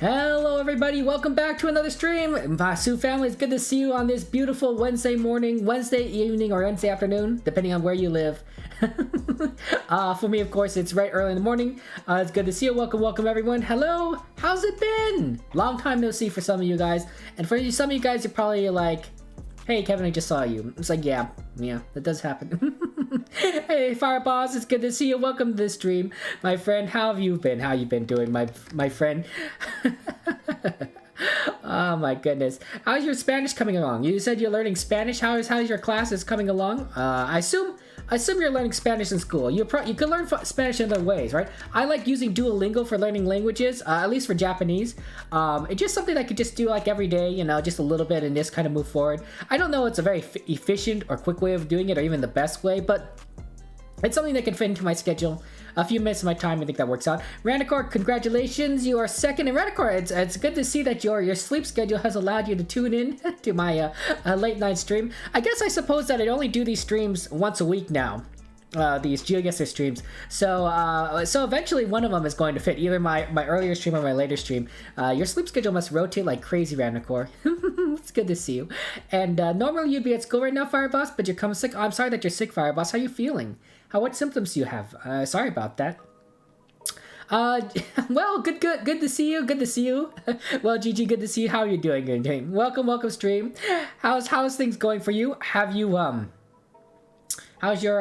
Hello everybody, welcome back to another stream. Vasu family, it's good to see you on this beautiful Wednesday morning, Wednesday evening, or Wednesday afternoon, depending on where you live. For me, of course, it's right early in the morning. It's good to see you. Welcome everyone. Hello, how's it been? Long time no see for some of you guys. And for some of you guys, you're probably like, hey Kevin, I just saw you. It's like, yeah, that does happen. Hey Fireboss, it's good to see you. Welcome to the stream, my friend. How have you been? How you been doing, my friend? Oh my goodness, how's your Spanish coming along? You said you're learning Spanish. How's your classes coming along? I assume you're learning Spanish in school. You can learn Spanish in other ways, right? I like using Duolingo for learning languages, at least for Japanese. It's just something I could just do like every day, just a little bit and just kind of move forward. I don't know it's a very efficient or quick way of doing it or even the best way, but it's something that can fit into my schedule. A few minutes of my time, I think that works out. Randicor, congratulations, you are second. And Randicor, it's good to see that your sleep schedule has allowed you to tune in to my late night stream. I suppose that I only do these streams once a week now. These GeoGuessr streams. So eventually one of them is going to fit, either my earlier stream or my later stream. Your sleep schedule must rotate like crazy, Randicor. It's good to see you. And normally you'd be at school right now, Fireboss, but you're coming sick. Oh, I'm sorry that you're sick, Fireboss. How you feeling? What symptoms do you have? Sorry about that. Well, good to see you. Good to see you. Well, GG, good to see you. How are you doing? Welcome stream. How's things going for you? Have you how's your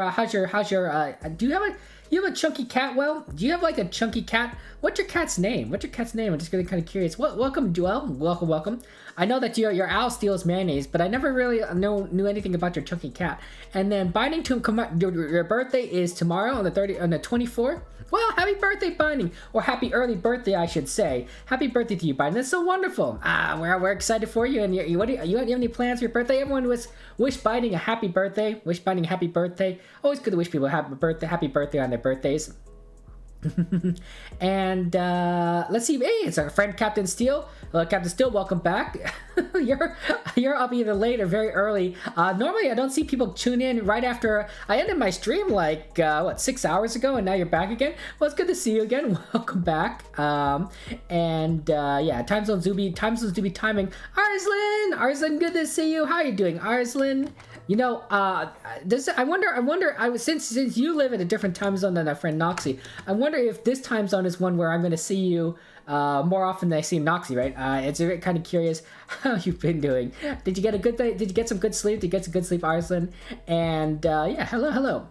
do you have a chunky cat? Well, do you have like a chunky cat? What's your cat's name? I'm just getting kind of curious. Welcome, Duel. Welcome. I know that your owl steals mayonnaise, but I never really knew anything about your chunky cat. And then Binding to your birthday is tomorrow on the 24th. Well, happy birthday, Binding, or happy early birthday, I should say. Happy birthday to you, Binding. That's so wonderful. We're excited for you. And you have any plans for your birthday? Everyone wish Binding a happy birthday. Wish Binding a happy birthday. Always good to wish people happy birthday on their birthdays. And let's see. Hey, it's our friend Captain Steel. Captain Steel, welcome back. you're up either late or very early. Normally I don't see people tune in right after I ended my stream like 6 hours ago, and now you're back again. Well, it's good to see you again. Welcome back. Yeah, time zone Zuby timing. Arslan, good to see you. How are you doing, Arslan? I wonder. Since you live in a different time zone than our friend Noxie, I wonder if this time zone is one where I'm going to see you more often than I see Noxie. Right? It's kind of curious how you've been doing. Did you get a good day? Did you get some good sleep? Did you get some good sleep, Arslan? And yeah, hello.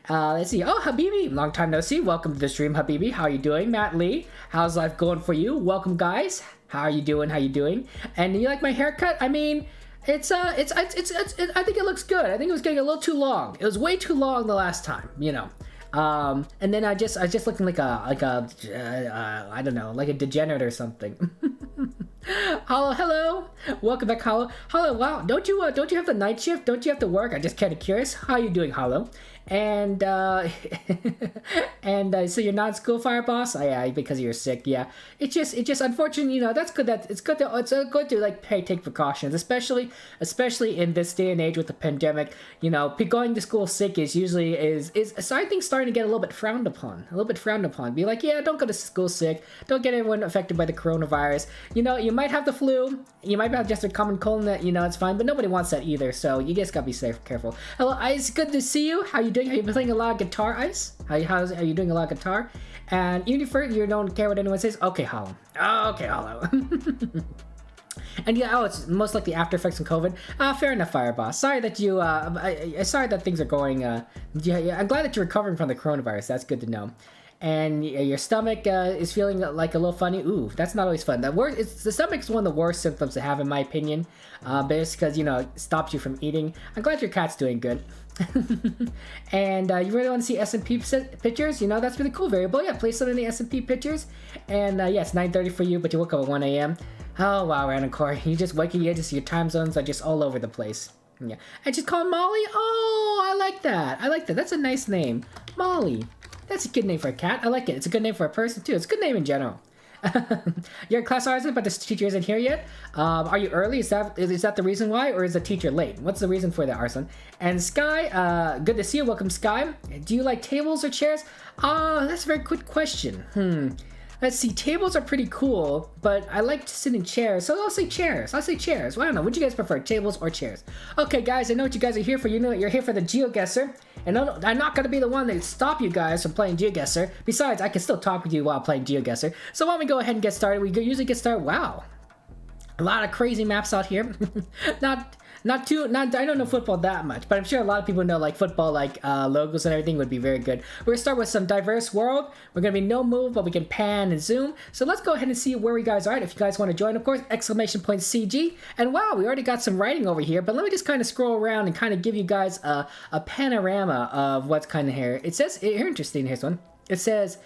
Let's see. Oh, Habibi, long time no see. Welcome to the stream, Habibi. How are you doing, Matt Lee? How's life going for you? Welcome, guys. How are you doing? And you like my haircut? I mean, I think it looks good. I think it was getting a little too long. It was way too long the last time, and then I just looking like I don't know, like a degenerate or something. Hello, welcome back, Hollow. Wow, don't you have the night shift? Don't you have to work? I'm just kind of curious. How you doing, Hollow? And so you're not in school, Fireboss? Yeah, because you're sick. Yeah, it's just unfortunate. That's good. It's good to like take precautions, especially in this day and age with the pandemic. Going to school sick is usually I think starting to get a little bit frowned upon. Be like, yeah, don't go to school sick. Don't get everyone affected by the coronavirus. You might have the flu. You might have just a common cold. That it's fine, but nobody wants that either. So you just gotta be safe, careful. Hello, Ice. Good to see you. How you doing? Have you been playing a lot of guitar, Ice? Are you doing a lot of guitar? And even if you don't care what anyone says, okay, Hollow. And yeah, it's most likely after effects from COVID. Fair enough, Fireboss. Sorry that you. Sorry that things are going. Yeah, I'm glad that you're recovering from the coronavirus. That's good to know. And your stomach is feeling like a little funny. Ooh, that's not always fun. The stomach's one of the worst symptoms to have, in my opinion. But it's because it stops you from eating. I'm glad your cat's doing good. And you really want to see S&P pictures? That's really cool. Variable, yeah. Play some of the S&P pictures. And yeah, it's 9:30 for you, but you woke up at 1 a.m. Oh wow, Random Core, you just your time zones are just all over the place. Yeah, and she's called Molly. Oh, I like that. That's a nice name, Molly. That's a good name for a cat. I like it. It's a good name for a person, too. It's a good name in general. You're in class, Arslan, but the teacher isn't here yet? Are you early? Is that the reason why? Or is the teacher late? What's the reason for that, Arslan? And Sky, good to see you. Welcome, Sky. Do you like tables or chairs? That's a very good question. Let's see, tables are pretty cool, but I like to sit in chairs, so I'll say chairs. I'll say chairs. Well, I don't know. What do you guys prefer, tables or chairs? Okay, guys, I know what you guys are here for. You know you're here for the GeoGuessr, and I'm not going to be the one that stop you guys from playing GeoGuessr. Besides, I can still talk with you while playing GeoGuessr. So why don't we go ahead and get started? We usually get started. Wow, a lot of crazy maps out here. I don't know football that much, but I'm sure a lot of people know like football, like logos and everything would be very good. We're gonna start with some diverse world. We're gonna be no move, but we can pan and zoom. So let's go ahead and see where you guys are at. If you guys want to join, of course, exclamation point CG. And wow, we already got some writing over here, but let me just kind of scroll around and kind of give you guys a panorama of what's kind of here. It says, here, interesting, here's one. It says,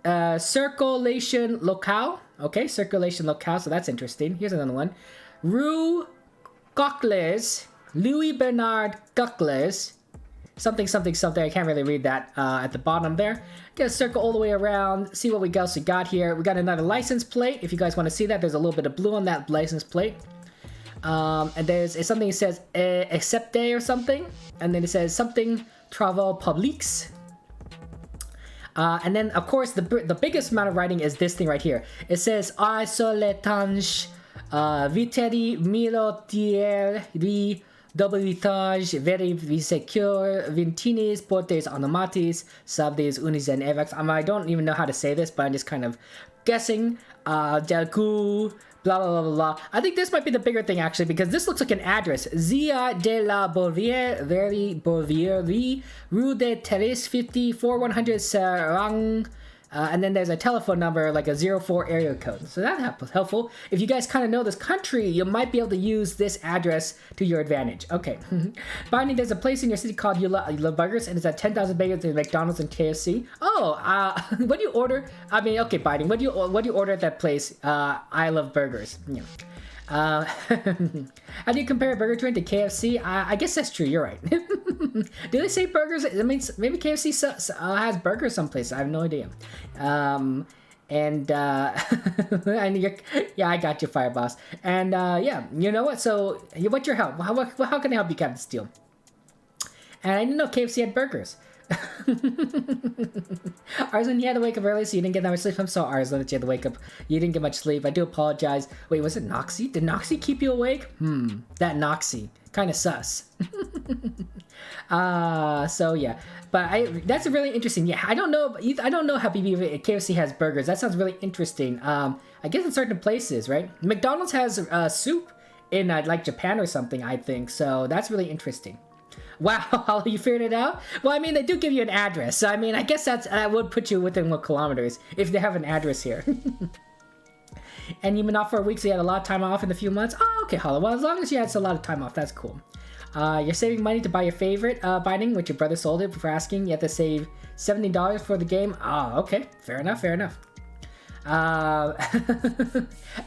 circulation locale. Okay, circulation locale, so that's interesting. Here's another one. Rue Cochlears, Louis Bernard Cochlears, something. I can't really read that at the bottom there. Get a circle all the way around, see what we got here. We got another license plate. If you guys want to see that, there's a little bit of blue on that license plate. And there's something that says accepte or something. And then it says something travaux publics. And then, of course, the biggest amount of writing is this thing right here. It says I soletange viteri milotier ri dobilitage veri secure vintinis portes onomatis sabdes unis and evax. I don't even know how to say this, but I'm just kind of guessing. Delcu, blah blah blah blah. I think this might be the bigger thing actually, because this looks like an address. Zia de la Bovier, very Bovieri, Rue de Terres 54 100 Serang. And then there's a telephone number, like a 04 area code. So that's helpful. If you guys kind of know this country, you might be able to use this address to your advantage. Okay. Binding, there's a place in your city called You Love Burgers, and it's at 10,000 bagels at McDonald's and KFC. Oh, what do you order? I mean, okay, Binding, what do you order at that place? I Love Burgers. Yeah. How do you compare a burger joint to KFC? I guess that's true. You're right. Do they say burgers? I mean, maybe KFC has burgers someplace. I have no idea. And yeah, I got you, Fire Boss. And yeah, you know what? So, what's your help? How can I help you, Captain Steel? And I didn't know KFC had burgers. Arzlan, you had to wake up early, so you didn't get that much sleep. I'm so Arzlan that you had to wake up. You didn't get much sleep. I do apologize. Wait, was it Noxy? Did Noxy keep you awake? That Noxy. Kind of sus. So yeah. But that's really interesting. Yeah, I don't know how KFC has burgers. That sounds really interesting. I guess in certain places, right? McDonald's has soup in like Japan or something, I think. So that's really interesting. Wow, you figured it out? Well, I mean, they do give you an address. So, I mean, I guess that would put you within 1 kilometers if they have an address here. And you've been off for a week, so you had a lot of time off in a few months. Oh, okay, Hollow. Well, as long as you had a lot of time off, that's cool. You're saving money to buy your favorite binding, which your brother sold it for asking. You have to save $70 for the game. Oh, okay. Fair enough.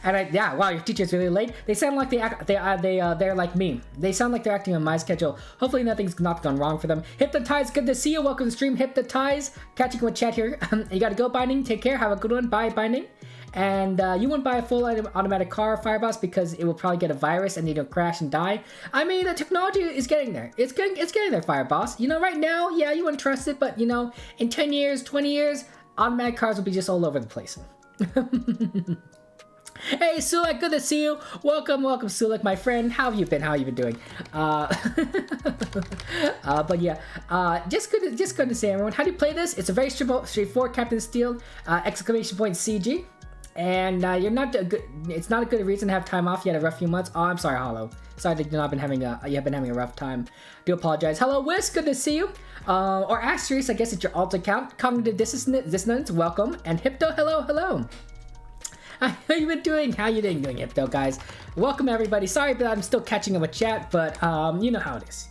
And yeah, wow, your teacher's really late. They sound like they're like me. They sound like they're acting on my schedule. Hopefully nothing's not gone wrong for them. Hypnotize, good to see you. Welcome to the stream, Hypnotize. Catching you with chat here. You gotta go, Binding. Take care. Have a good one. Bye, Binding. And you wouldn't buy a full automatic car, Fireboss, because it will probably get a virus and you'll crash and die. I mean, the technology is getting there. It's getting there, Fireboss. You know, right now, yeah, you wouldn't trust it, but you know, in 10 years, 20 years, automatic cars will be just all over the place. Hey Sulek, good to see you. Welcome Sulek, my friend. How have you been doing? But yeah, just good to see everyone. How do you play this? It's a very straightforward Captain Steel, exclamation point CG. And you're not it's not a good reason to have time off. You had a rough few months. Oh, I'm sorry, Hollow. Sorry that you have been having a rough time. Do apologize. Hello, Whisk. Good to see you. Or Asterisk, I guess it's your alt account. Cognitive Dissonance, welcome. And Hypto, hello. How you been doing? How you doing, Hypto, guys? Welcome, everybody. Sorry that I'm still catching up with chat, but you know how it is.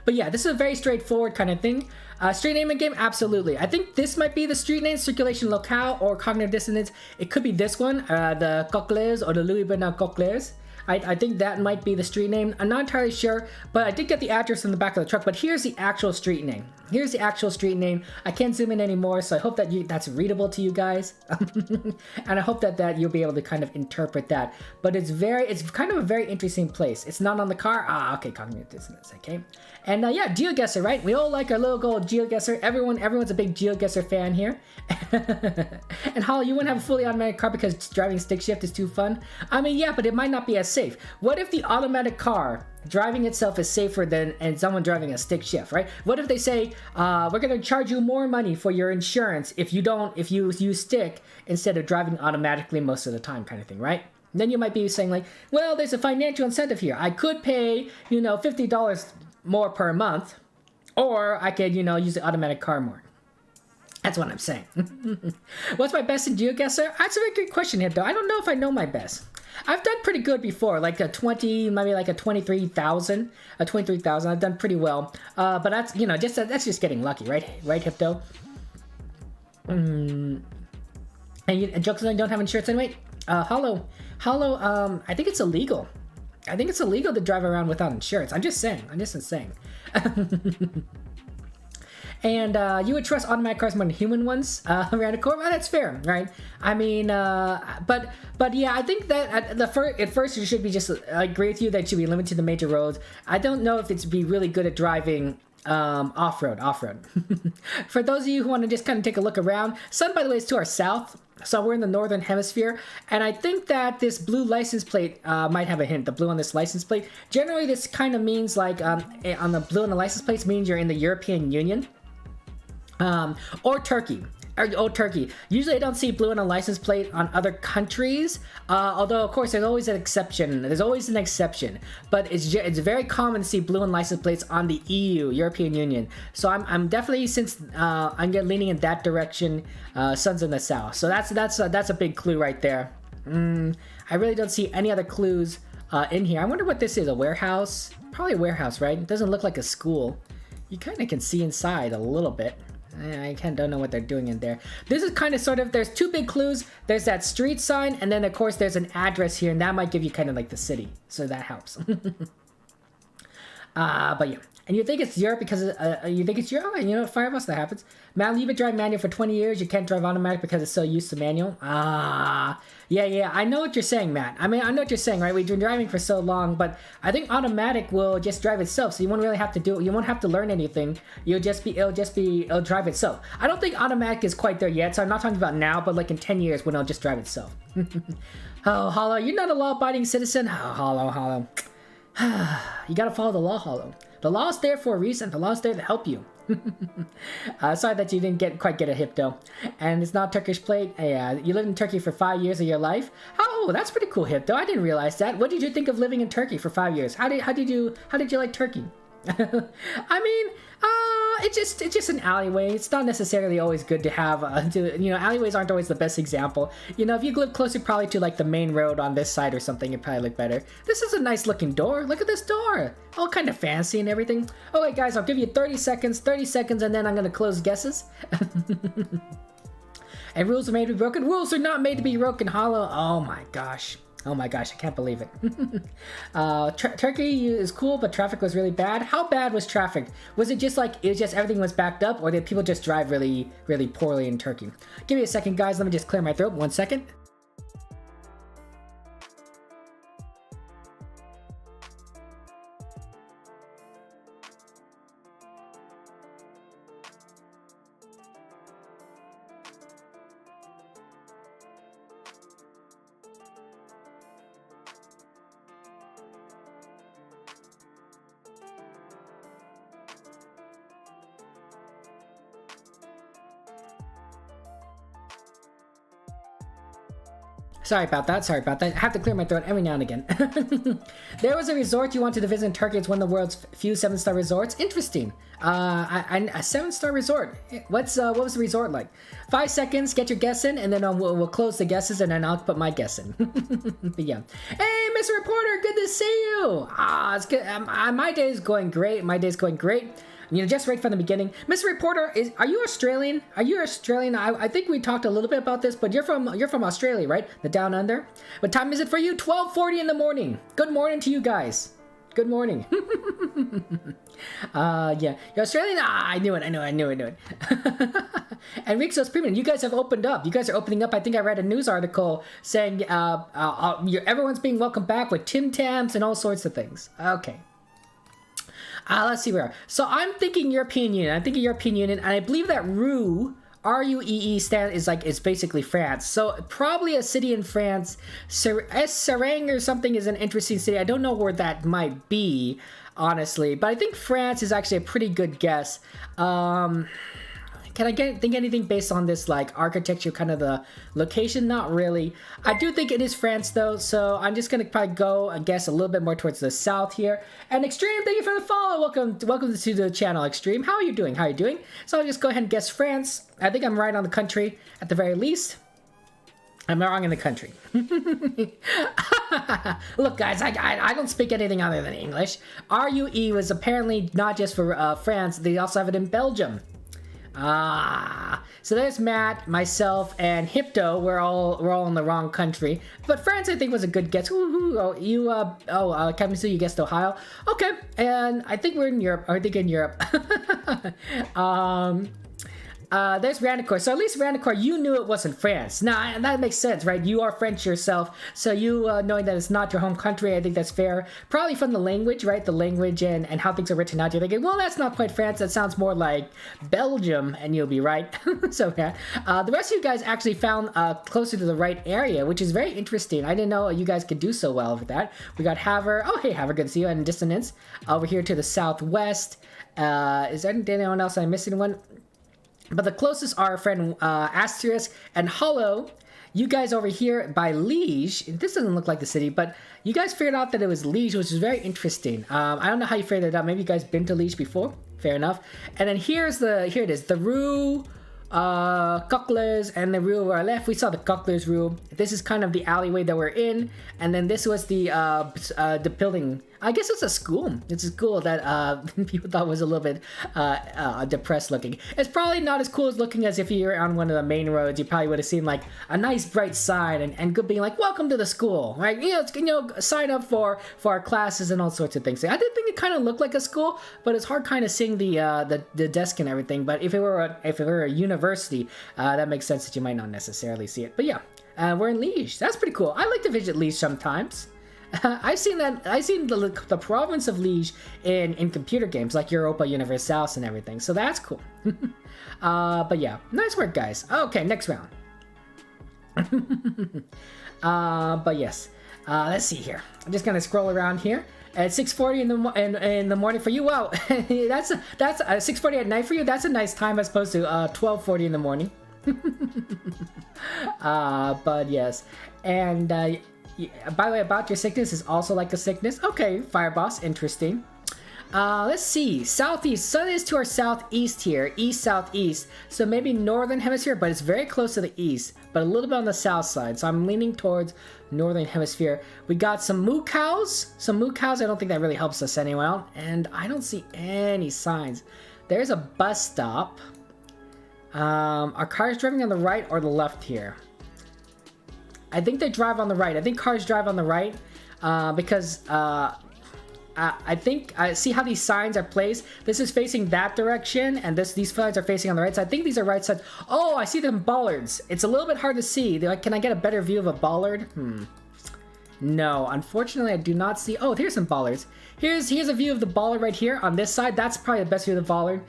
But yeah, this is a very straightforward kind of thing. Street name in game? Absolutely. I think this might be the street name, Circulation Locale or Cognitive Dissonance. It could be this one, the Cochlears or the Louis Bernard Cochlears. I think that might be the street name. I'm not entirely sure, but I did get the address in the back of the truck. But here's the actual street name. Here's the actual street name. I can't zoom in anymore, so I hope that that's readable to you guys. And I hope that you'll be able to kind of interpret that. But it's kind of a very interesting place. It's not on the car. Ah, okay, cognitive dissonance, okay. And yeah, GeoGuessr, right? We all like our little gold GeoGuessr. Everyone's a big GeoGuessr fan here. And Holly, you wouldn't have a fully automatic car because driving stick shift is too fun? I mean, yeah, but it might not be as safe. What if the automatic car driving itself is safer than someone driving a stick shift, right? What if they say, we're gonna charge you more money for your insurance if you use stick instead of driving automatically most of the time, kind of thing, right? Then you might be saying like, well, there's a financial incentive here. I could pay, $50 more per month, or I could, use the automatic car more. That's what I'm saying. What's my best in GeoGuessr? That's a very good question, Hipto. I don't know if I know my best. I've done pretty good before, like a 23,000. I've done pretty well. But that's, that's just getting lucky, right? Right, Hipto? And jokes on don't have insurance anyway. Hollow. I think it's illegal. I think it's illegal to drive around without insurance. I'm just saying. And you would trust automatic cars more than human ones around a corner? Well, that's fair, right? I mean, but yeah, I think that at first you should be just, I agree with you that it should be limited to the major roads. I don't know if it's be really good at driving off-road. For those of you who want to just kind of take a look around, sun, by the way, is to our south. So we're in the northern hemisphere, and I think that this blue license plate might have a hint. The blue on this license plate. Generally, this kind of means like on the blue on the license plates means you're in the European Union. Or Turkey. Turkey. Usually I don't see blue on a license plate on other countries, although of course there's always an exception. But it's very common to see blue on license plates on the EU, European Union. So I'm definitely, since I'm leaning in that direction, sun's in the south. So that's a big clue right there. I really don't see any other clues in here. I wonder what this is, a warehouse? Probably a warehouse, right? It doesn't look like a school. You kind of can see inside a little bit. I kind of don't know what they're doing in there. This is kind of sort of, there's two big clues. There's that street sign, and then of course there's an address here, and that might give you kind of like the city. So that helps. But yeah. And you think it's Europe because you think it's Europe? And fire of us, that happens. Man, you've been driving manual for 20 years. You can't drive automatic because it's so used to manual. Yeah. I know what you're saying, Matt. I mean, I know what you're saying, right? We've been driving for so long, but I think automatic will just drive itself. So you won't really have to do it. You won't have to learn anything. It'll drive itself. I don't think automatic is quite there yet. So I'm not talking about now, but like in 10 years when it'll just drive itself. Oh, Hollow, you're not a law-abiding citizen. Oh, Hollow. You gotta follow the law, Hollow. The law's there for a reason. The law's there to help you. Sorry that you didn't quite get a Hipto. And it's not Turkish plate. Yeah, you lived in Turkey for 5 years of your life. Oh, that's pretty cool, Hipto. I didn't realize that. What did you think of living in Turkey for 5 years? How did you like Turkey? I mean, it's just an alleyway. It's not necessarily always good to have. Alleyways aren't always the best example. If you live closer probably to like the main road on this side or something, it'd probably look better. This is a nice looking door. Look at this door. All kind of fancy and everything. Okay, guys, I'll give you 30 seconds. 30 seconds, and then I'm gonna close guesses. And rules are made to be broken. Rules are not made to be broken, Hollow. Oh my gosh, I can't believe it. Turkey is cool, but traffic was really bad. How bad was traffic? Was it just like, everything was backed up, or did people just drive really, really poorly in Turkey? Give me a second, guys. Let me just clear my throat. 1 second. Sorry about that. I have to clear my throat every now and again. There was a resort you wanted to visit in Turkey. It's one of the world's few 7-star resorts. Interesting. A 7-star resort. What was the resort like? 5 seconds, get your guess in, and then we'll close the guesses, and then I'll put my guess in. But yeah. Hey, Mr. Reporter, good to see you. It's good. My day's going great. just right from the beginning. Mr. Reporter, are you Australian? Are you Australian? I think we talked a little bit about this, but you're from Australia, right? The Down Under. What time is it for you? 12:40 in the morning. Good morning to you guys. Good morning. Yeah, you're Australian. I knew it. And Rixos Premium, you guys have opened up. You guys are opening up. I think I read a news article saying everyone's being welcomed back with Tim Tams and all sorts of things. Okay. Let's see where. So I'm thinking European Union. And I believe that RUEE is basically France. So probably a city in France. Serang or something is an interesting city. I don't know where that might be, honestly, but I think France is actually a pretty good guess. Can I think anything based on this, like, architecture, kind of the location? Not really. I do think it is France, though, so I'm just going to probably go, I guess, a little bit more towards the south here. And Extreme, thank you for the follow. Welcome to the channel, Extreme. How are you doing? So I'll just go ahead and guess France. I think I'm right on the country, at the very least. I'm wrong in the country. Look, guys, I don't speak anything other than English. RUE was apparently not just for France. They also have it in Belgium. So there's Matt, myself, and Hypto. We're all in the wrong country, but France I think was a good guess. Captain Sue, you guessed Ohio. Okay, and I think we're in Europe. There's Randicor. So at least Randicor, you knew it wasn't France. Now, that makes sense, right? You are French yourself, so you knowing that it's not your home country, I think that's fair. Probably from the language, right? The language and how things are written out. You're thinking, well, that's not quite France. That sounds more like Belgium, and you'll be right. So yeah. The rest of you guys actually found closer to the right area, which is very interesting. I didn't know you guys could do so well with that. We got Haver. Oh, hey, Haver, good to see you. And Dissonance over here to the southwest. Is there anyone else I'm missing one? But the closest are our friend Asterisk and Hollow. You guys over here by Liege. This doesn't look like the city, but you guys figured out that it was Liege, which is very interesting. I don't know how you figured it out. Maybe you guys been to Liege before. Fair enough. And then here it is. The Rue Cochlears and the Rue where I left. We saw the Cochlears Rue. This is kind of the alleyway that we're in. And then this was the building. I guess it's a school. It's a school that people thought was a little bit depressed looking. It's probably not as cool as looking as if you were on one of the main roads. You probably would have seen like a nice bright sign and good being like, welcome to the school, right? Sign up for our classes and all sorts of things. I did think it kind of looked like a school, but it's hard kind of seeing the desk and everything. But if it were a university, that makes sense that you might not necessarily see it. But yeah, we're in Liege. That's pretty cool. I like to visit Liege sometimes. I've seen the province of Liege in computer games like Europa Universalis and everything, so that's cool. But yeah, nice work, guys. Okay, next round. But yes, let's see here. I'm just gonna scroll around here. At 6:40 in the morning for you. Wow, that's 6:40 at night for you. That's a nice time as opposed to 12:40 in the morning. But yes, and. By the way, about your sickness is also like a sickness. Okay, Fireboss, interesting. Let's see, southeast. Sun is to our southeast here, east-southeast. So maybe northern hemisphere, but it's very close to the east, but a little bit on the south side. So I'm leaning towards northern hemisphere. We got some moo cows. I don't think that really helps us anyway. And I don't see any signs. There's a bus stop. Are cars driving on the right or the left here? I think they drive on the right. I think cars drive on the right because I think I see how these signs are placed. This is facing that direction, and these signs are facing on the right side. I think these are right sides. Oh, I see them bollards. It's a little bit hard to see. They're like, can I get a better view of a bollard? No, unfortunately, I do not see. Oh, here's some bollards. Here's a view of the bollard right here on this side. That's probably the best view of the bollard.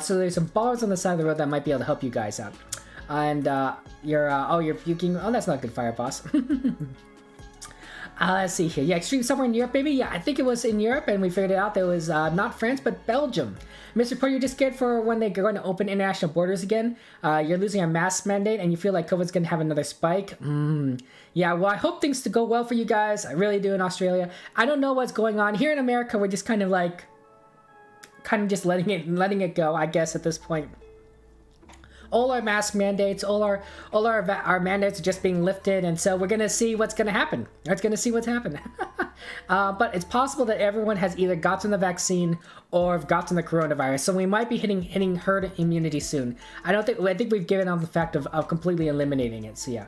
So there's some bollards on the side of the road that might be able to help you guys out. And you're puking. Oh, that's not good, Fire Boss. Let's see here. Yeah, Extreme somewhere in Europe, baby. Yeah, I think it was in Europe, and we figured it out that it was not France, but Belgium. Mr. Reporter, you're just scared for when they're going to open international borders again. You're losing a mask mandate, and you feel like COVID's going to have another spike. Yeah, well, I hope things to go well for you guys. I really do in Australia. I don't know what's going on. Here in America, we're just kind of just letting it go, I guess, at this point. All our mask mandates, all our mandates are just being lifted, and so we're gonna see what's gonna happen. We're gonna see what's happening. But it's possible that everyone has either gotten the vaccine or gotten the coronavirus, so we might be hitting herd immunity soon. I think we've given up the fact of completely eliminating it. So yeah.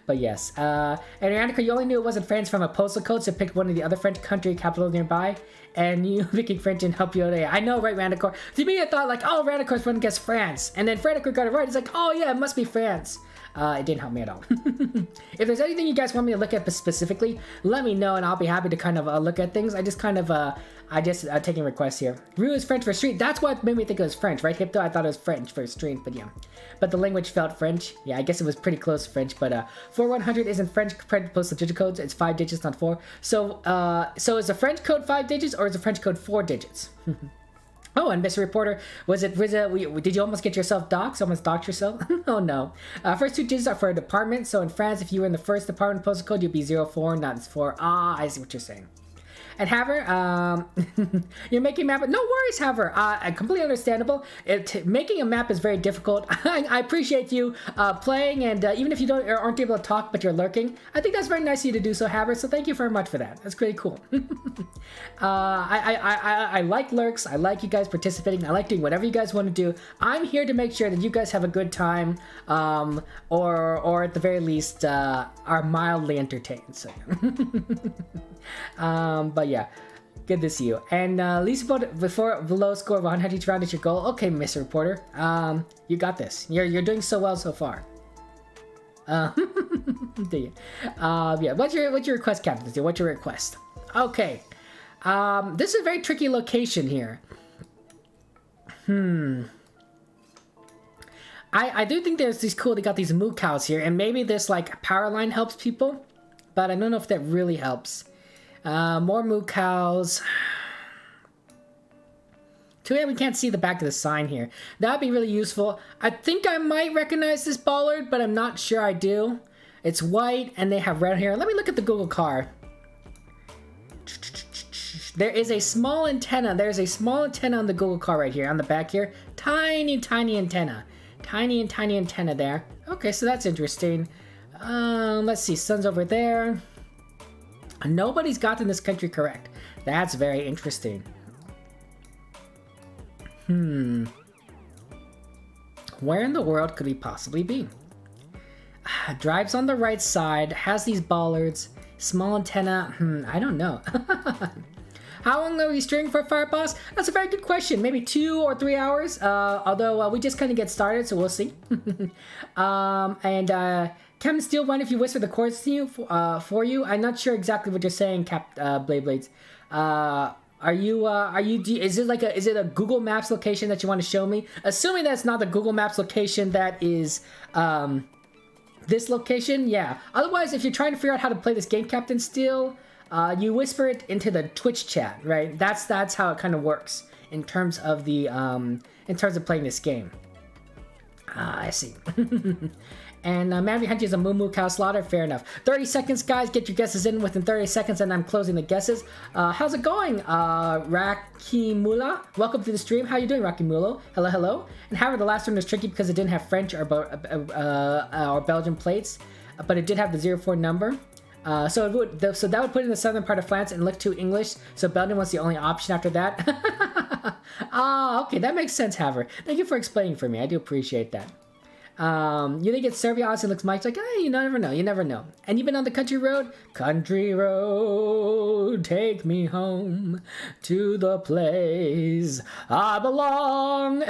But yes. And Randico, you only knew it wasn't France from a postal code, so pick one of the other French country capitals nearby. And you picking French and help you out. I know, right, Randico? To me, I thought like, oh, Randico's going to guess France, and then Randico got it right. It's like, oh yeah, it must be France. It didn't help me at all. If there's anything you guys want me to look at specifically, let me know and I'll be happy to kind of look at things. I just taking requests here. Rue is French for street. That's what made me think it was French, right? Hipto, I thought it was French for street, but yeah. But the language felt French. Yeah, I guess it was pretty close to French, but 4100 isn't French compared to postal digit codes. It's 5 digits, not 4. So is the French code 5 digits or is the French code 4 digits? Oh, and Mr. Reporter, did you almost get yourself doxxed? Almost doxed yourself? Oh no. First 2 digits are for a department, so in France, if you were in the first department postal code, you'd be 04, not 4. Ah, I see what you're saying. And Haver, you're making a map. No worries, Haver. Completely understandable. Making a map is very difficult. I appreciate you playing, and even if you aren't able to talk, but you're lurking, I think that's very nice of you to do so, Haver. So thank you very much for that. That's really cool. I like lurks. I like you guys participating. I like doing whatever you guys want to do. I'm here to make sure that you guys have a good time, or at the very least, are mildly entertained. So. But yeah, good to see you. And Lisa, before below score of 100 each round is your goal. Okay, Mr. Reporter, you got this. You're doing so well so far. Yeah. What's your request, Captain? What's your request? Okay. This is a very tricky location here. I do think there's these cool. They got these moo cows here, and maybe this like power line helps people, but I don't know if that really helps. More moo cows. Too bad we can't see the back of the sign here. That'd be really useful. I think I might recognize this bollard, but I'm not sure I do. It's white and they have red hair. Let me look at the Google car. There is a small antenna. There's a small antenna on the Google car right here on the back here. Tiny antenna. Tiny antenna there. Okay, so that's interesting. Let's see. Sun's over there. Nobody's gotten this country correct. That's very interesting. Where in the world could we possibly be? Drives on the right side, has these bollards, small antenna. I don't know. How long are we streaming for Fire Boss? That's a very good question. Maybe 2 or 3 hours. Although we just kind of get started, so we'll see. Captain Steel, mind if you whisper the chords to you for you? I'm not sure exactly what you're saying, Blade Blades. Is it a Google Maps location that you want to show me? Assuming that's not the Google Maps location that is this location, yeah. Otherwise, if you're trying to figure out how to play this game, Captain Steel, you whisper it into the Twitch chat, right? That's how it kind of works in terms of playing this game. I see. And Mavy Hunchy is a moo cow slaughter. Fair enough. 30 seconds, guys. Get your guesses in within 30 seconds, and I'm closing the guesses. How's it going, Rakimula? Welcome to the stream. How you doing, Rakimulo? Hello. And however, the last one was tricky because it didn't have French or Belgian plates, but it did have the 04 number. So that would put it in the southern part of France and look too English. So Belgium was the only option after that. Okay, that makes sense, Haver. Thank you for explaining for me. I do appreciate that. You think it's Serbia? Honestly, looks much like, you never know. You never know. And you've been on the country road? Country road, take me home to the place I belong.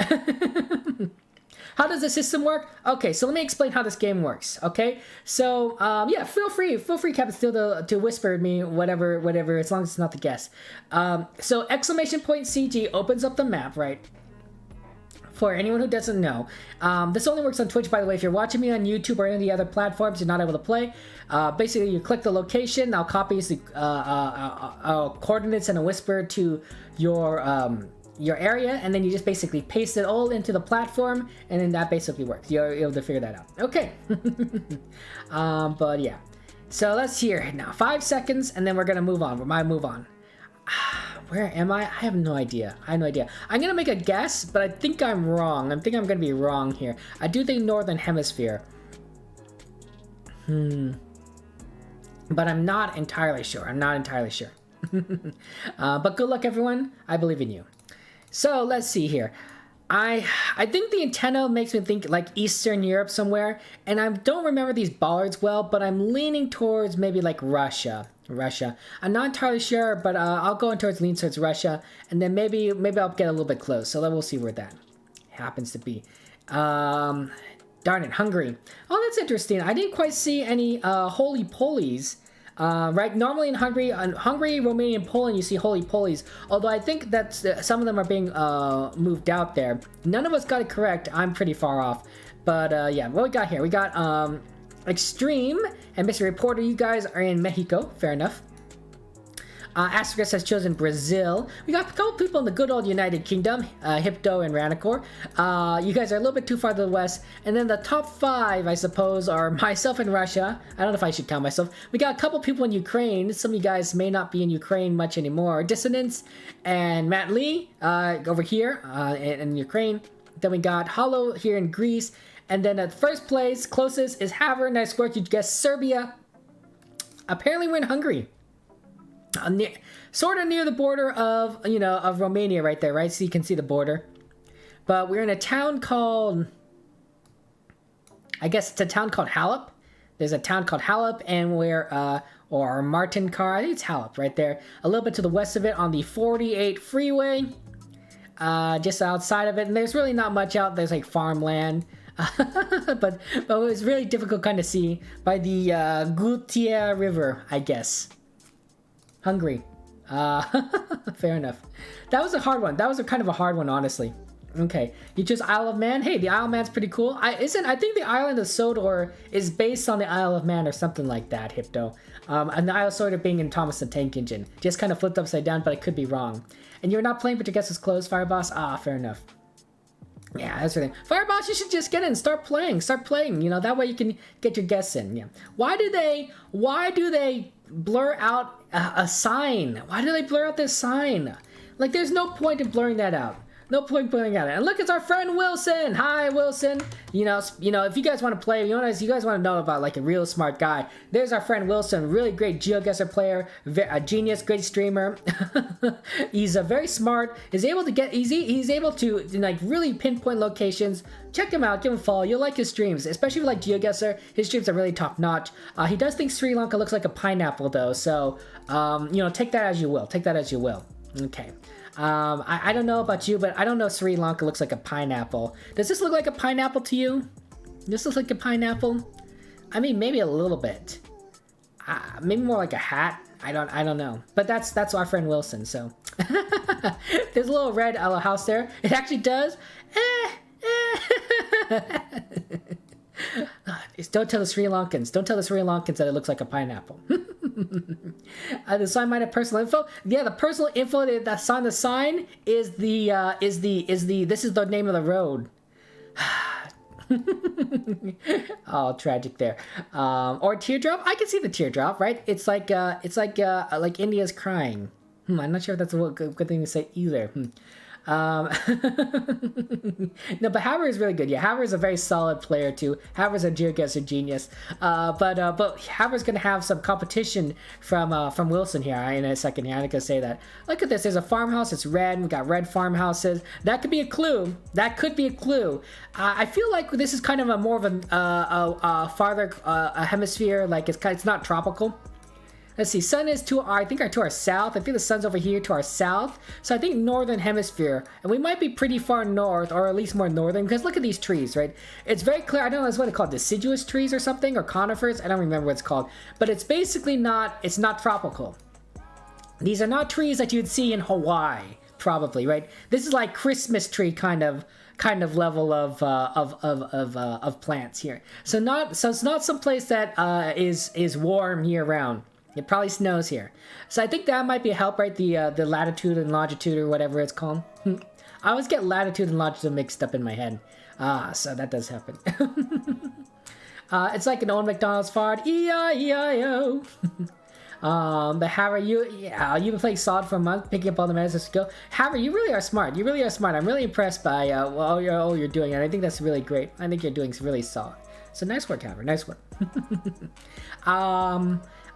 How does the system work? Okay, so let me explain how this game works. Okay, so yeah, feel free, Captain Steel, to whisper at me whatever, as long as it's not the guess. So !CG opens up the map, right? For anyone who doesn't know, this only works on Twitch, by the way. If you're watching me on YouTube or any of the other platforms, you're not able to play. Basically, you click the location. Now copies the coordinates and a whisper to your area, and then you just basically paste it all into the platform, and then that basically works. You're able to figure that out. Okay. But yeah. So let's hear it now. 5 seconds, and then we're gonna move on. We might move on. Where am I? I have no idea. I'm gonna make a guess, but I think I'm wrong. I think I'm gonna be wrong here. I do think Northern Hemisphere. but I'm not entirely sure. I'm not entirely sure. But good luck, everyone. I believe in you. So let's see here. I think the antenna makes me think like Eastern Europe somewhere, and I don't remember these bollards well, but I'm leaning towards maybe like Russia. I'm not entirely sure, but I'll go lean towards Russia, and then maybe I'll get a little bit close. So then we'll see where that happens to be. Darn it, Hungary. Oh, that's interesting. I didn't quite see any holy polies. Right, normally in Hungary, Romania, and Poland, you see holy polies. Although I think that some of them are being moved out there. None of us got it correct. I'm pretty far off. But yeah, what we got here? We got Extreme and Mr. Reporter. You guys are in Mexico. Fair enough. Astragus has chosen Brazil. We got a couple people in the good old United Kingdom, Hypto and Ranacor. You guys are a little bit too far to the west. And then the top 5, I suppose, are myself and Russia. I don't know if I should count myself. We got a couple people in Ukraine. Some of you guys may not be in Ukraine much anymore. Dissonance and Matt Lee over here in Ukraine. Then we got Hollow here in Greece. And then at first place, closest is Haver. Nice work. You guessed Serbia. Apparently we're in Hungary. Sort of near the border of, of Romania right there, right? So you can see the border. But we're in a town called, I guess it's a town called Halep. There's a town called Halep, and we're, or Martin Car, I think it's Halep right there. A little bit to the west of it on the 48 freeway, just outside of it. And there's really not much out. There's like farmland. but it was really difficult kind of see by the Gutia River, I guess. Hungry. Fair enough. That was a hard one. That was kind of a hard one, honestly. Okay, you choose Isle of Man. Hey, the Isle of Man's pretty cool. I think the island of Sodor is based on the Isle of Man or something like that, Hypto. And the Isle of Sodor being in Thomas the Tank Engine. Just kind of flipped upside down, but I could be wrong. And you're not playing, but your guess is closed, Fireboss? Ah, fair enough. Yeah, that's the thing. Fireboss, you should just get in, start playing. That way you can get your guess in. Yeah. Why do they blur out a sign? Why do they blur out this sign? Like, there's no point in blurring that out. No point blurring out. And look, it's our friend Wilson. Hi, Wilson. You know, if you guys want to play, you guys want to know about like a real smart guy. There's our friend Wilson. Really great GeoGuessr player, a genius, great streamer. He's very smart. He's able to like really pinpoint locations. Check him out. Give him a follow. You'll like his streams, especially if you like GeoGuessr. His streams are really top notch. He does think Sri Lanka looks like a pineapple though, so take that as you will. Take that as you will. Okay. I don't know about you, but I don't know if Sri Lanka looks like a pineapple. Does this look like a pineapple to you? This looks like a pineapple? I mean, maybe a little bit. Maybe more like a hat. I don't know. But that's our friend Wilson, so. There's a little red house there. It actually does. Don't tell the Sri Lankans. Don't tell the Sri Lankans that it looks like a pineapple. The sign might have personal info. Yeah, the personal info that's on the sign is this is the name of the road. Oh, tragic there. Or teardrop. I can see the teardrop, right? It's like India's crying. I'm not sure if that's a good thing to say either. No, but Haver is really good. Yeah, Haver is a very solid player too. Haver's a GeoGuessr genius. But Haver's gonna have some competition from Wilson here in a second here. I'm gonna say that. Look at this. There's a farmhouse. It's red. We got red farmhouses. That could be a clue. That could be a clue. I feel like this is kind of a more of a farther hemisphere. Like it's not tropical. Let's see, sun is to our south. I think the sun's over here to our south. So I think northern hemisphere. And we might be pretty far north, or at least more northern, because look at these trees, right? It's very clear. I don't know that's what it's called, deciduous trees or something, or conifers. I don't remember what it's called. But it's basically it's not tropical. These are not trees that you'd see in Hawaii, probably, right? This is like Christmas tree kind of level of plants here. So it's not some place that is warm year round. It probably snows here. So I think that might be a help, right? The latitude and longitude or whatever it's called. I always get latitude and longitude mixed up in my head. So that does happen. It's like an old McDonald's fart. E-I-E-I-O. But Haver, you've been playing solid for a month, picking up all the medicines to go. Haver, you really are smart. You really are smart. I'm really impressed by all you're doing, and I think that's really great. I think you're doing really solid. So nice work, Haver. Nice work.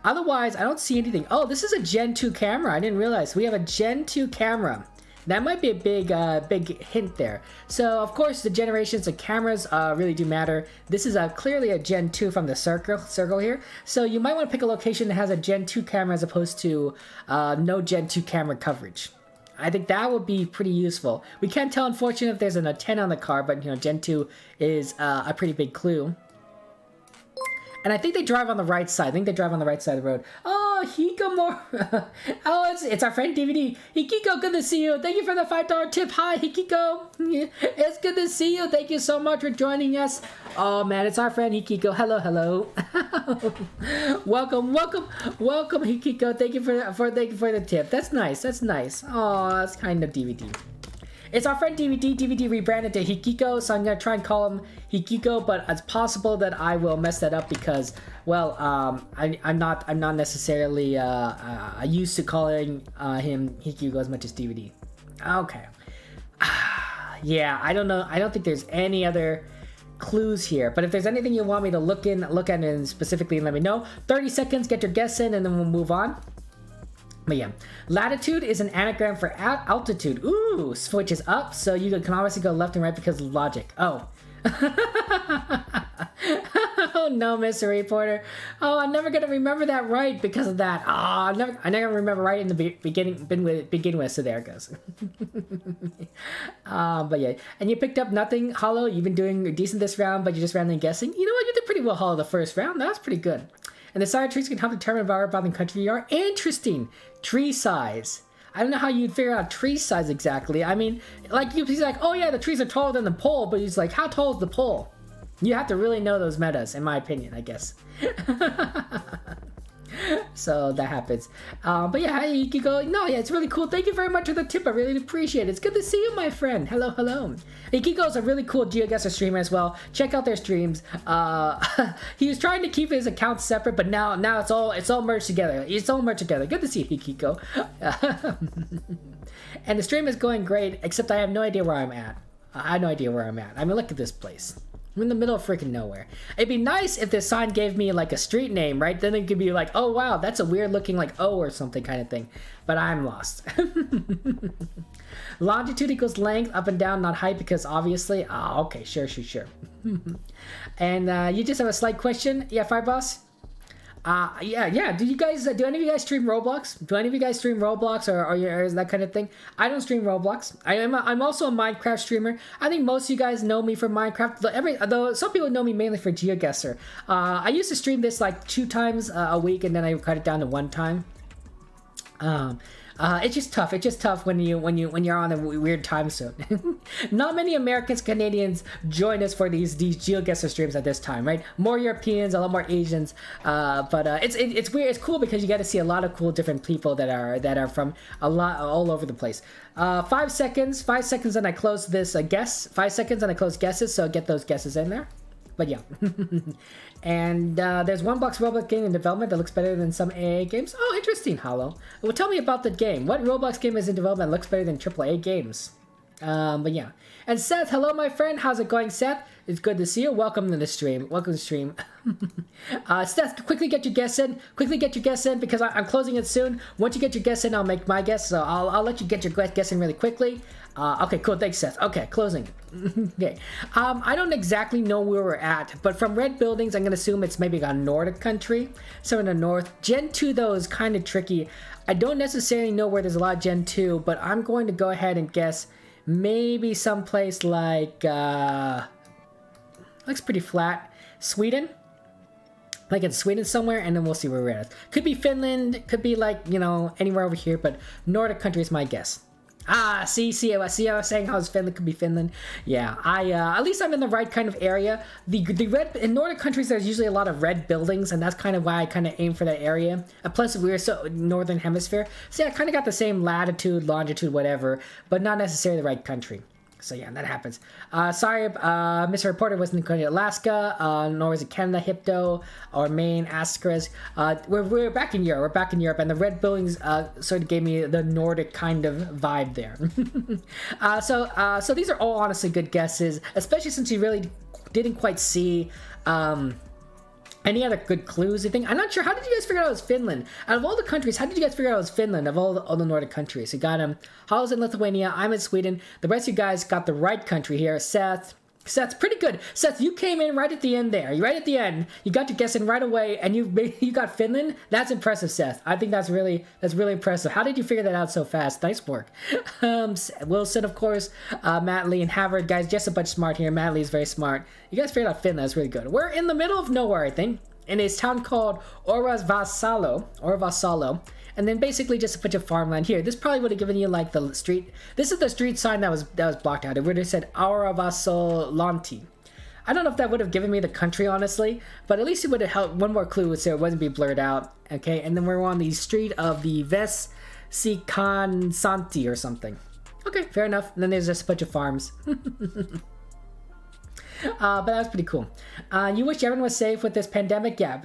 Otherwise, I don't see anything. Oh, this is a Gen 2 camera. I didn't realize. We have a Gen 2 camera. That might be a big hint there. So, of course, the generations of cameras really do matter. This is clearly a Gen 2 from the circle here. So you might want to pick a location that has a Gen 2 camera as opposed to no Gen 2 camera coverage. I think that would be pretty useful. We can't tell, unfortunately, if there's an antenna on the car, but, you know, Gen 2 is a pretty big clue. And I think they drive on the right side. I think they drive on the right side of the road. Oh, Hikomori. Oh, it's our friend DVD. Hikiko, good to see you. Thank you for the $5 tip. Hi, Hikiko. It's good to see you. Thank you so much for joining us. Oh, man, it's our friend Hikiko. Hello, hello. welcome, Hikiko. Thank you for the tip. That's nice. That's nice. Oh, that's kind of DVD. It's our friend DVD. DVD rebranded to Hikiko, so I'm gonna try and call him Hikiko, but it's possible that I will mess that up because, well, I'm not necessarily used to calling him Hikiko as much as DVD. Okay. Yeah, I don't know. I don't think there's any other clues here, but if there's anything you want me to look at it specifically, let me know. 30 seconds, get your guess in, and then we'll move on. But yeah, latitude is an anagram for altitude. Ooh, switches up, so you can obviously go left and right because of logic. Oh. Oh no, Mr. Reporter. Oh, I'm never gonna remember that right because of that. Oh, I never remember right in the begin with, so there it goes. But yeah, and you picked up nothing, Hollow. You've been doing decent this round, but you're just randomly guessing. You know what? You did pretty well, Hollow, the first round. That was pretty good. And the size of trees can help determine about the country you are. Interesting. Tree size. I don't know how you'd figure out tree size exactly. I mean, like, he's like, oh yeah, the trees are taller than the pole, but he's like, how tall is the pole? You have to really know those metas, in my opinion, I guess. So that happens. But yeah, you can go. No, yeah, it's really cool. Thank you very much for the tip. I really appreciate it. It's good to see you, my friend. Hello, hello. Ikiko's a really cool GeoGuessr streamer as well. Check out their streams. He was trying to keep his accounts separate, but now it's all merged together. It's all merged together. Good to see you, Ikiko. And the stream is going great, except I have no idea where I'm at. I have no idea where I'm at. I mean, look at this place. I'm in the middle of freaking nowhere. It'd be nice if this sign gave me like a street name, right? Then it could be like, oh wow, that's a weird looking like O or something kind of thing. But I'm lost. Longitude equals length, up and down, not height, because obviously. Oh, okay, sure. And you just have a slight question. Yeah, Fireboss? Yeah. Do any of you guys stream Roblox? Do any of you guys stream Roblox or is that kind of thing? I don't stream Roblox. I'm also a Minecraft streamer. I think most of you guys know me from Minecraft. Though some people know me mainly for GeoGuessr. I used to stream this like 2 times a week, and then I cut it down to 1 time. It's just tough. It's just tough when you're on a weird time zone. Not many Americans, Canadians join us for these GeoGuessr streams at this time, right? More Europeans, a lot more Asians. But it's weird. It's cool because you get to see a lot of cool different people that are from all over the place. 5 seconds. 5 seconds, and I close this guess. 5 seconds, and I close guesses. So get those guesses in there. But yeah. And there's one Roblox game in development that looks better than some AA games. Oh, interesting, Hollow. Well, tell me about the game. What Roblox game is in development that looks better than AAA games? But yeah. And Seth, hello, my friend. How's it going, Seth? It's good to see you. Welcome to the stream. Welcome to the stream. Seth, quickly get your guess in. Quickly get your guess in because I'm closing it soon. Once you get your guess in, I'll make my guess. So I'll let you get your guess in really quickly. Okay, cool. Thanks, Seth. Okay, closing. Okay. I don't exactly know where we're at, but from red buildings, I'm going to assume it's maybe a Nordic country, somewhere in the north. Gen 2, though, is kind of tricky. I don't necessarily know where there's a lot of Gen 2, but I'm going to go ahead and guess maybe someplace like, looks pretty flat, Sweden? Like in Sweden somewhere, and then we'll see where we're at. Could be Finland, could be like, anywhere over here, but Nordic country is my guess. See, I was saying how Finland could be Finland. Yeah, at least I'm in the right kind of area. The red in Nordic countries, there's usually a lot of red buildings, and that's kind of why I kind of aim for that area. Plus, we're so northern hemisphere, so yeah, I kind of got the same latitude, longitude, whatever, but not necessarily the right country. So yeah, that happens. Sorry, Mr. Reporter wasn't going to Alaska, nor was it Canada, Hypto, or Maine, Ascaris. We're back in Europe. We're back in Europe, and the red buildings sort of gave me the Nordic kind of vibe there. So these are all honestly good guesses, especially since you really didn't quite see Any other good clues, you think? I'm not sure. How did you guys figure out it was Finland? Out of all the countries, how did you guys figure out it was Finland of all the Nordic countries? You got Hall's in Lithuania, I'm in Sweden. The rest of you guys got the right country here. Seth's pretty good. Seth, you came in right at the end there. Right at the end. You got your guess in right away, and you got Finland. That's impressive, Seth. I think that's really impressive. How did you figure that out so fast? Nice work. Wilson, of course, Matt Lee, and Havard. Guys, just a bunch smart here. Matt Lee is very smart. You guys figured out Finland. That's really good. We're in the middle of nowhere, I think, in a town called Orvasalo. And then basically just a bunch of farmland here. This probably would have given you like the street. This is the street sign that was blocked out. It would have said Auravasolanti. I don't know if that would have given me the country, honestly, but at least it would have helped. One more clue would say it wasn't be blurred out. Okay, and then we're on the street of the Vesikansanti or something. Okay, fair enough. And then there's just a bunch of farms. But that was pretty cool. You wish everyone was safe with this pandemic? Yeah,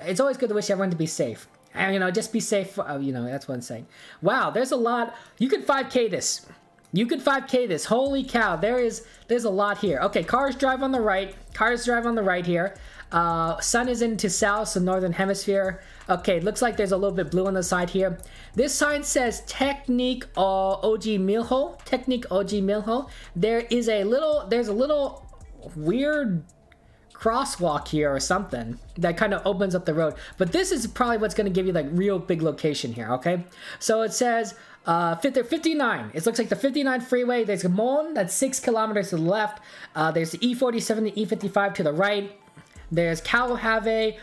it's always good to wish everyone to be safe. And, you know, just be safe. You know, that's what I'm saying. Wow, there's a lot. You could 5K this. You could 5K this. Holy cow, there's a lot here. Okay, cars drive on the right. Cars drive on the right here. Sun is into south, so northern hemisphere. Okay, looks like there's a little bit blue on the side here. This sign says Technique OG Milho. Technique OG Milho. There's a little weird crosswalk here or something that kind of opens up the road, but this is probably what's going to give you like real big location here. Okay, so it says 59. It looks like the 59 freeway. There's Mon, that's 6 kilometers to the left. There's the E47 and E55 to the right. There's Kalhave,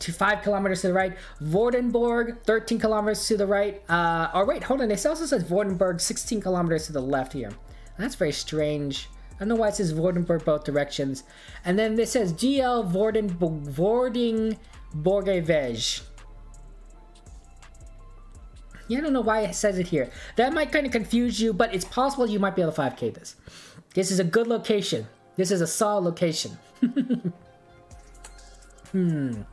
5 kilometers to the right. Vordenborg, 13 kilometers to the right. Oh wait, hold on, it also says Vordenborg, 16 kilometers to the left here. That's very strange. I don't know why it says Vordenborg both directions. And then this says GL Vordingborgevej. Yeah, I don't know why it says it here. That might kind of confuse you, but it's possible you might be able to 5K this. This is a good location. This is a solid location. So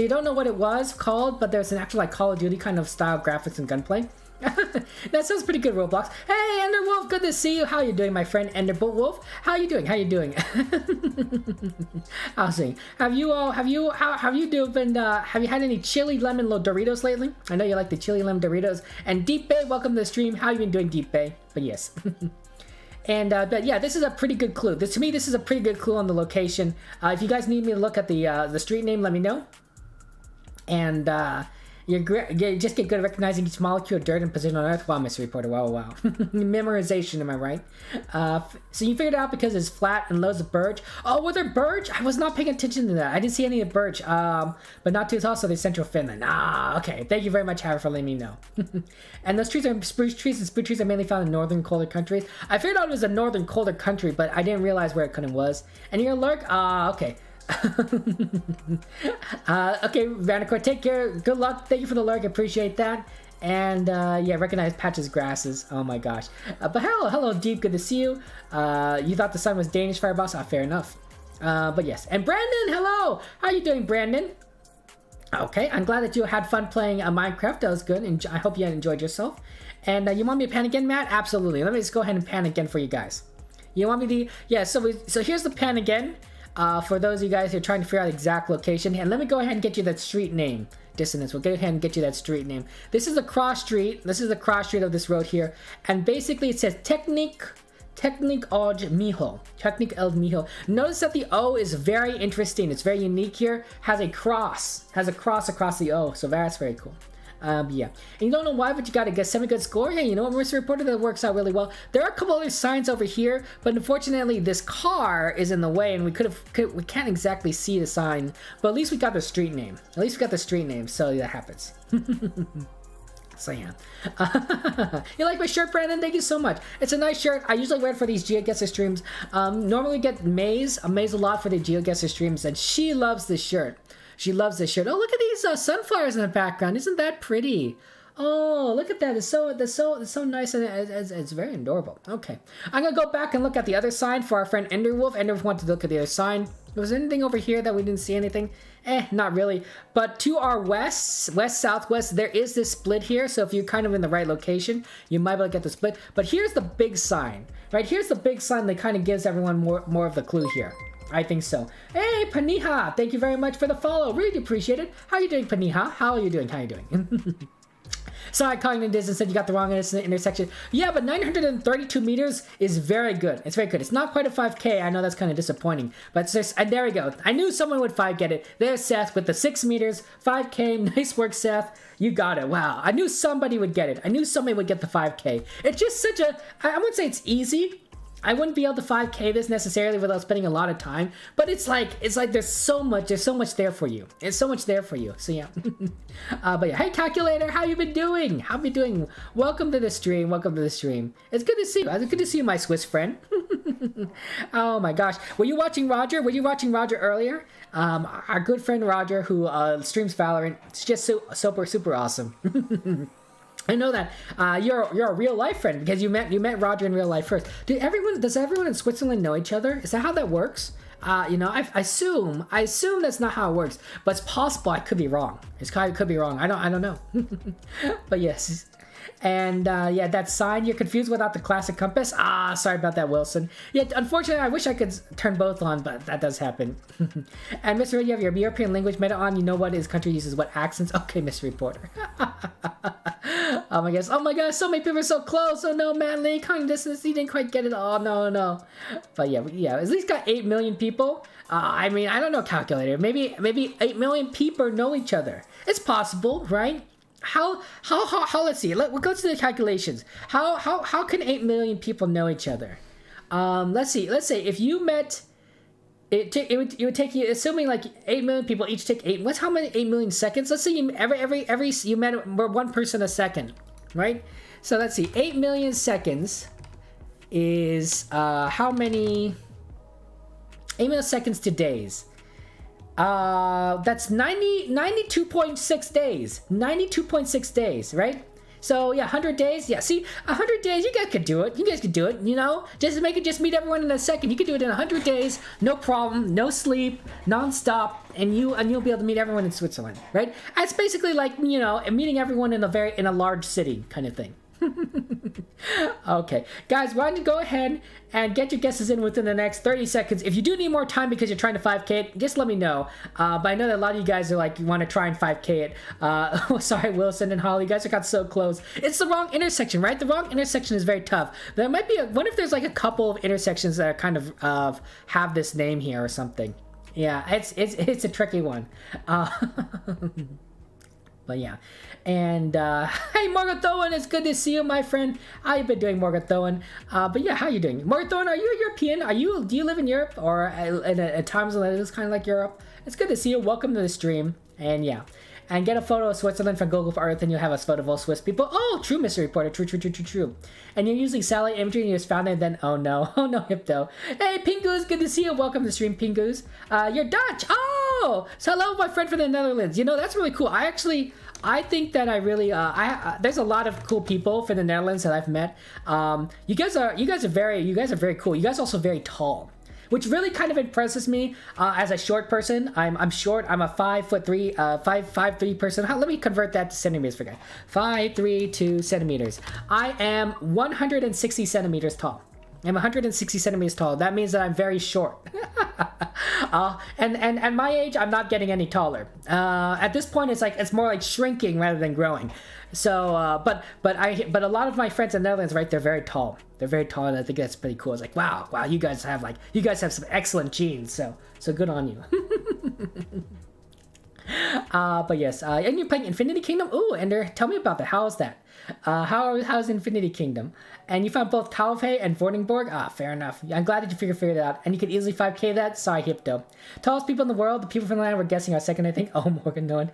you don't know what it was called, but there's an actual like Call of Duty kind of style graphics and gunplay. That sounds pretty good, Roblox. Hey, Enderwolf, good to see you. How you doing, my friend Enderwolf? How you doing? How you doing? I'll see. Have you had any chili lemon Doritos lately? I know you like the chili lemon Doritos. And Deep Bay, welcome to the stream. How you been doing, Deep Bay? But yes. And but yeah, this is a pretty good clue. To me, this is a pretty good clue on the location. If you guys need me to look at the street name, let me know. And you just get good at recognizing each molecule of dirt and position on Earth. Wow, Mr. Reporter. Wow. Memorization, am I right? So you figured it out because it's flat and loads of birch. Oh, were there birch? I was not paying attention to that. I didn't see any of birch. But not too tall, so they're central Finland. Okay. Thank you very much, Howard, for letting me know. And those trees are spruce trees, and spruce trees are mainly found in northern colder countries. I figured out it was a northern colder country, but I didn't realize where it kind of was. And you're a lurk? Okay. Okay, Vanicore, take care. Good luck. Thank you for the lurk. Appreciate that. And yeah, recognize Patch's grasses. Oh my gosh. But hello, Deep. Good to see you. You thought the sun was Danish, Fireboss? Fair enough. But yes. And Brandon, hello. How you doing, Brandon? Okay, I'm glad that you had fun playing Minecraft. That was good, and I hope you enjoyed yourself. And you want me to pan again, Matt? Absolutely. Let me just go ahead and pan again for you guys. You want me to? Yeah. So here's the pan again. For those of you guys who are trying to figure out the exact location, and let me go ahead and get you that street name. Dissonance. We'll go ahead and get you that street name. This is a cross street. This is the cross street of this road here, and basically it says Technique od Miho. Technique od Miho. Notice that the O is very interesting. It's very unique here. Has a cross across the O. So that's very cool. Yeah. And you don't know why, but you got to get semi-good score. Hey, you know what, Mr. Reporter, that works out really well. There are a couple other signs over here, but unfortunately this car is in the way, and we can't exactly see the sign, but at least we got the street name. So that happens. So yeah. You like my shirt, Brandon? Thank you so much. It's a nice shirt. I usually wear it for these GeoGuessr streams. Normally get Maze a lot for the GeoGuessr streams, and she loves this shirt. She loves this shirt. Oh, look at these sunflowers in the background. Isn't that pretty? Oh, look at that. It's so nice, and it's very adorable. Okay. I'm going to go back and look at the other sign for our friend Enderwolf. Enderwolf wanted to look at the other sign. Was there anything over here that we didn't see anything? Not really. But to our west, southwest, there is this split here. So if you're kind of in the right location, you might be able to get the split. But here's the big sign, right? Here's the big sign that kind of gives everyone more of the clue here. I think so. Hey, Paniha, thank you very much for the follow. Really appreciate it. How are you doing, Paniha? How are you doing? How are you doing? Sorry, Cognitive Distance said you got the wrong intersection. Yeah, but 932 meters is very good. It's very good. It's not quite a 5K. I know that's kind of disappointing. But it's just, there we go. I knew someone would 5 get it. There's Seth with the 6 meters. 5K. Nice work, Seth. You got it. Wow. I knew somebody would get it. I knew somebody would get the 5K. It's just such a... I wouldn't say it's easy. I wouldn't be able to 5K this necessarily without spending a lot of time, but it's like there's so much there for you. It's so much there for you. So yeah. But yeah, hey Calculator, how you been doing? How you been doing? Welcome to the stream. Welcome to the stream. It's good to see you. It's good to see you, my Swiss friend. Oh my gosh, were you watching Roger? Were you watching Roger earlier? Our good friend Roger, who streams Valorant. It's just super awesome. I know that you're a real life friend because you met Roger in real life first. Does everyone in Switzerland know each other? Is that how that works? You know, I assume that's not how it works, but it's possible. I could be wrong. I could be wrong. I don't know. But yes. And yeah, that sign, you're confused without the classic compass. Sorry about that, Wilson. Yeah, unfortunately, I wish I could turn both on, but that does happen. And Mr. Red, you have your European language meta on. You know what his country uses what accents. Okay, Mr. Reporter. Oh my gosh, so many people are so close. Oh no, Manly, kind distance, he didn't quite get it. Oh no. But yeah, at least got 8 million people. I mean, I don't know, Calculator. Maybe 8 million people know each other. It's possible, right? How let's see. We'll go to the calculations. How can 8 million people know each other? Let's see. Let's say if you met, it would take you, assuming like 8 million people each take 8. What's how many 8 million seconds? Let's say you you met one person a second, right? So let's see. 8 million seconds is how many? 8 million seconds to days. That's 92.6 days. 92.6 days, right? So yeah, 100 days. Yeah, see, 100 days, you guys could do it. You guys could do it, you know? Just meet everyone in a second. You could do it in 100 days, no problem, no sleep, non-stop, and you'll be able to meet everyone in Switzerland, right? It's basically like, you know, meeting everyone in a large city kind of thing. Okay, guys, why don't you go ahead and get your guesses in within the next 30 seconds. If you do need more time because you're trying to 5K it, just let me know. But I know that a lot of you guys are like, you want to try and 5K it. Sorry, Wilson and Holly, you guys got so close. It's the wrong intersection, right? The wrong intersection is very tough. There might be what if there's like a couple of intersections that are kind of have this name here or something. Yeah, it's a tricky one. But yeah, and hey Morgathoan, it's good to see you, my friend. How you been doing, Morgathoan? But yeah, how you doing, Morgathoan? Are you European? Do you live in Europe or in a time zone that is kind of like Europe? It's good to see you. Welcome to the stream, and yeah. And get a photo of Switzerland from Google Earth, and you'll have a photo of all Swiss people. Oh, true, Mr. Reporter. True. And you're using satellite imagery, and you just found it, then, oh no, Hypto. Hey, Pingus, good to see you. Welcome to the stream, Pingus. You're Dutch. Oh, so hello, my friend from the Netherlands. You know, that's really cool. I think that I really, there's a lot of cool people from the Netherlands that I've met. You guys are very cool. You guys are also very tall, which really kind of impresses me as a short person. I'm short. I'm a 5'3", 5'3" person. Let me convert that to centimeters for guys. 5'3" to centimeters. I am 160 centimeters tall. I'm 160 centimeters tall. That means that I'm very short. And my age, I'm not getting any taller. At this point, it's more like shrinking rather than growing. So, but a lot of my friends in the Netherlands, right? They're very tall. They're very tall, and I think that's pretty cool. It's like, wow, you guys have some excellent genes. So good on you. But yes, and you're playing Infinity Kingdom. Ooh, Ender, tell me about that. How is that? How's Infinity Kingdom? And you found both Talve and Vordingborg? Fair enough. I'm glad that you figured it out. And you could easily 5K that? Sorry, Hypto. Tallest people in the world, the people from the land were guessing our second, I think. Oh, Morgan, no one.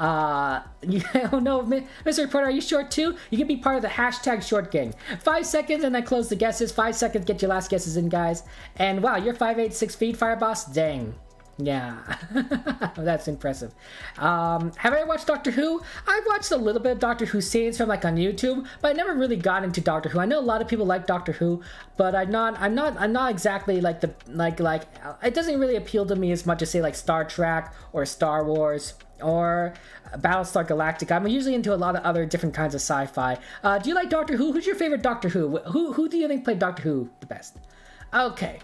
Oh no, Mr. Reporter, are you short too? You can be part of the hashtag short gang. 5 seconds and I close the guesses. 5 seconds, get your last guesses in, guys. And wow, you're 5'8", 6 feet, Fire Boss? Dang. Yeah, that's impressive. Have I ever watched Doctor Who? I've watched a little bit of Doctor Who scenes from like on YouTube, but I never really got into Doctor Who. I know a lot of people like Doctor Who, but I'm not exactly like it doesn't really appeal to me as much as say like Star Trek or Star Wars or Battlestar Galactica. I'm usually into a lot of other different kinds of sci-fi. Do you like Doctor Who? Who's your favorite Doctor Who? Who do you think played Doctor Who the best? Okay.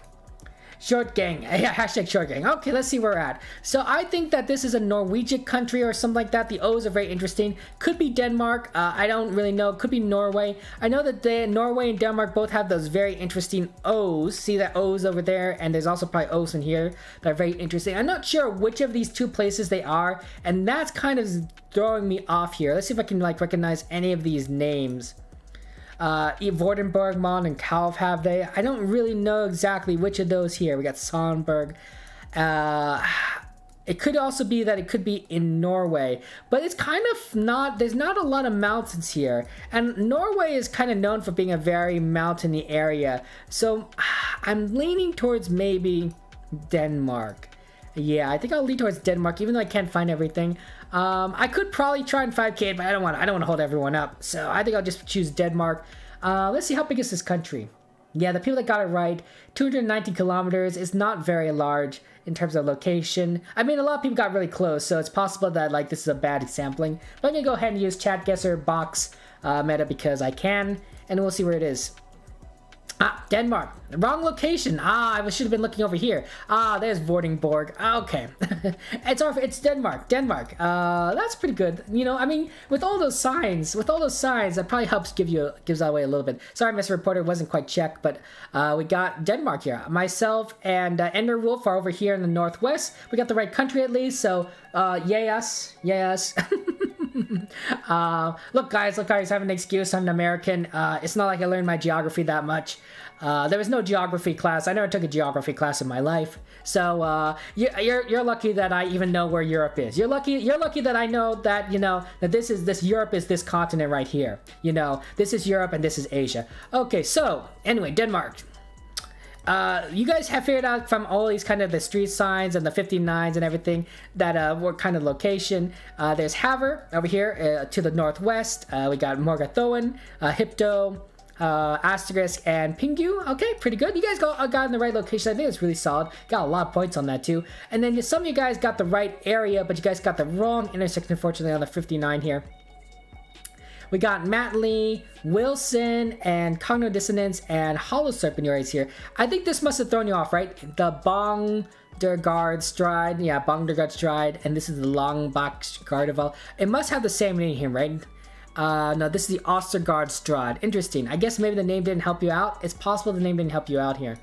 Short gang. Yeah, hashtag short gang. Okay, let's see where we're at. So I think that this is a Norwegian country or something like that. The O's are very interesting. Could be Denmark. I don't really know. Could be Norway. I know that Norway and Denmark both have those very interesting O's. See that O's over there? And there's also probably O's in here that are very interesting. I'm not sure which of these two places they are. And that's kind of throwing me off here. Let's see if I can like recognize any of these names. Vordenberg, Mon, and Kalv have they. I don't really know exactly which of those here. We got Sandberg. It could also be that it could be in Norway, but it's kind of not, there's not a lot of mountains here. And Norway is kind of known for being a very mountainy area. So I'm leaning towards maybe Denmark. Yeah, I think I'll lean towards Denmark, even though I can't find everything. I could probably try and 5K, but I don't want to hold everyone up. So I think I'll just choose Denmark. Let's see, how big is this country? Yeah, the people that got it right, 290 kilometers is not very large in terms of location. I mean, a lot of people got really close, so it's possible that like this is a bad sampling. But I'm gonna go ahead and use Chatguessr box meta because I can, and we'll see where it is. Denmark. Wrong location. I should have been looking over here. There's Vordingborg. Okay. It's Denmark. Denmark. That's pretty good. You know, I mean, with all those signs, that probably helps gives away a little bit. Sorry, Mr. Reporter, wasn't quite checked, but we got Denmark here. Myself and Ender Wolf are over here in the northwest. We got the right country at least, so yay us. Yay us. Look guys, I have an excuse. I'm an American. It's not like I learned my geography that much. There was no geography class. I never took a geography class in my life. So you're lucky that I even know where Europe is. You're lucky that I know that, you know, that this Europe is this continent right here. You know, this is Europe and this is Asia. Okay, so anyway, Denmark. You guys have figured out from all these kind of the street signs and the 59s and everything that what kind of location. There's Haver over here to the northwest. We got Morgathoen, Hypto, Asterisk, and Pingu. Okay, pretty good. You guys got in the right location. I think it's really solid. Got a lot of points on that too. And then some of you guys got the right area, but you guys got the wrong intersection, unfortunately, on the 59 here. We got Matley, Wilson, and Cognitive Dissonance, and Hollow Serpent here. I think this must have thrown you off, right? The Bongdergaard Stride. Yeah, Bongdergaard Stride. And this is the Longbach Gardeval. It must have the same name here, right? No, this is the Ostergaard Stride. Interesting. I guess maybe the name didn't help you out. It's possible the name didn't help you out here.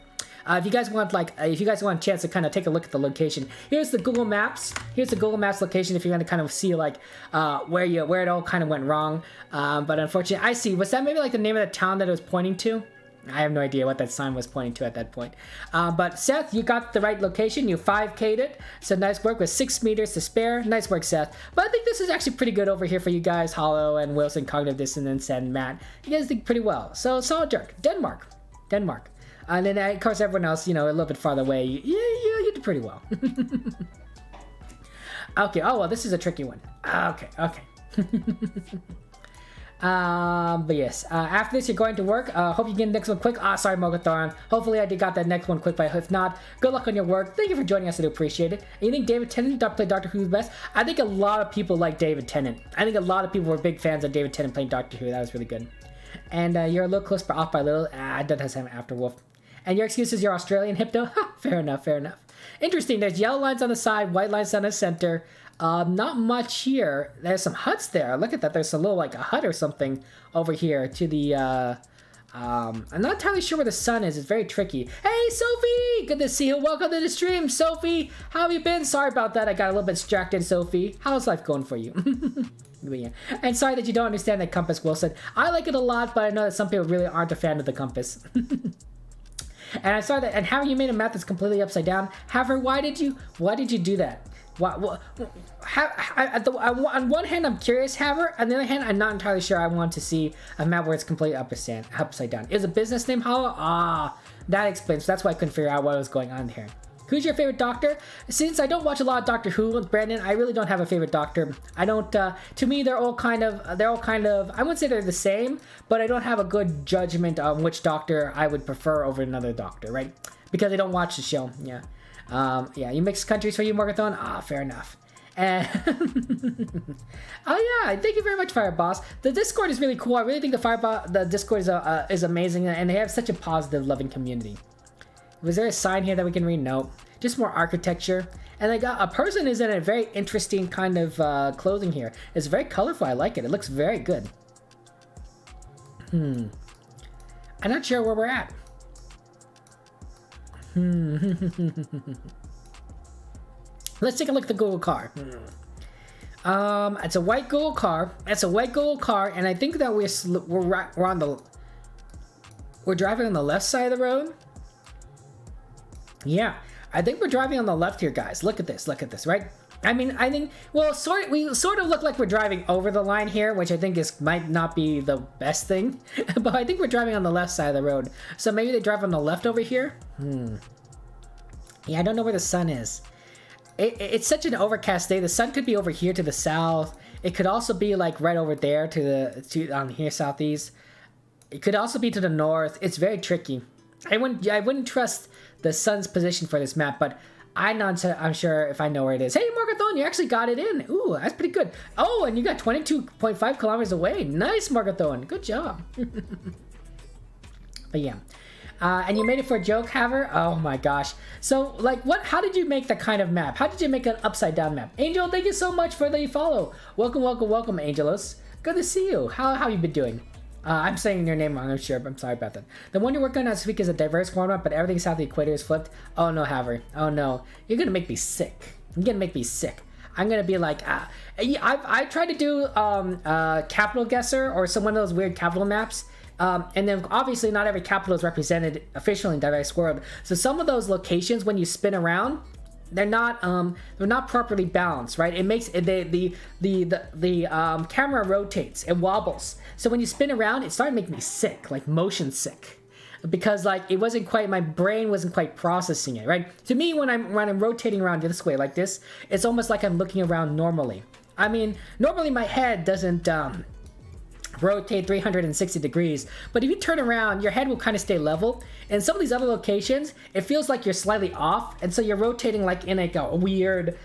If you guys want a chance to kind of take a look at the location, here's the Google Maps. Here's the Google Maps location if you're going to kind of see like where it all kind of went wrong. But unfortunately, I see. Was that maybe like the name of the town that it was pointing to? I have no idea what that sign was pointing to at that point. But Seth, you got the right location. You 5K'd it. So nice work with 6 meters to spare. Nice work, Seth. But I think this is actually pretty good over here for you guys, Hollow and Wilson, Cognitive Dissonance, and Matt. You guys did pretty well. So solid jerk. Denmark. And then, of course, everyone else, you know, a little bit farther away, you did pretty well. Okay, oh, well, this is a tricky one. Okay. But yes, after this, you're going to work. Hope you get the next one quick. Sorry, Mogatharan. Hopefully, I got that next one quick, but if not, good luck on your work. Thank you for joining us. I do appreciate it. And you think David Tennant played Doctor Who best? I think a lot of people like David Tennant. I think a lot of people were big fans of David Tennant playing Doctor Who. That was really good. And you're a little close, but off by a little. I don't have time after Wolf. And your excuse is you're Australian, Hypto? Fair enough. Interesting. There's yellow lines on the side, white lines on the center. Not much here. There's some huts there. Look at that. There's a little, like, a hut or something over here to the, I'm not entirely sure where the sun is. It's very tricky. Hey, Sophie! Good to see you. Welcome to the stream, Sophie. How have you been? Sorry about that. I got a little bit distracted, Sophie. How's life going for you? Yeah. And sorry that you don't understand the compass, Wilson. I like it a lot, but I know that some people really aren't a fan of the compass. And I saw that, and how you made a map that's completely upside down. Haver, why did you do that? On one hand, I'm curious, Haver. On the other hand, I'm not entirely sure I want to see a map where it's completely upside down. Is a business name Hollow? That explains. That's why I couldn't figure out what was going on here. Who's your favorite doctor? Since I don't watch a lot of Doctor Who, Brandon, I really don't have a favorite doctor. I don't, to me, they're all kind of, I wouldn't say they're the same, but I don't have a good judgment on which doctor I would prefer over another doctor, right? Because I don't watch the show, yeah. Yeah, you mix countries for you, Morgathon? Fair enough. And oh yeah, thank you very much, Fireboss. The Discord is really cool. I really think the Discord is amazing, and they have such a positive, loving community. Was there a sign here that we can read? Nope. Just more architecture. And I got a person is in a very interesting kind of clothing here. It's very colorful. I like it. It looks very good. I'm not sure where we're at. Let's take a look at the Google car. It's a white Google car. It's a white Google car, and I think that we're driving on the left side of the road. Yeah, I think we're driving on the left here, guys. Look at this, right? I mean, I think, well, we sort of look like we're driving over the line here, which I think might not be the best thing. But I think we're driving on the left side of the road. So maybe they drive on the left over here? Yeah, I don't know where the sun is. It's such an overcast day. The sun could be over here to the south. It could also be like right over there on here southeast. It could also be to the north. It's very tricky. I wouldn't trust the sun's position for this map, but I'm sure if I know where it is. Hey, Margathon, you actually got it in. Ooh, that's pretty good. Oh, and you got 22.5 kilometers away. Nice, Margathon. Good job. But yeah. And you made it for a joke, Haver? Oh my gosh. So, like, how did you make that kind of map? How did you make an upside down map? Angel, thank you so much for the follow. Welcome, Angelos. Good to see you. How have you been doing? I'm saying your name wrong, I'm sure, but I'm sorry about that. The one you're working on this week is a diverse format, but everything south of the equator is flipped. Oh no, Haver. Oh no. You're gonna make me sick. You're gonna make me sick. I'm gonna be like, I tried to do capital guesser or some one of those weird capital maps. And then obviously not every capital is represented officially in Diverse World. So some of those locations, when you spin around, they're not properly balanced, right? It makes the camera rotates, it wobbles. So when you spin around, it started making me sick, like motion sick, because like it wasn't quite, my brain wasn't quite processing it, right? To me, when I'm rotating around this way like this, it's almost like I'm looking around normally. I mean, normally my head doesn't rotate 360 degrees, but if you turn around, your head will kind of stay level. And some of these other locations, it feels like you're slightly off, and so you're rotating like in like a weird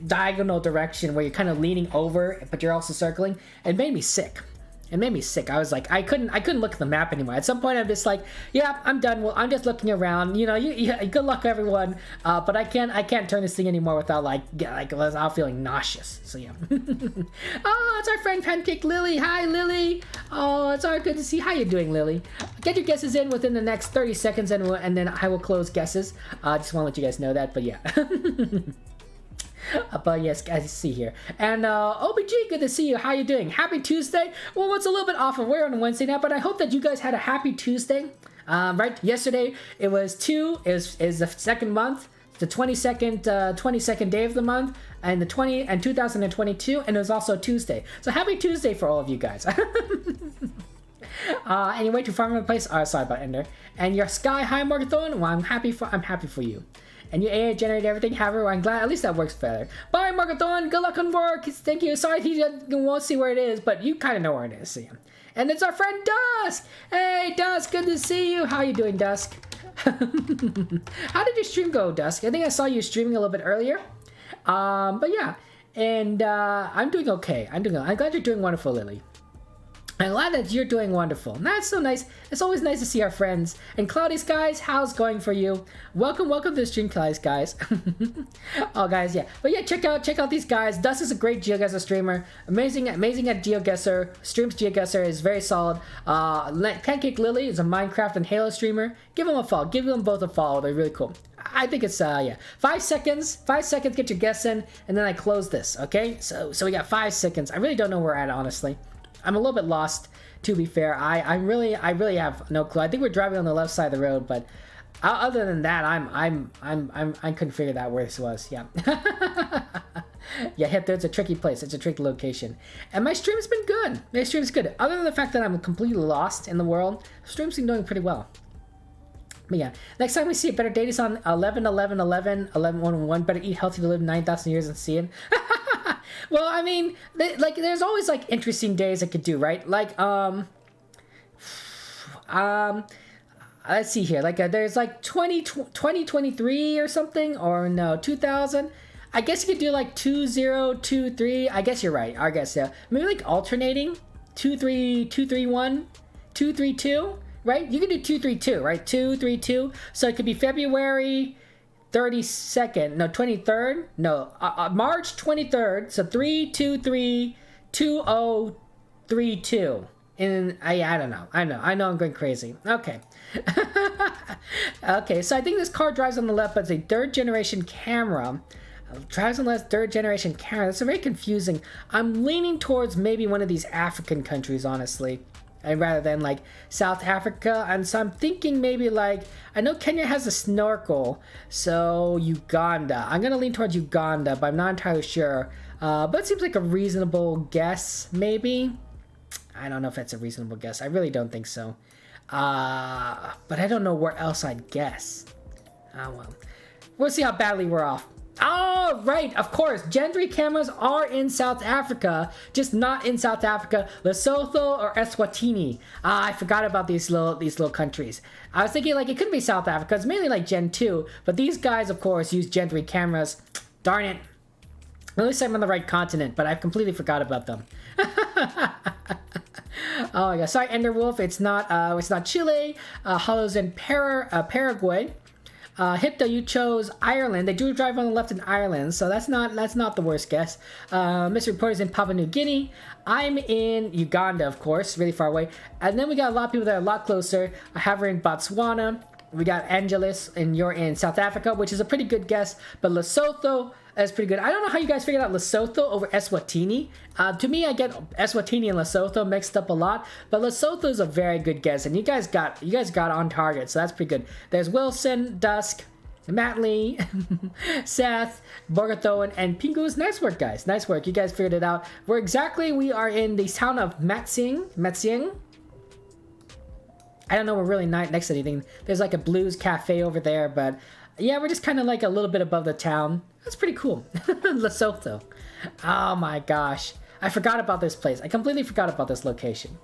diagonal direction where you're kind of leaning over, but you're also circling. It made me sick. It made me sick. I was like, I couldn't look at the map anymore. At some point, I'm just like, yeah, I'm done. Well, I'm just looking around. You know, good luck, everyone. But I can't turn this thing anymore without without feeling nauseous. So yeah. Oh, it's our friend Pancake Lily. Hi, Lily. Oh, it's all good to see. How you doing, Lily? Get your guesses in within the next 30 seconds, and then I will close guesses. Just want to let you guys know that. But yeah. But yes, as you see here. And OBG, good to see you. How you doing? Happy Tuesday. Well, it's a little bit off of we're on Wednesday now, but I hope that you guys had a happy Tuesday. Right? Yesterday it was is the second month, the 22nd day of the month, and 2022, and it was also Tuesday. So happy Tuesday for all of you guys. Anyway, to farm in place. Sorry about Ender. And your Sky High Margathon. Well, I'm happy for you. And you AI generate everything, however, I'm glad, at least that works better. Bye, Margathon, good luck on work, thank you. Sorry he won't see where it is, but you kind of know where it is, see. And it's our friend Dusk! Hey, Dusk, good to see you. How you doing, Dusk? How did your stream go, Dusk? I think I saw you streaming a little bit earlier. But yeah, and I'm doing okay. I'm glad you're doing wonderful, Lily. I'm glad that you're doing wonderful. That's so nice. It's always nice to see our friends. And Cloudy Skies, how's it going for you? Welcome to the stream, Cloudy Skies. Oh, guys, yeah. But yeah, check out these guys. Dust is a great GeoGuessr streamer. Amazing at GeoGuessr. Streams GeoGuessr is very solid. Pancake Lily is a Minecraft and Halo streamer. Give them a follow. Give them both a follow. They're really cool. I think it's, yeah. 5 seconds. 5 seconds, get your guess in, and then I close this, okay? So we got 5 seconds. I really don't know where we're at, honestly. I'm a little bit lost, to be fair. I really have no clue. I think we're driving on the left side of the road, but other than that, I couldn't figure out where this was. Yeah, yeah. It's a tricky place. It's a tricky location, and my stream's been good. My stream's good. Other than the fact that I'm completely lost in the world, stream's been doing pretty well. But yeah, next time we see a better date is on 11/11/11/11/1. Better eat healthy to live 9,000 years and see it. Well, I mean, there's always like interesting days I could do, right? Like, let's see here. Like, there's like 2023 or something, or no, 2000. I guess you could do like 2023. I guess you're right. I guess yeah. Maybe like alternating 23, 231, 232. right? You can do 232, right? 232. So it could be February 32nd, no, 23rd, no, March 23rd. So 3232032. And I don't know. I know I'm going crazy. Okay. Okay, so I think this car drives on the left, but it's a third generation camera. Drives on the left, third generation camera. That's very confusing. I'm leaning towards maybe one of these African countries, honestly. And rather than like South Africa. And so I'm thinking maybe like, I know Kenya has a snorkel. So Uganda. I'm going to lean towards Uganda, but I'm not entirely sure. But it seems like a reasonable guess, maybe. I don't know if that's a reasonable guess. I really don't think so. But I don't know where else I'd guess. Oh, well. We'll see how badly we're off. Oh, right, of course. Gen 3 cameras are in South Africa, just not in South Africa, Lesotho or Eswatini. I forgot about these little countries. I was thinking like it could be South Africa. It's mainly like Gen 2, but these guys, of course, use Gen 3 cameras. Darn it. At least I'm on the right continent, but I completely forgot about them. Oh yeah, sorry, Enderwolf. It's not Chile. Hollow's in Paraguay. Hipto, you chose Ireland. They do drive on the left in Ireland, so that's not the worst guess. Mr. Reporter's in Papua New Guinea. I'm in Uganda, of course, really far away. And then we got a lot of people that are a lot closer. I have her in Botswana. We got Angeles, and you're in South Africa, which is a pretty good guess. But Lesotho is pretty good. I don't know how you guys figured out Lesotho over Eswatini. To me, I get Eswatini and Lesotho mixed up a lot. But Lesotho is a very good guess, and you guys got on target, so that's pretty good. There's Wilson, Dusk, Matt Lee, Seth, Borgatho, and Pingus. Nice work, guys. Nice work. You guys figured it out. We are in the town of Matsieng. I don't know, we're really not next to anything. There's like a blues cafe over there, but yeah, we're just kind of like a little bit above the town. That's pretty cool. Lesotho. Oh my gosh. I forgot about this place. I completely forgot about this location.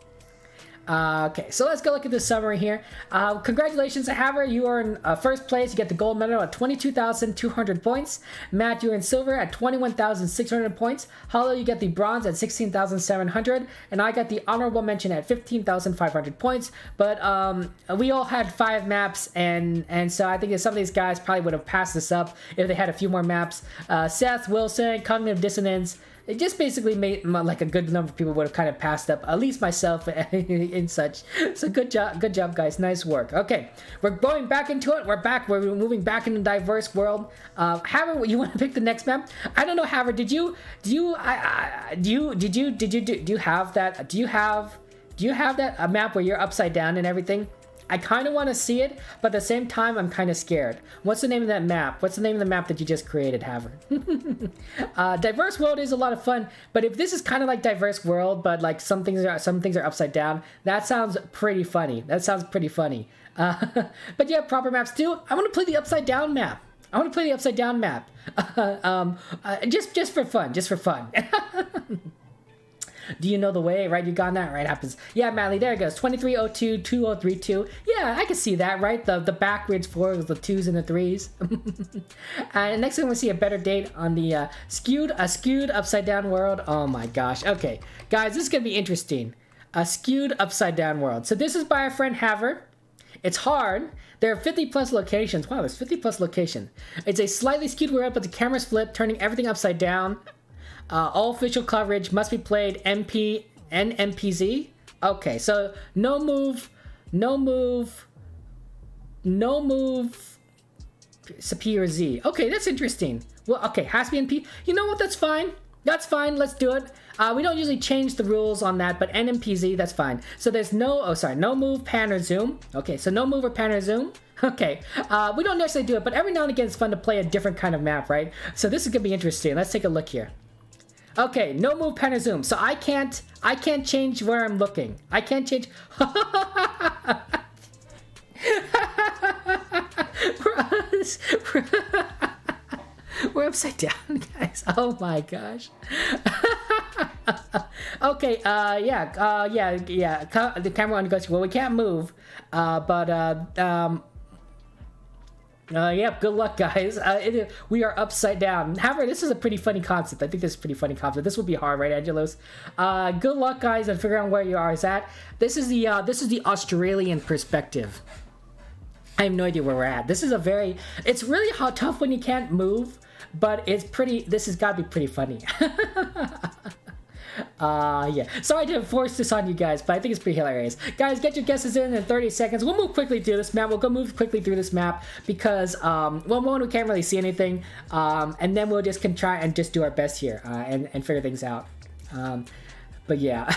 Okay, so let's go look at the summary here. Congratulations, Haver. You are in first place. You get the gold medal at 22,200 points. Matt, you're in silver at 21,600 points. Hollow, you get the bronze at 16,700. And I got the honorable mention at 15,500 points. But we all had 5 maps, and so I think that some of these guys probably would have passed this up if they had a few more maps. Seth, Wilson, Cognitive Dissonance. It just basically made like a good number of people would have kind of passed up, at least myself and such. So good job, guys. Nice work. Okay, we're going back into it. We're back. We're moving back into diverse world. Haver, you want to pick the next map? I don't know, Haver. Do you have that a map where you're upside down and everything? I kind of want to see it, but at the same time, I'm kind of scared. What's the name of that map? What's the name of the map that you just created, Haver? Diverse World is a lot of fun, but if this is kind of like Diverse World, but like some things are upside down, that sounds pretty funny. But yeah, proper maps too. I want to play the upside down map. Just for fun. Do you know the way, right? You got that right. Happens. Yeah, Madly, there it goes. 23022032. Yeah, I can see that, right? The backwards 4 with the 2s and the 3s. And next thing we see a better date on the skewed upside down world. Oh my gosh. Okay, guys, this is gonna be interesting. A skewed upside down world. So this is by our friend Haver. It's hard. There are 50 plus locations. Wow, there's 50 plus locations. It's a slightly skewed world, but the cameras flip, turning everything upside down. All official coverage must be played MP and MPZ. Okay, so no move, P or Z. Okay, that's interesting. Well, okay, has to be NP. You know what? That's fine. Let's do it. We don't usually change the rules on that, but NMPZ, that's fine. So there's no move, pan, or zoom. Okay, so no move or pan or zoom. Okay, we don't necessarily do it, but every now and again it's fun to play a different kind of map, right? So this is gonna be interesting. Let's take a look here. Okay, no move, pan, or zoom. So I can't change where I'm looking. I can't change. We're upside down, guys. Oh my gosh. Okay, the camera on goes. Well, we can't move, but Yep, good luck, guys. We are upside down. However, this is a pretty funny concept. I think this is a pretty funny concept. This will be hard, right, Angelos? Good luck, guys, and figure out where you are at. This is the Australian perspective. I have no idea where we're at. This is a very... It's really tough when you can't move, but it's pretty... This has got to be pretty funny. Yeah. Sorry to force this on you guys, but I think it's pretty hilarious. Guys, get your guesses in 30 seconds. We'll move quickly through this map. We'll go move quickly through this map because, well, one, we can't really see anything. And then we'll just try and just do our best here and figure things out. But yeah,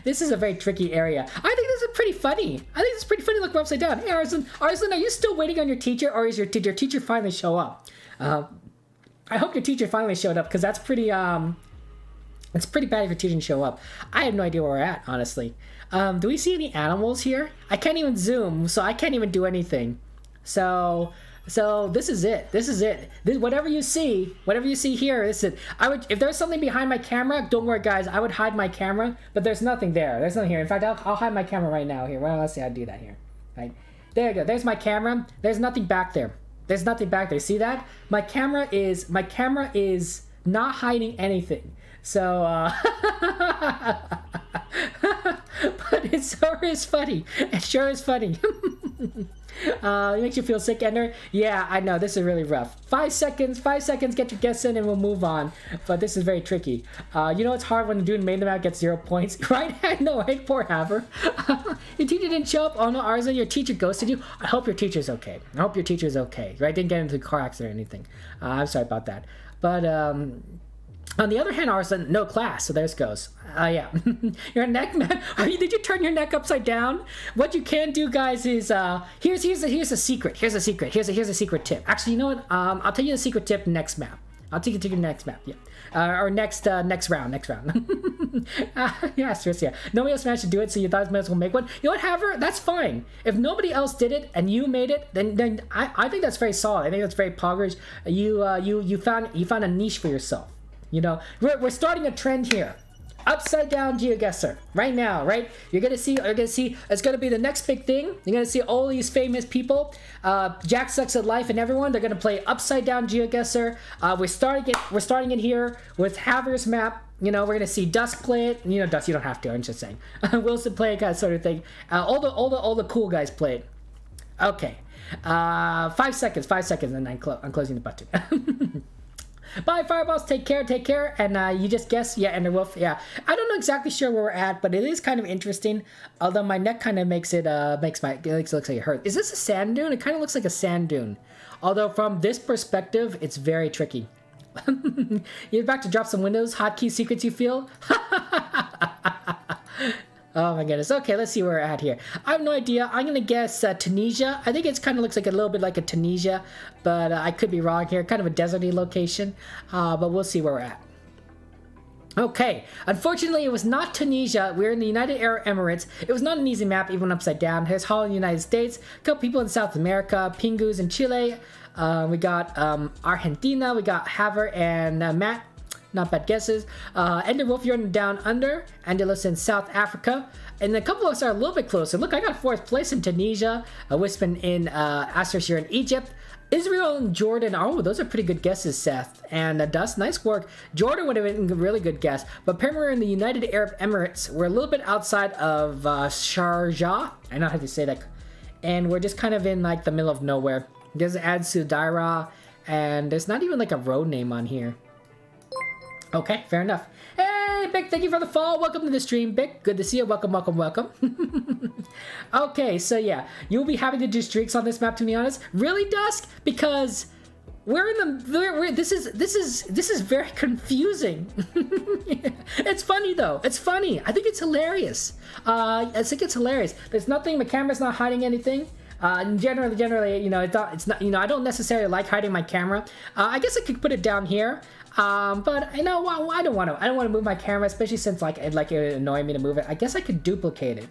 this is a very tricky area. I think this is pretty funny. I think this is pretty funny. Look, we're upside down. Hey, Arslan, are you still waiting on your teacher, or is your teacher finally show up? I hope your teacher finally showed up, because that's pretty, it's pretty bad if your teacher didn't show up. I have no idea where we're at, honestly. Do we see any animals here? I can't even zoom, so I can't even do anything. So this is it. This is it. Whatever you see here, this is it. If there's something behind my camera, don't worry, guys. I would hide my camera, but there's nothing there. There's nothing here. In fact, I'll hide my camera right now here. Well, let's see how to do that here. Right there you go. There's my camera. There's nothing back there. There's nothing back there. See that? My camera is not hiding anything. So, but it sure is funny. It sure is funny. It makes you feel sick, Ender. Yeah, I know, this is really rough. 5 seconds, get your guess in and we'll move on. But this is very tricky. You know it's hard when the dude made them out gets 0 points, right? I know, right? Poor Haver. Your teacher didn't show up? Oh no, Arslan, your teacher ghosted you? I hope your teacher's okay. I hope your teacher's okay, right? Didn't get into a car accident or anything. I'm sorry about that. But, on the other hand, Arslan, no class, so there it goes. Yeah. Your neck, man. Did you turn your neck upside down? What you can do, guys, is here's a secret. Here's a secret tip. Actually, you know what? I'll tell you the secret tip next map. I'll take you to your next map. Yeah. Or next round. Yeah, seriously. Yeah. Nobody else managed to do it, so you thought might as well make one. You know what, Haver? That's fine. If nobody else did it and you made it, then I think that's very solid. I think that's very poggers. You found a niche for yourself. You know, we're starting a trend here. Upside down GeoGuessr right now, right? You're gonna see. It's gonna be the next big thing. You're gonna see all these famous people, Jack Sucks at Life and everyone. They're gonna play upside down GeoGuessr. We're starting it here with Haver's map. You know, we're gonna see Dusk play it. You know, Dusk, you don't have to. I'm just saying. Wilson play it, kind of sort of thing. All the cool guys play it. Okay, 5 seconds, and I'm closing the button. Bye, Fireballs. Take care. And you just guess, yeah, Ender Wolf. Yeah, I don't know exactly sure where we're at, but it is kind of interesting. Although my neck kind of makes it looks like it hurts. Is this a sand dune? It kind of looks like a sand dune. Although from this perspective, it's very tricky. You're about to drop some Windows hotkey secrets. You feel? Oh my goodness. Okay, let's see where we're at here. I have no idea. I'm gonna guess Tunisia. I think it kind of looks like a little bit like a Tunisia, but I could be wrong here. Kind of a deserty location, but we'll see where we're at. Okay, unfortunately it was not Tunisia. We're in the United Arab Emirates. It was not an easy map, even upside down. Here's Holland in the United States. A couple people in South America. Pingus in Chile. We got Argentina. We got Haver and Matt. Not bad guesses. Ender Wolf, you're in Down Under. Angelos in South Africa. And a couple of us are a little bit closer. Look, I got 4th place in Tunisia. Wispen in Astros here in Egypt. Israel and Jordan. Oh, those are pretty good guesses, Seth. And Dust, nice work. Jordan would have been a really good guess. But apparently we're in the United Arab Emirates. We're a little bit outside of Sharjah. I know how to say that. And we're just kind of in like the middle of nowhere. There's Ad Sudaira. And there's not even like a road name on here. Okay, fair enough. Hey, Bick, thank you for the follow. Welcome to the stream, Bick. Good to see you. Welcome. Okay, so yeah, you'll be having to do streaks on this map, to be honest. Really, Dusk? Because we're in the. This is very confusing. It's funny though. It's funny. I think it's hilarious. There's nothing. My camera's not hiding anything. Generally, you know, it's not. You know, I don't necessarily like hiding my camera. I guess I could put it down here. But I know I don't want to move my camera, especially since like it would annoy me to move it. I guess I could duplicate it.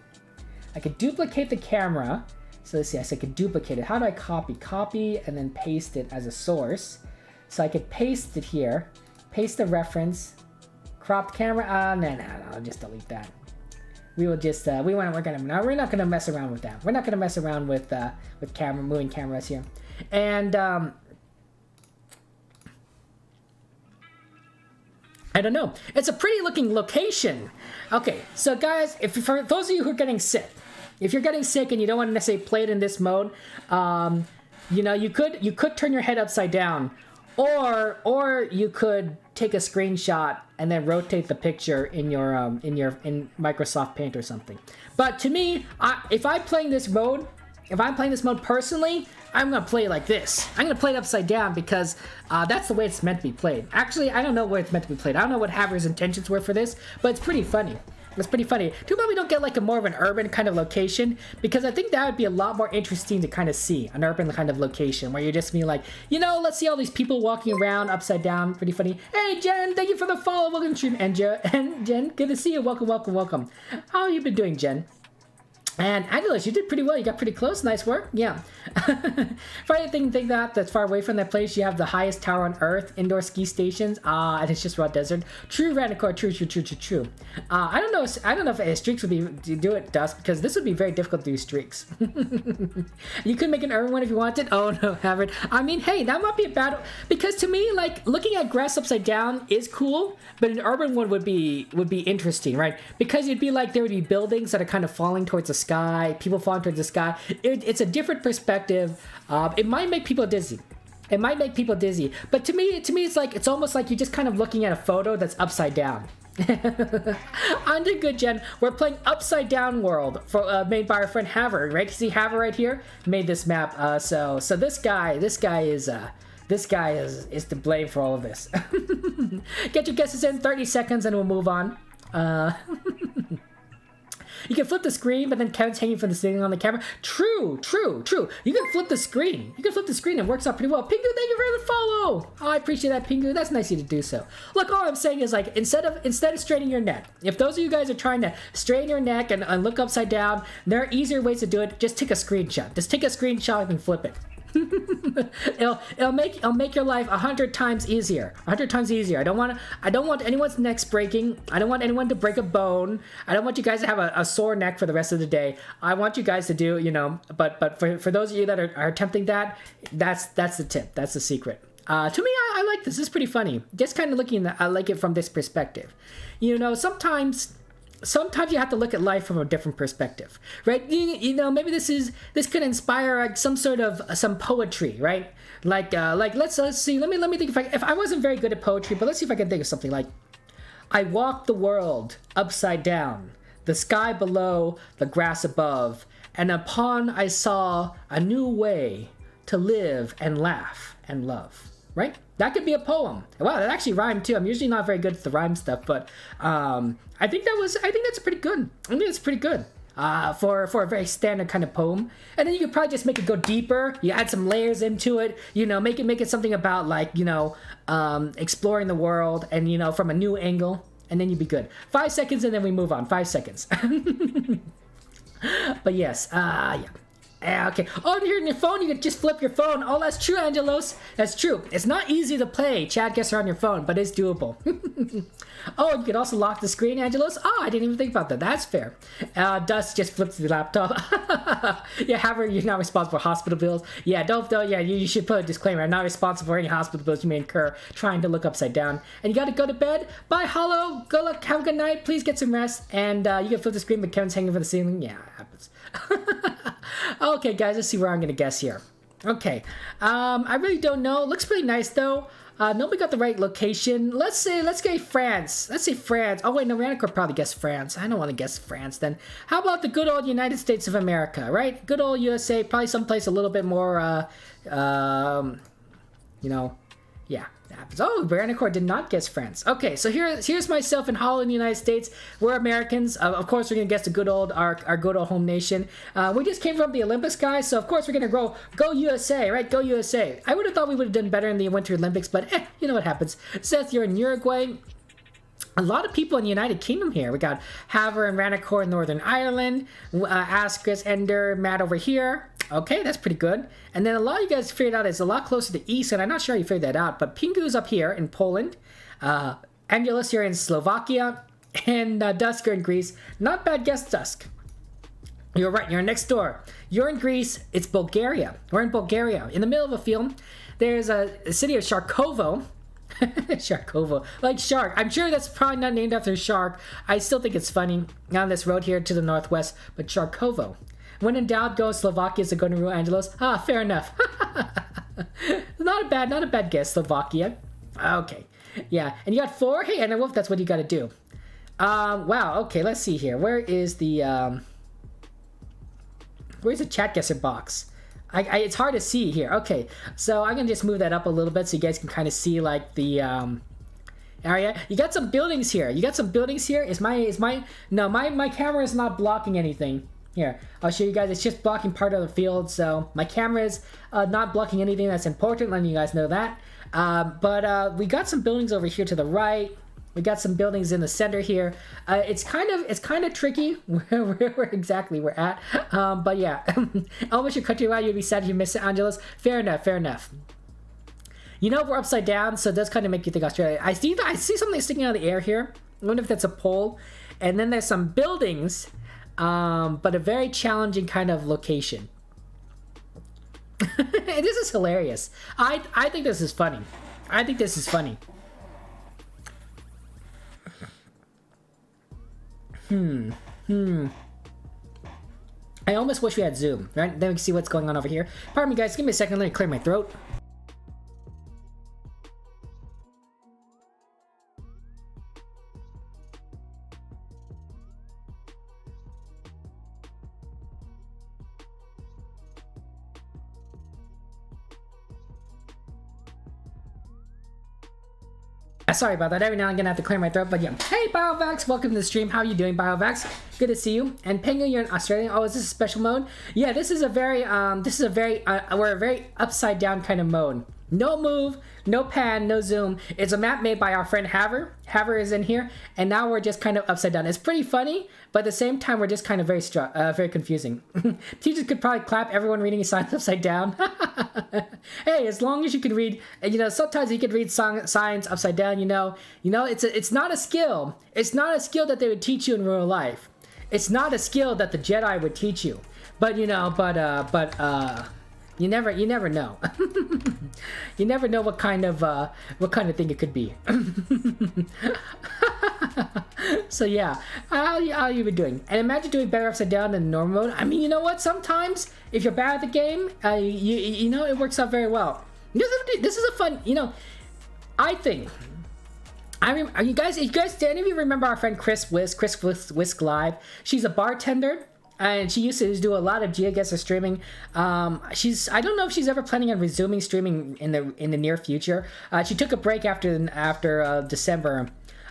I could duplicate the camera. So let's see. I could duplicate it. How do I copy and then paste it as a source? So I could paste it here, paste the reference, cropped camera. No, I'll just delete that. we will just we're not gonna mess around with that. We're not gonna mess around with moving cameras here. And I don't know. It's a pretty looking location. Okay, so guys, for those of you who are getting sick, if you're getting sick and you don't want to necessarily play it in this mode, you know, you could turn your head upside down, or you could take a screenshot and then rotate the picture in Microsoft Paint or something. But to me, if I'm playing this mode personally, I'm gonna play it like this. I'm gonna play it upside down because that's the way it's meant to be played. Actually, I don't know where it's meant to be played. I don't know what Haver's intentions were for this, but it's pretty funny. It's pretty funny. Too bad we don't get like a more of an urban kind of location, because I think that would be a lot more interesting to kind of see, an urban kind of location where you're just being like, you know, let's see all these people walking around upside down. Pretty funny. Hey Jen, thank you for the follow. Welcome to stream. And Jen, good to see you. Welcome, welcome, welcome. How have you been doing, Jen? And Angelus, you did pretty well. You got pretty close. Nice work. Yeah. Funny thing that's far away from that place, you have the highest tower on Earth, indoor ski stations. And it's just raw desert. True, Radicore. True. I don't know if streaks would be do it, Dust, because this would be very difficult to do streaks. You could make an urban one if you wanted. Oh no, Havard. I mean, hey, that might be a bad, because to me, like, looking at grass upside down is cool, but an urban one would be interesting, right? Because it'd be like there would be buildings that are kind of falling towards the sky, people falling towards the sky. It's a different perspective. It might make people dizzy. But to me, it's like, it's almost like you're just kind of looking at a photo that's upside down. I'm doing good, Jen. We're playing Upside Down World made by our friend Haver, right? You see Haver right here made this map. So this guy is to blame for all of this. Get your guesses in 30 seconds and we'll move on. You can flip the screen, but then Kevin's hanging from the ceiling on the camera. True. You can flip the screen. It works out pretty well. Pingu, thank you for the follow. Oh, I appreciate that, Pingu. That's nice of you to do so. Look, all I'm saying is, like, instead of straightening your neck, if those of you guys are trying to straighten your neck and look upside down, there are easier ways to do it. Just take a screenshot. And flip it. it'll make your life 100 times easier. I don't want anyone's necks breaking. I don't want anyone to break a bone. I don't want you guys to have a sore neck for the rest of the day. I want you guys to do, you know, but for those of you that are attempting that, that's the tip. That's the secret. To me, I like this. This is pretty funny. Just kind of looking at, I like it from this perspective. You know, sometimes you have to look at life from a different perspective, right? You know, maybe this could inspire like some poetry, right? Like let's see. Let me think if I wasn't very good at poetry, but let's see if I can think of something like, I walked the world upside down, the sky below, the grass above, and upon I saw a new way to live and laugh and love, right? That could be a poem. Wow, that actually rhymed too. I'm usually not very good at the rhyme stuff, but I think that's pretty good. I think it's pretty good for a very standard kind of poem. And then you could probably just make it go deeper. You add some layers into it. You know, make it something about, like, you know, exploring the world and, you know, from a new angle. And then you'd be good. 5 seconds and then we move on. 5 seconds. But yes, yeah. Okay. Oh, here on your phone, you can just flip your phone. Oh, that's true, Angelos. That's true. It's not easy to play Chatguessr on your phone, but it's doable. Oh, you can also lock the screen, Angelos. Oh, I didn't even think about that. That's fair. Dust just flips the laptop. Yeah, Haver, you're not responsible for hospital bills. Yeah, don't. Yeah, you should put a disclaimer. I'm not responsible for any hospital bills you may incur trying to look upside down. And you got to go to bed. Bye, Hollow. Go look. Have a good night. Please get some rest. And you can flip the screen, but Kevin's hanging from the ceiling. Yeah, it happens. Okay, guys, let's see where I'm gonna guess here. Okay, I really don't know. Looks pretty nice though. Nobody got the right location. Let's get France. Let's say France. Oh wait, no, Ranicore probably guessed France. I don't want to guess France then. How about the good old United States of America, right? Good old USA, probably someplace a little bit more, you know, yeah. Happens. Oh, Ranicore did not guess France. Okay, so here's myself and Hollow in the United States. We're Americans. Of course, we're gonna guess our good old home nation. We just came from the Olympics, guys, so of course we're gonna go USA, right? Go USA. I would have thought we would have done better in the Winter Olympics, but you know what happens. Seth, you're in Uruguay. A lot of people in the United Kingdom here. We got Haver and Ranicore in Northern Ireland. Askus, Ender, Matt over here. Okay, that's pretty good. And then a lot of you guys figured out it's a lot closer to East, and I'm not sure how you figured that out, but Pingu's up here in Poland. Angelus here in Slovakia. And Dusk, you're in Greece. Not bad guess, Dusk. You're right, you're next door. You're in Greece, it's Bulgaria. We're in Bulgaria. In the middle of a field, there's a city of Sharkovo. Sharkovo, like shark. I'm sure that's probably not named after a shark. I still think it's funny on this road here to the northwest, but Sharkovo. When in doubt, go Slovakia is going to Rio Angelos. Ah, fair enough. Not a bad guess, Slovakia. Okay, yeah, and you got 4. Hey, Anna Wolf, that's what you got to do. Wow. Okay, let's see here. Where's the Chatguessr box? It's hard to see here. Okay, so I'm gonna just move that up a little bit so you guys can kind of see like the area. You got some buildings here. Is my camera is not blocking anything. Here, I'll show you guys. It's just blocking part of the field, so my camera is not blocking anything that's important. Letting you guys know that. But we got some buildings over here to the right. We got some buildings in the center here. It's kind of tricky where exactly we're at. But yeah, almost your country around, you'd be sad if you miss it, Angelos. Fair enough. You know we're upside down, so it does kind of make you think Australia. I see something sticking out of the air here. I wonder if that's a pole. And then there's some buildings, but a very challenging kind of location. This is hilarious. I think this is funny. I almost wish we had Zoom, right? Then we can see what's going on over here. Pardon me, guys. Give me a second. Let me clear my throat. Sorry about that. Every now and again I have to clear my throat, but yeah. Hey Biovax, welcome to the stream. How are you doing, Biovax? Good to see you. And Pengu, you're in Australia. Oh, is this a special mode? Yeah, this is a very we're a very upside down kind of mode. No move, no pan, no zoom. It's a map made by our friend Haver. Haver is in here, and now we're just kind of upside down. It's pretty funny, but at the same time, we're just kind of very confusing. Teachers could probably clap everyone reading signs upside down. Hey, as long as you can read, sometimes you could read signs upside down. It's not a skill. It's not a skill that they would teach you in real life. It's not a skill that the Jedi would teach you. But you never know. You never know what kind of thing it could be. So yeah, how you been doing? And imagine doing better upside down than normal mode. I mean, you know what? Sometimes if you're bad at the game, it works out very well. This is a fun. I think. You guys, do any of you remember our friend Chris Whisk Live? She's a bartender. And she used to do a lot of GeoGuessr streaming. I don't know if she's ever planning on resuming streaming in the near future. She took a break after December.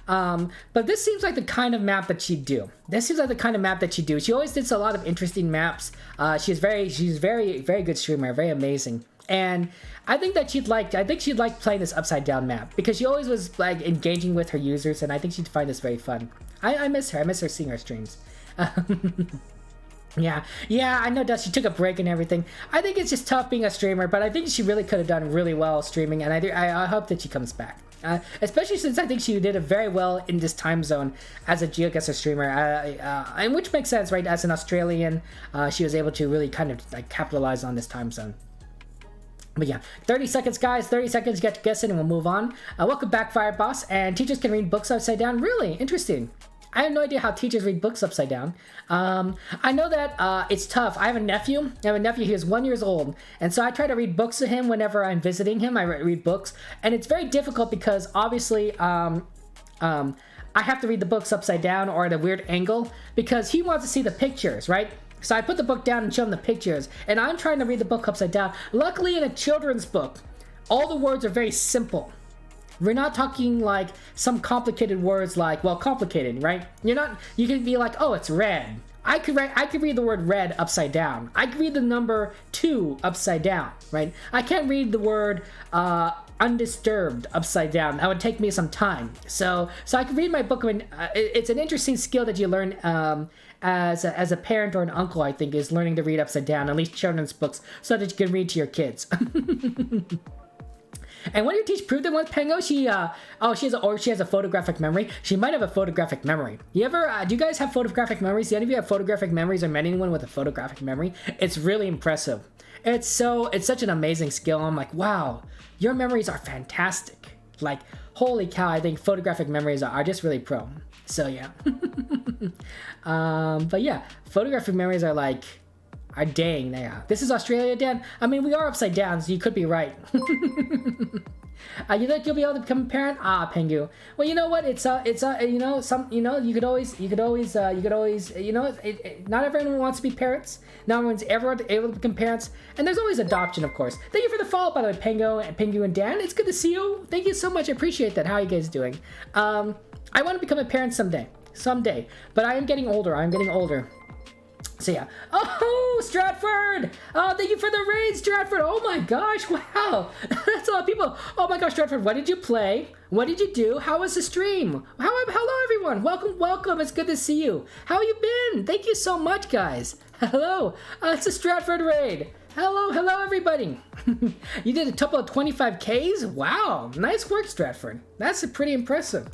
But this seems like the kind of map that she'd do. She always did a lot of interesting maps. She's very, very good streamer, very amazing. And I think that she'd like playing this upside down map because she always was like engaging with her users, and I think she'd find this very fun. I miss her. I miss her seeing her streams. Yeah, I know that she took a break and everything. I think it's just tough being a streamer, but I think she really could have done really well streaming, and I hope that she comes back. Especially since I think she did it very well in this time zone as a GeoGuessr streamer, and which makes sense, right? As an Australian, she was able to really kind of like capitalize on this time zone. But yeah, 30 seconds, guys. 30 seconds, get to guess it, and we'll move on. Welcome back, Fire Boss. And teachers can read books upside down. Really interesting. I have no idea how teachers read books upside down. I know that it's tough. I have a nephew. He is 1 year old. And so I try to read books to him whenever I'm visiting him. I read books. And it's very difficult because obviously I have to read the books upside down or at a weird angle because he wants to see the pictures, right? So I put the book down and show him the pictures. And I'm trying to read the book upside down. Luckily, in a children's book, all the words are very simple. We're not talking like some complicated words like, well, complicated, right? You can be like, oh, it's red. I could read the word red upside down. I could read the number 2 upside down, right? I can't read the word undisturbed upside down. That would take me some time. So I can read my book. It's an interesting skill that you learn as a parent or an uncle, I think, is learning to read upside down, at least children's books, so that you can read to your kids. And what did your teacher prove them with, Pengo? She she has a photographic memory. She might have a photographic memory. You ever do you guys have photographic memories? Do any of you have photographic memories or met anyone with a photographic memory? It's really impressive. It's such an amazing skill. I'm like, wow, your memories are fantastic. Like, holy cow, I think photographic memories are just really pro. So yeah. But yeah, photographic memories are like, dang, yeah. This is Australia, Dan. I mean, we are upside down, so you could be right. You think you'll be able to become a parent? Pengu. Well, you know what? It's you know, you could always, not everyone wants to be parents. Not everyone's ever able to become parents, and there's always adoption, of course. Thank you for the follow, by the way, Pengu and Dan. It's good to see you. Thank you so much. I appreciate that. How are you guys doing? I want to become a parent someday, but I am getting older. So yeah. Oh, Stratford! Oh, thank you for the raid, Stratford! Oh my gosh, wow! That's a lot of people. Oh my gosh, Stratford, what did you play? What did you do? How was the stream? Hello everyone! Welcome, it's good to see you. How you been? Thank you so much, guys. Hello, it's a Stratford raid. Hello everybody. You did a total of 25Ks? Wow, nice work, Stratford. That's pretty impressive.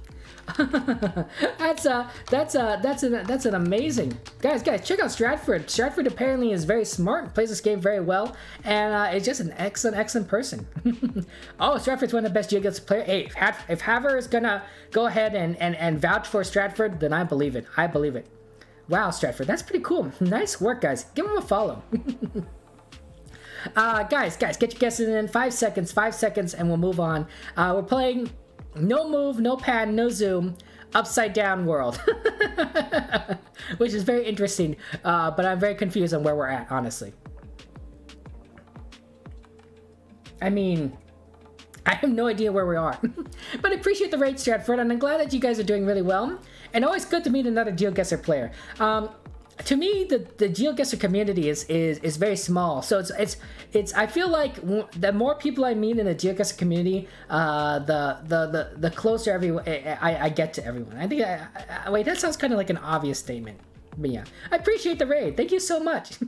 That's an amazing guys. Check out Stratford. Stratford apparently is very smart, plays this game very well, and is just an excellent person. Oh, Stratford's one of the best GeoGuessr players. Hey, if Haver is gonna go ahead and vouch for Stratford, then I believe it. Wow, Stratford, that's pretty cool. Nice work, guys. Give him a follow. Guys, get your guesses in 5 seconds, and we'll move on. We're playing no move, no pan, no zoom, upside down world. Which is very interesting, but I'm very confused on where we're at, honestly. I mean, I have no idea where we are. But I appreciate the raid, Stratford, and I'm glad that you guys are doing really well. And always good to meet another GeoGuessr player. To me, the GeoGuessr community is very small, so it's I feel like the more people I meet in the GeoGuessr community, the closer I get to everyone. I think wait, that sounds kind of like an obvious statement, but yeah, I appreciate the raid. Thank you so much.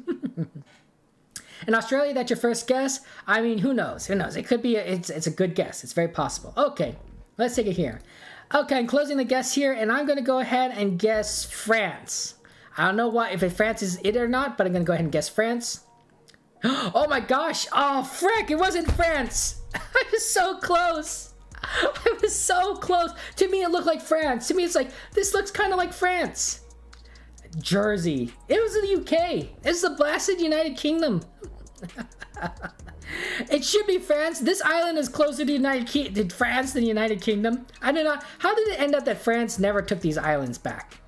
In Australia, that's your first guess. I mean, who knows? It could be. It's a good guess. It's very possible. Okay, let's take it here. Okay, I'm closing the guess here, and I'm gonna go ahead and guess France. I don't know if France is it or not, but I'm gonna go ahead and guess France. Oh my gosh! Oh frick! It wasn't France. I was so close. I was so close. To me, it looked like France. To me, it's like this looks kind of like France. Jersey. It was the UK. It's the blasted United Kingdom. It should be France. This island is closer to France than the United Kingdom. I don't know. How did it end up that France never took these islands back?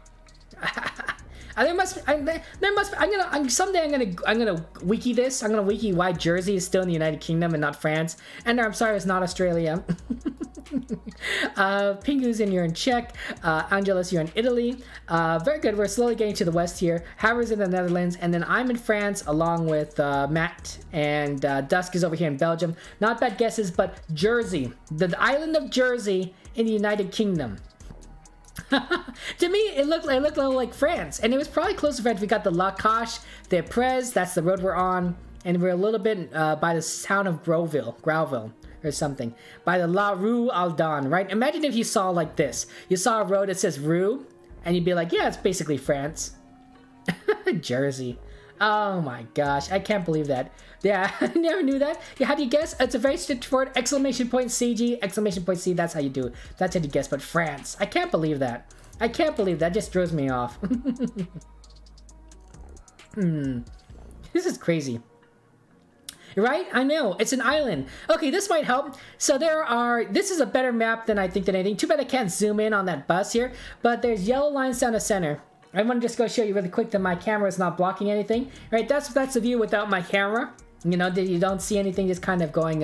Someday I'm gonna wiki this. I'm gonna wiki why Jersey is still in the United Kingdom and not France. And I'm sorry, it's not Australia. Pingu's you're in Czech. Angelus, you're in Italy. Very good. We're slowly getting to the west here. Haver's in the Netherlands, and then I'm in France along with Matt, and Dusk is over here in Belgium. Not bad guesses, but Jersey, the island of Jersey in the United Kingdom. To me, it looked a little like France, and it was probably close to France. We got the La Cache, the Prez, that's the road we're on, and we're a little bit by the town of Grauwil, or something, by the La Rue Aldan, right? Imagine if you saw like this. You saw a road that says Rue, and you'd be like, yeah, it's basically France. Jersey. Oh my gosh, I can't believe that. Yeah, I never knew that. Yeah, how do you guess? It's a very straightforward exclamation point CG, exclamation point C, that's how you do it. That's how you guess, but France. I can't believe that. I can't believe that, just throws me off. This is crazy. Right? I know, it's an island. Okay, this might help. So this is a better map than I think than anything. Too bad I can't zoom in on that bus here, but there's yellow lines down the center. I want to just go show you really quick that my camera is not blocking anything. Right, that's the view without my camera. You know, that you don't see anything just kind of going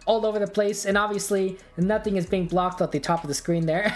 all over the place. And obviously, nothing is being blocked at the top of the screen there.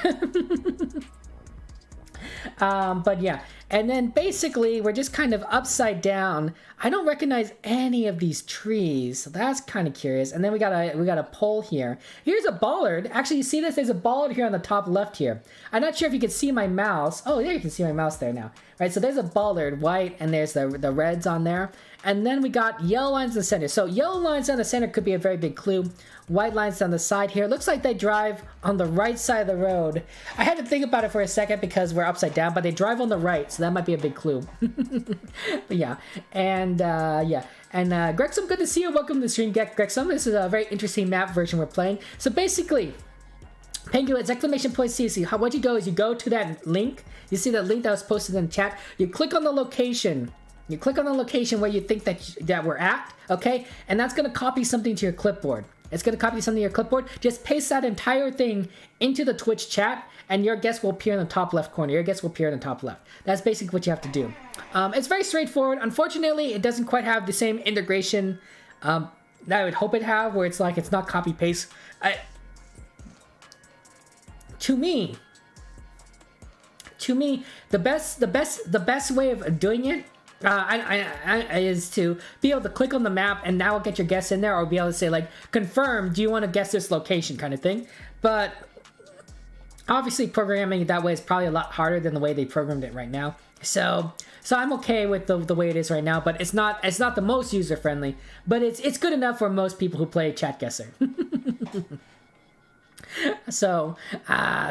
But yeah, And then basically we're just kind of upside down. I don't recognize any of these trees, so that's kind of curious. And then we got a pole here. Here's a bollard. Actually, you see this? There's a bollard here on the top left here. I'm not sure if you can see my mouse. Oh, there you can see my mouse there now. Right, so there's a bollard, white, and there's the reds on there. And then we got yellow lines in the center. So yellow lines on the center could be a very big clue. White lines on the side here. Looks like they drive on the right side of the road. I had to think about it for a second because we're upside down, but they drive on the right, so that might be a big clue. But yeah, and yeah. And Grexum, good to see you. Welcome to the stream, Grexum. This is a very interesting map version we're playing. So basically, Penguin, it's exclamation point CC. What you do is you go to that link. You see that link that was posted in the chat. You click on the location. You click on the location where you think that we're at, okay? And that's going to copy something to your clipboard. It's going to copy something to your clipboard. Just paste that entire thing into the Twitch chat, and your guess will appear in the top left corner. Your guess will appear in the top left. That's basically what you have to do. It's very straightforward. Unfortunately, it doesn't quite have the same integration that I would hope it have, where it's like it's not copy-paste. To me, the best way of doing it is to be able to click on the map and now get your guess in there, or be able to say like, confirm, do you want to guess this location kind of thing. But obviously programming it that way is probably a lot harder than the way they programmed it right now. So I'm okay with the way it is right now, but it's not the most user friendly, but it's good enough for most people who play Chatguessr. So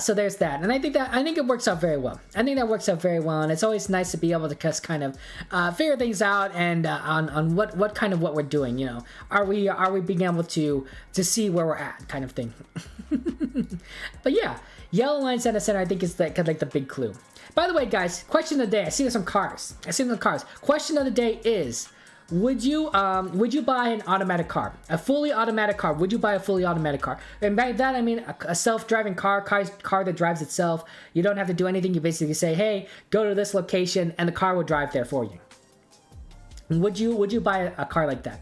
there's that, and I think it works out very well. I think that works out very well, and it's always nice to be able to just kind of figure things out and on what we're doing. You know, are we being able to see where we're at, kind of thing. But yeah, yellow lines at the center, I think is like the big clue. By the way, guys, question of the day. I see there's some cars. Question of the day is: Would you buy an automatic car? A fully automatic car. Would you buy a fully automatic car? And by that I mean a self-driving car that drives itself. You don't have to do anything. You basically say, hey, go to this location, and the car will drive there for you. Would you buy a car like that?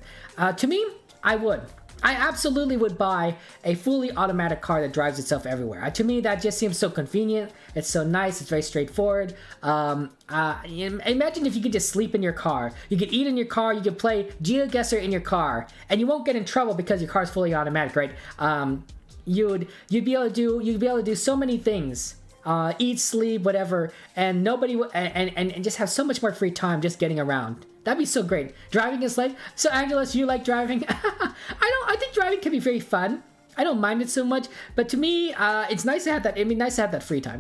To me, I would. I absolutely would buy a fully automatic car that drives itself everywhere. To me, that just seems so convenient. It's so nice. It's very straightforward. Imagine if you could just sleep in your car. You could eat in your car. You could play GeoGuessr in your car, and you won't get in trouble because your car's fully automatic, right? You'd be able to do so many things. Eat, sleep, whatever, and and just have so much more free time just getting around. That'd be so great. Driving is life. So Angelus, you like driving? I think driving can be very fun. I don't mind it so much, but to me, it's nice to have that. It'd be nice to have that free time.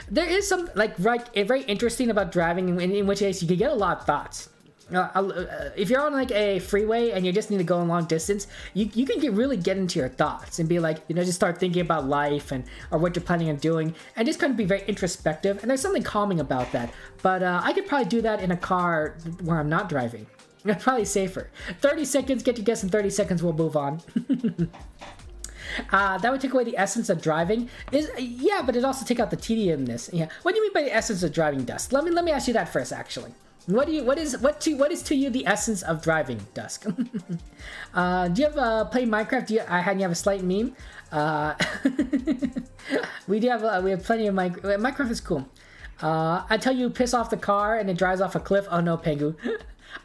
There is some very interesting about driving, in which case you can get a lot of thoughts. If you're on like a freeway and you just need to go a long distance, you can really get into your thoughts and be like, just start thinking about life or what you're planning on doing, and just kind of be very introspective. And there's something calming about that. But I could probably do that in a car where I'm not driving. It's probably safer. 30 seconds, get your guess in 30 seconds, we'll move on. That would take away the essence of driving. Yeah, but it also take out the tediumness. Yeah. What do you mean by the essence of driving, Dusk? Let me ask you that first, actually. What is to you the essence of driving, Dusk? Do you have play Minecraft? Do you have a slight meme? We have plenty of Minecraft. Minecraft is cool. Until you piss off the car and it drives off a cliff. Oh no, Pengu.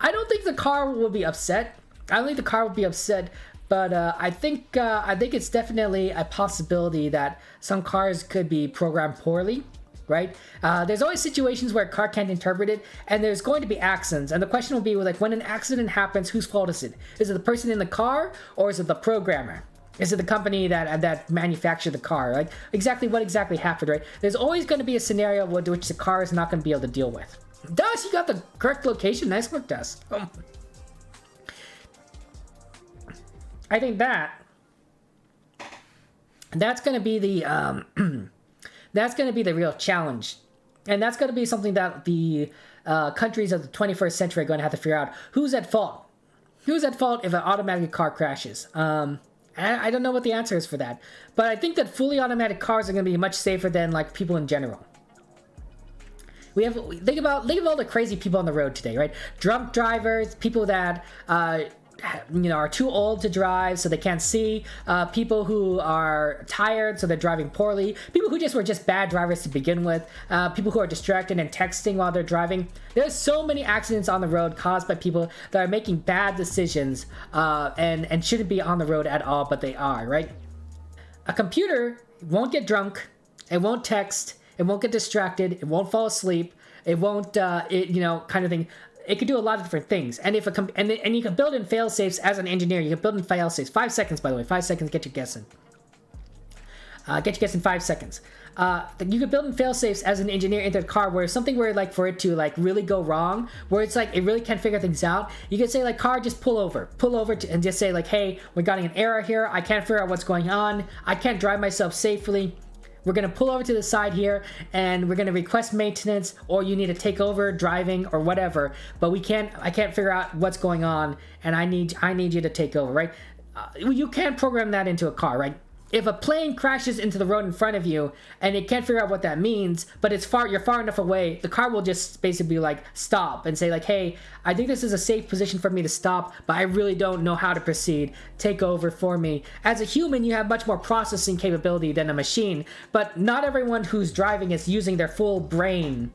I don't think the car will be upset. But I think it's definitely a possibility that some cars could be programmed poorly. Right? There's always situations where a car can't interpret it, and there's going to be accidents. And the question will be, like, when an accident happens, whose fault is it? Is it the person in the car, or is it the programmer? Is it the company that manufactured the car? Like, what exactly happened, right? There's always going to be a scenario which the car is not going to be able to deal with. Dust, you got the correct location. Nice work, Dust. I think that's going to be the that's going to be the real challenge, and that's going to be something that the countries of the 21st century are going to have to figure out. Who's at fault? Who's at fault if an automatic car crashes? I don't know what the answer is for that, but I think that fully automatic cars are going to be much safer than like people in general. Think of all the crazy people on the road today, right? Drunk drivers, people that are too old to drive, so they can't see, people who are tired, so they're driving poorly, people who were just bad drivers to begin with, people who are distracted and texting while they're driving. There's so many accidents on the road caused by people that are making bad decisions, and shouldn't be on the road at all, but they are, right? A computer won't get drunk, it won't text, it won't get distracted, it won't fall asleep, it won't, kind of thing. It could do a lot of different things, and and you can build in fail safes as an engineer. You can build in fail safes. 5 seconds, by the way. 5 seconds. Get your guess in. Get your guess in 5 seconds. You could build in fail safes as an engineer into the car, where something where like for it to like really go wrong, where it's like it really can't figure things out. You could say like, car, just pull over, and just say like, hey, we're getting an error here. I can't figure out what's going on. I can't drive myself safely. We're going to pull over to the side here, and we're going to request maintenance, or you need to take over driving or whatever, but I can't figure out what's going on, and I need you to take over, right? You can't program that into a car, right? If a plane crashes into the road in front of you and it can't figure out what that means, but you're far enough away, the car will just basically like stop and say like, hey, I think this is a safe position for me to stop, but I really don't know how to proceed. Take over for me. As a human, you have much more processing capability than a machine, but not everyone who's driving is using their full brain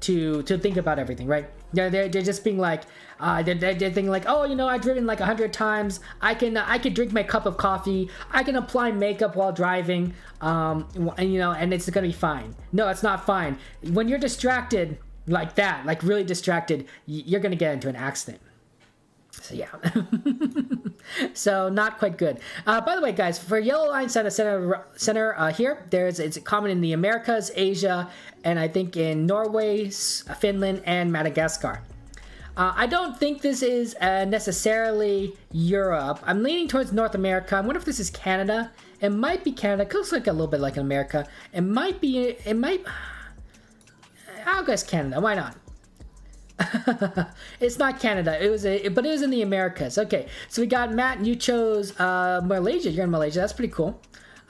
to think about everything, right? They're just being like, they're thinking like, oh, I've driven like 100 times. I can drink my cup of coffee. I can apply makeup while driving, and it's gonna be fine. No, it's not fine. When you're distracted like that, like really distracted, you're gonna get into an accident. So yeah. So not quite good. By the way, guys, for yellow line center here, it's common in the Americas, Asia, and I think in Norway, Finland, and Madagascar. I don't think this is necessarily Europe. I'm leaning towards North America. I wonder if this is Canada. It might be Canada. It looks like a little bit like America. I'll guess Canada. Why not? It's not Canada. But it was in the Americas. Okay, so we got Matt, and you chose Malaysia. You're in Malaysia. That's pretty cool.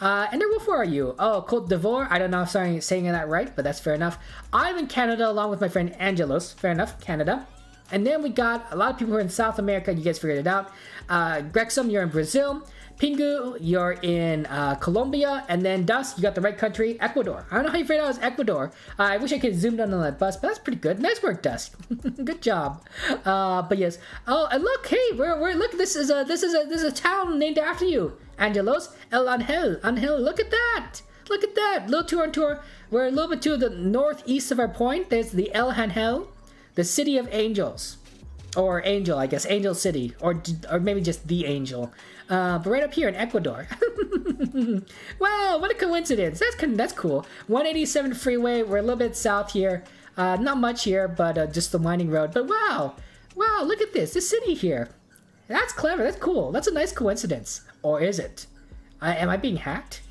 And Wolf, where are you? Oh, Cote d'Ivoire. I don't know if I'm saying that right, but that's fair enough. I'm in Canada along with my friend Angelos. Fair enough, Canada. And then we got a lot of people who are in South America. You guys figured it out. Grexum, you're in Brazil. Pingu, you're in Colombia. And then Dust, you got the right country, Ecuador. I don't know how you figured out it was Ecuador. I wish I could zoom in on that bus, but that's pretty good. Nice work, Dust. Good job. But yes. Oh, and look, hey, look. This is a town named after you, Angelos. El Angel. Look at that. Look at that. Little tour and tour. We're a little bit to the northeast of our point. There's the El Angel, the city of angels, or angel, I guess, Angel City, or maybe just the angel. But right up here in Ecuador. Wow, what a coincidence. That's cool. 187 freeway. We're a little bit south here. Not much here, but just the winding road. But wow, look at this city here. That's clever. That's cool. That's a nice coincidence. Or is it? Am I being hacked?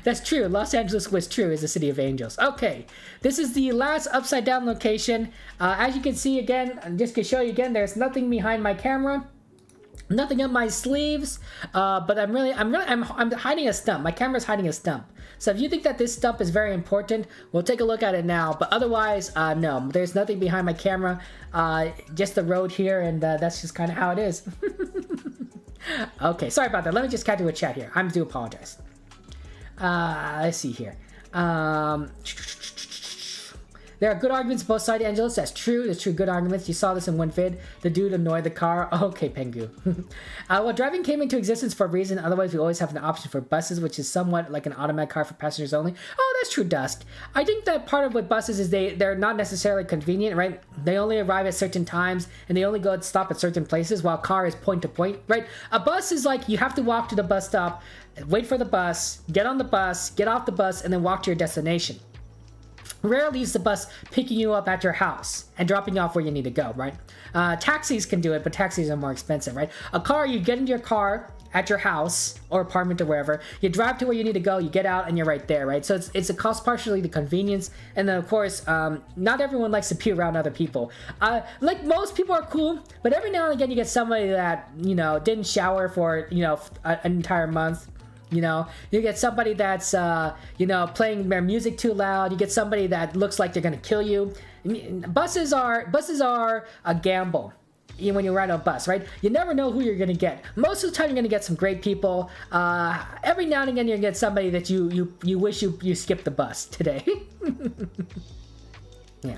That's true. Los Angeles was true is the city of angels. Okay, this is the last upside down location. As you can see again, I'm just gonna show you again. There's nothing behind my camera, nothing up my sleeves. But I'm hiding a stump. My camera's hiding a stump. So if you think that this stump is very important, we'll take a look at it now. But otherwise, no, there's nothing behind my camera. Just the road here, and that's just kind of how it is. Okay, sorry about that. Let me just cut to a chat here. I do apologize. Let's see here. There are good arguments both sides, Angelos. That's true. That's true. Good arguments. You saw this in one vid. The dude annoyed the car. Okay, Pengu. Well, driving came into existence for a reason. Otherwise, we always have an option for buses, which is somewhat like an automatic car for passengers only. Oh, that's true, Dusk. I think that part of what buses is they're not necessarily convenient, right? They only arrive at certain times, and they only go and stop at certain places, while car is point to point, right? A bus is like you have to walk to the bus stop, wait for the bus, get on the bus, get off the bus, and then walk to your destination. Rarely is the bus picking you up at your house and dropping you off where you need to go, right? Taxis can do it, but taxis are more expensive, right? A car, you get into your car at your house or apartment or wherever, you drive to where you need to go, you get out, and you're right there, right? So it's a cost partially the convenience, and then of course, not everyone likes to be around other people. Like most people are cool, but every now and again you get somebody that, didn't shower for, an entire month. You get somebody that's, playing their music too loud. You get somebody that looks like they're going to kill you. Buses are a gamble. when you ride on a bus, right? You never know who you're gonna get. Most of the time, you're gonna get some great people. Every now and again, you're gonna get somebody that you wish you skipped the bus today. Yeah,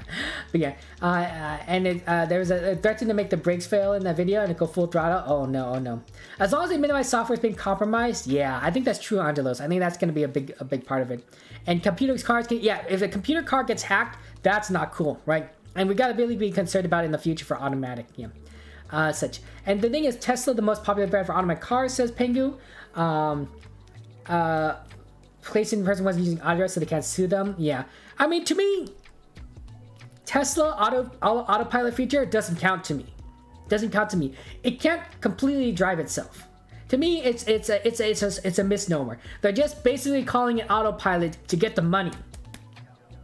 but yeah, there was a threatening to make the brakes fail in that video and it go full throttle. Oh no, oh no. As long as they minimize software is being compromised, yeah, I think that's true, Angelos. I think that's gonna be a big part of it. And computer cars can, yeah, if a computer car gets hacked, that's not cool, right? And we gotta really be concerned about it in the future for automatic, yeah. Such. And the thing is, Tesla, the most popular brand for automatic cars, says Pengu. Placing the person wasn't using audio so they can't sue them. Yeah, I mean, to me, Tesla autopilot feature doesn't count to me. Doesn't count to me. It can't completely drive itself. To me, it's a misnomer. They're just basically calling it autopilot to get the money.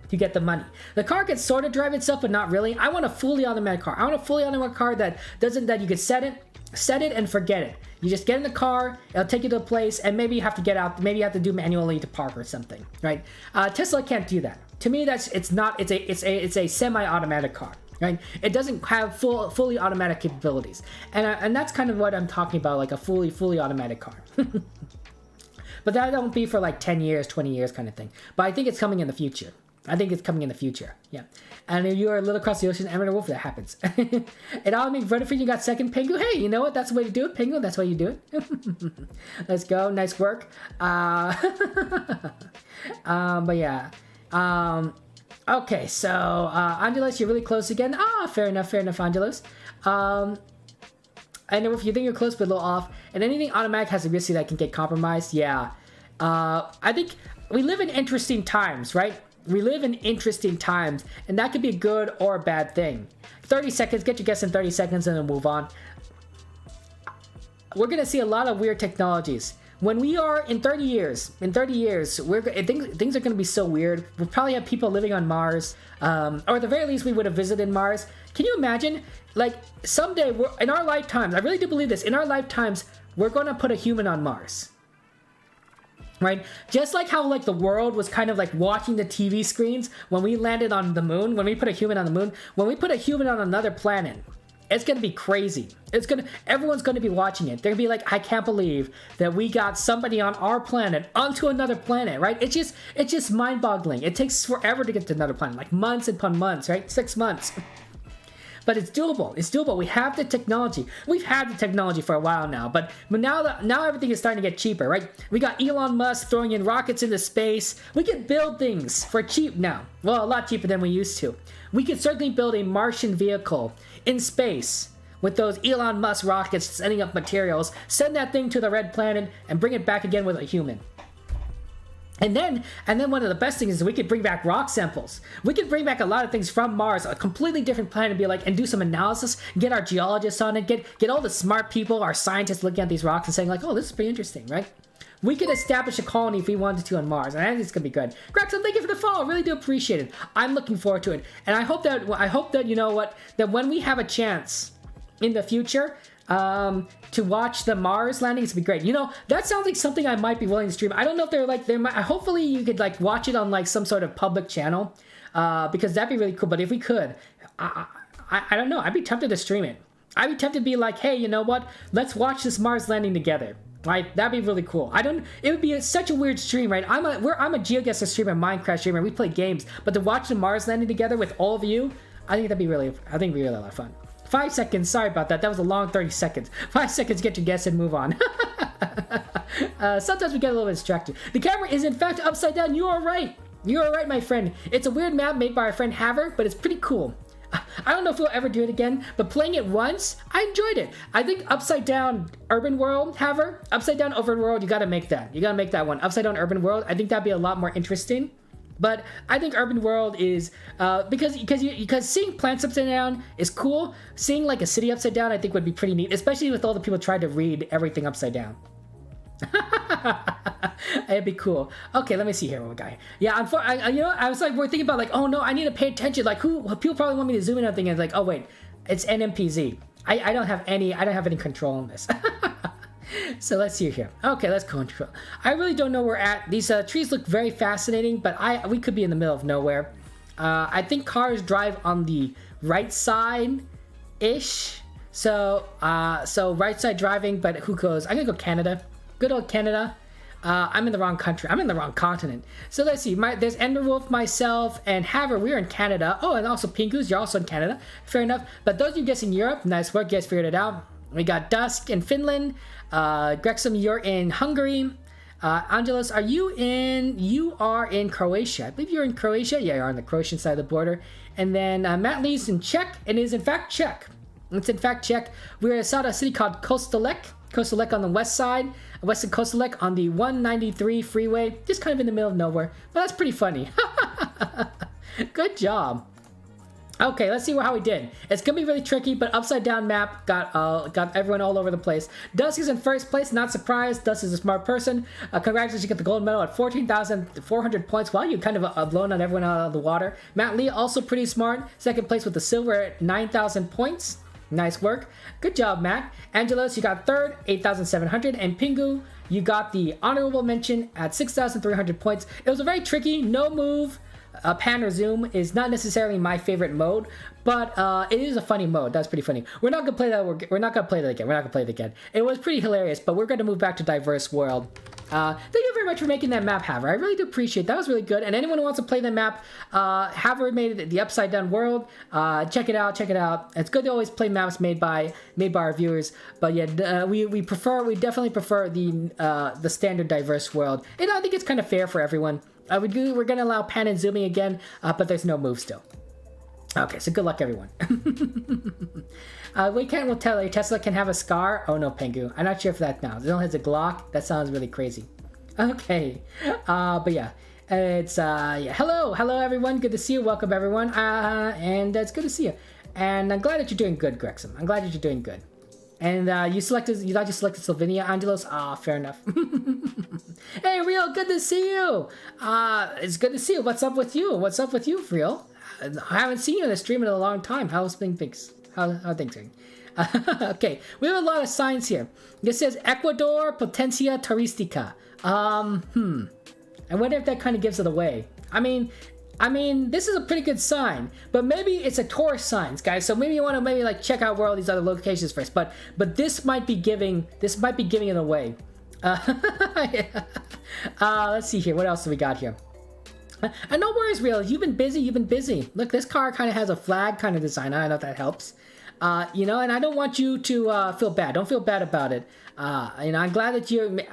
To get the money. The car can sort of drive itself, but not really. I want a fully automatic car. I want a fully automatic car that you can set it and forget it. You just get in the car, it'll take you to a place, and maybe you have to get out. Maybe you have to do manually to park or something, right? Tesla can't do that. To me, it's a semi-automatic car, right? It doesn't have fully automatic capabilities, and that's kind of what I'm talking about, like a fully automatic car. But that won't be for like 10 years, 20 years kind of thing. But I think it's coming in the future. Yeah. And if you are a little across the ocean, Emerald Wolf, that happens. It all makes brother for you got second, Pengu. Hey, you know what? That's the way to do it, Pengu. That's why you do it. Let's go. Nice work. But yeah. Okay, so Angelos, you're really close again. Fair enough, Angelos. I know if you think you're close but a little off, and anything automatic has a risk that can get compromised. Yeah. I think we live in interesting times, right? We live in interesting times, and that could be a good or a bad thing. 30 seconds, get your guess in 30 seconds, and then move on. We're gonna see a lot of weird technologies. When we are in 30 years, things are going to be so weird. We'll probably have people living on Mars, or at the very least, we would have visited Mars. Can you imagine? Like, someday, in our lifetimes, I really do believe this, in our lifetimes, we're going to put a human on Mars. Right? Just like how, like, the world was kind of like watching the TV screens when we landed on the moon, when we put a human on the moon, when we put a human on another planet. It's gonna be crazy. Everyone's gonna be watching it. They're gonna be like, I can't believe that we got somebody on our planet onto another planet, right? It's just mind-boggling. It takes forever to get to another planet, like months upon months, right? 6 months. But it's doable. It's doable. We have the technology. We've had the technology for a while now, but now everything is starting to get cheaper, right? We got Elon Musk throwing in rockets into space. We can build things for cheap now. Well, a lot cheaper than we used to. We could certainly build a Martian vehicle in space with those Elon Musk rockets sending up materials, send that thing to the red planet, and bring it back again with a human. And then one of the best things is we could bring back rock samples. We could bring back a lot of things from Mars, a completely different planet, and be like, and do some analysis, get our geologists on it, get all the smart people, our scientists looking at these rocks and saying like, oh, this is pretty interesting, right? We could establish a colony if we wanted to on Mars, and I think it's gonna be good. Gregson, thank you for the follow. I really do appreciate it. I'm looking forward to it, and I hope that you know what, that when we have a chance in the future to watch the Mars landing, it's gonna be great. You know, that sounds like something I might be willing to stream. I don't know if there might. Hopefully, you could like watch it on like some sort of public channel, because that'd be really cool. But if we could, I don't know. I'd be tempted to stream it. I'd be tempted to be like, hey, you know what? Let's watch this Mars landing together. Right, that'd be really cool. It would be such a weird stream, right? I'm a GeoGuessr streamer, Minecraft streamer. We play games, but to watch the Mars landing together with all of you, I think it'd be really a lot of fun. 5 seconds. Sorry about that. That was a long 30 seconds. 5 seconds. Get your guess and move on. Sometimes we get a little bit distracted. The camera is in fact upside down. You are right. You are right, my friend. It's a weird map made by our friend Haver, but it's pretty cool. I don't know if we'll ever do it again, but playing it once, I enjoyed it. I think Upside Down Urban World, Haver, Upside Down Urban World, you gotta make that. You gotta make that one. Upside Down Urban World, I think that'd be a lot more interesting. But I think Urban World is, because seeing plants upside down is cool. Seeing like a city upside down, I think would be pretty neat, especially with all the people trying to read everything upside down. It'd be cool. Okay, let me see here what we got here. Yeah, I was like, we're thinking about like, oh no, I need to pay attention. Like, people probably want me to zoom in on things. Like, oh wait, it's NMPZ. I don't have any control on this. So let's see here. Okay, let's control. I really don't know where we're at. These trees look very fascinating, but we could be in the middle of nowhere. I think cars drive on the right side ish. So right side driving, but who goes? I'm gonna go Canada. Good old Canada. I'm in the wrong country. I'm in the wrong continent. So let's see. There's Enderwolf, myself, and Haver. We're in Canada. Oh, and also Pingus. You're also in Canada. Fair enough. But those of you guessing Europe, nice work. You guys figured it out. We got Dusk in Finland. Grexum, you're in Hungary. Angelos, you are in Croatia. I believe you're in Croatia. Yeah, you're on the Croatian side of the border. And then Matt Lee's in Czech. And it is in fact Czech. It's in fact Czech. We're at a city called Kostelec. Kostelec on the west side. West of Kostelec on the 193 freeway. Just kind of in the middle of nowhere. But that's pretty funny. Good job. Okay, let's see how we did. It's gonna be really tricky, but upside down map got everyone all over the place. Dusk is in first place, not surprised. Dusk is a smart person. Congratulations, you get the gold medal at 14,400 points. Wow, you kind of blown on everyone out of the water. Matt Lee also pretty smart. Second place with the silver at 9,000 points. Nice work. Good job, Matt. Angelos, you got third, 8,700. And Pingu, you got the honorable mention at 6,300 points. It was a very tricky, no move. Pan or zoom is not necessarily my favorite mode, but it is a funny mode. That's pretty funny. We're not gonna play that. We're not gonna play that again. We're not gonna play it again. It was pretty hilarious, but we're gonna move back to diverse world. Thank you very much for making that map, Haver. I really do appreciate that. That was really good. And anyone who wants to play the map, Haver made it the Upside Down World. Check it out. Check it out. It's good to always play maps made by our viewers. But yeah, we definitely prefer the standard diverse world. And I think it's kind of fair for everyone. We're gonna allow pan and zooming again, but there's no move still. Okay, so good luck, everyone. We'll tell you, Tesla can have a scar. Oh no, Pengu. I'm not sure if that now. Zil has a Glock. That sounds really crazy. Okay, but yeah, it's yeah. Hello everyone. Good to see you. Welcome everyone. And it's good to see you. And I'm glad that you're doing good, Grexum. I'm glad that you're doing good. And you thought you selected Slovenia, Angelos. Fair enough. Hey, Real, good to see you. It's good to see you. What's up with you? What's up with you, Real? I haven't seen you in the stream in a long time. How's things? How things going? Okay, we have a lot of signs here. This says Ecuador Potencia Turística. I wonder if that kind of gives it away. I mean, this is a pretty good sign, but maybe it's a tourist sign, guys. So maybe you want to like check out where all these other locations first. But this might be giving it away. Let's see here. What else do we got here? And no worries, Real. You've been busy. Look, this car kind of has a flag kind of design. I don't know if that helps. And I don't want you to feel bad. Don't feel bad about it. I'm glad you're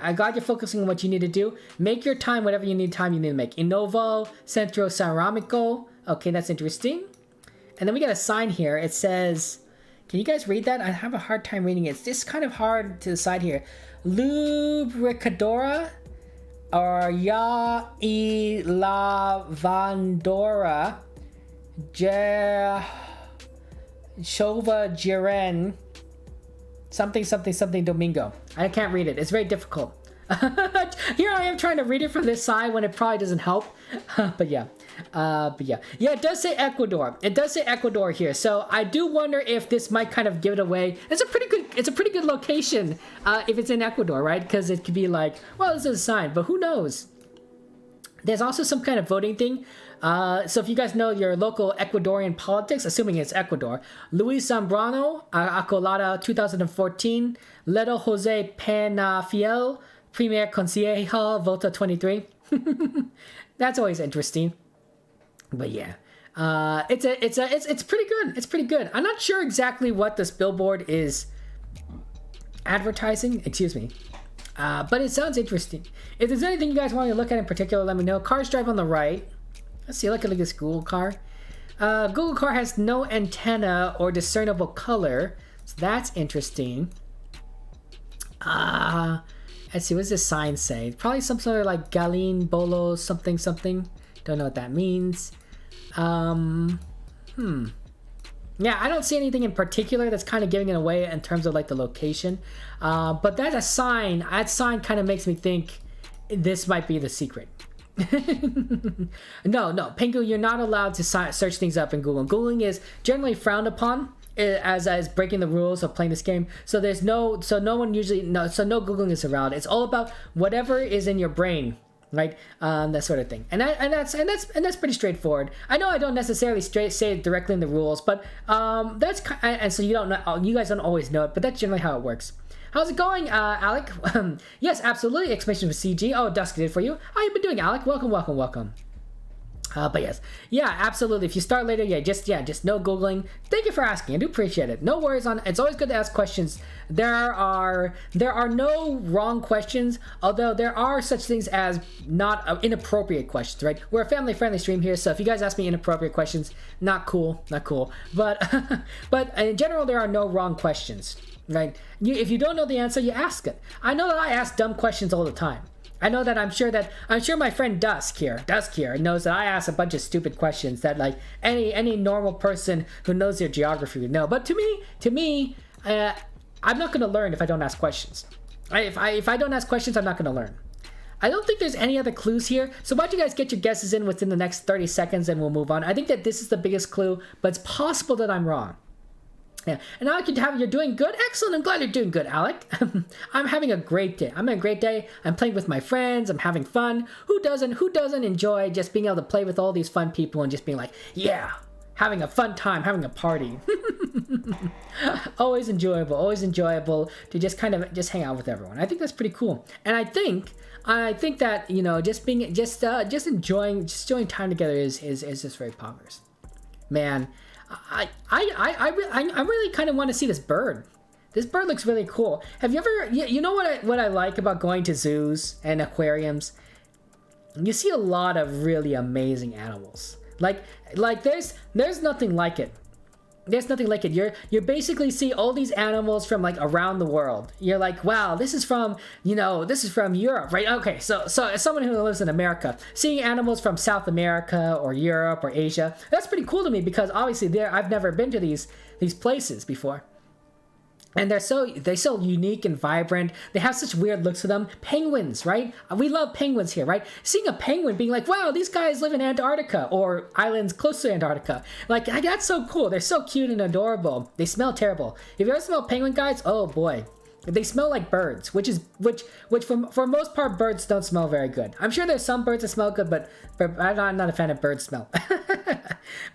focusing on what you need to do. Make your time whatever you need to make. Innovo, Centro Ceramico. Okay, that's interesting. And then we got a sign here. It says, can you guys read that? I have a hard time reading it. It's just kind of hard to decide here. Lubricadora or Ya y Lavandora Shova Jiren something Domingo. I can't read it. It's very difficult. Here I am trying to read it from this side when it probably doesn't help. But yeah, it does say Ecuador. It does say Ecuador here. So I do wonder if this might kind of give it away. It's a pretty good location if it's in Ecuador, right? Because it could be like, well, this is a sign, but who knows? There's also some kind of voting thing. So if you guys know your local Ecuadorian politics, assuming it's Ecuador, Luis Zambrano, Acolada 2014, Ledo Jose Penafiel, Premier Concejal, Vota 23. That's always interesting. But yeah, it's pretty good. It's pretty good. I'm not sure exactly what this billboard is advertising. Excuse me. But it sounds interesting. If there's anything you guys want to look at in particular, let me know. Cars drive on the right. Let's see. Look at this Google car. Google car has no antenna or discernible color. So that's interesting. Let's see. What does this sign say? Probably some sort of like Galin Bolo something. Don't know what that means. Yeah, I don't see anything in particular that's kind of giving it away in terms of like the location. But that's a sign. That sign kind of makes me think this might be the secret. No, Pengu, you're not allowed to search things up in Google. Googling is generally frowned upon as breaking the rules of playing this game. So no Googling is allowed. It's all about whatever is in your brain. right? That sort of thing. And that's pretty straightforward. I know I don't necessarily say it directly in the rules, but and so you guys don't always know it, but that's generally how it works. How's it going, Alec? Yes, absolutely. Exclamation for CG. Oh, Dusk did it for you. How you been doing, Alec? Welcome, welcome, welcome. But yes, yeah, absolutely. If you start later, just no Googling. Thank you for asking. I do appreciate it. No worries on. It's always good to ask questions. There are no wrong questions, although there are such things as not inappropriate questions, right? We're a family-friendly stream here, so if you guys ask me inappropriate questions, not cool. But but in general, there are no wrong questions, right? If you don't know the answer, you ask it. I know that I ask dumb questions all the time. I know that I'm sure my friend Dusk here knows that I ask a bunch of stupid questions that like any normal person who knows their geography would know. But to me, I'm not going to learn if I don't ask questions. If I don't ask questions, I'm not going to learn. I don't think there's any other clues here, so why don't you guys get your guesses in within the next 30 seconds and we'll move on. I think that this is the biggest clue, but it's possible that I'm wrong. Yeah, and Alec, you're doing good. Excellent. I'm glad you're doing good, Alec. I'm having a great day. I'm having a great day. I'm playing with my friends. I'm having fun. Who doesn't enjoy just being able to play with all these fun people and just being like, yeah, having a fun time, having a party. Always enjoyable to just kind of hang out with everyone. I think that's pretty cool. And I think that, you know, just enjoying time together is just very poggers. Man, I really kind of want to see this bird. This bird looks really cool. Have you ever, you know what I like about going to zoos and aquariums? You see a lot of really amazing animals. Like there's nothing like it. There's nothing like it. You basically see all these animals from like around the world. You're like, wow, this is from Europe, right? Okay, so as someone who lives in America, seeing animals from South America or Europe or Asia, that's pretty cool to me because obviously I've never been to these places before. And they're so unique and vibrant. They have such weird looks to them. Penguins, right? We love penguins here, right? Seeing a penguin being like, wow, these guys live in Antarctica or islands close to Antarctica. Like, that's so cool. They're so cute and adorable. They smell terrible. If you ever smell penguin guys, oh boy. They smell like birds, which for most part, birds don't smell very good. I'm sure there's some birds that smell good, but I'm not a fan of bird smell.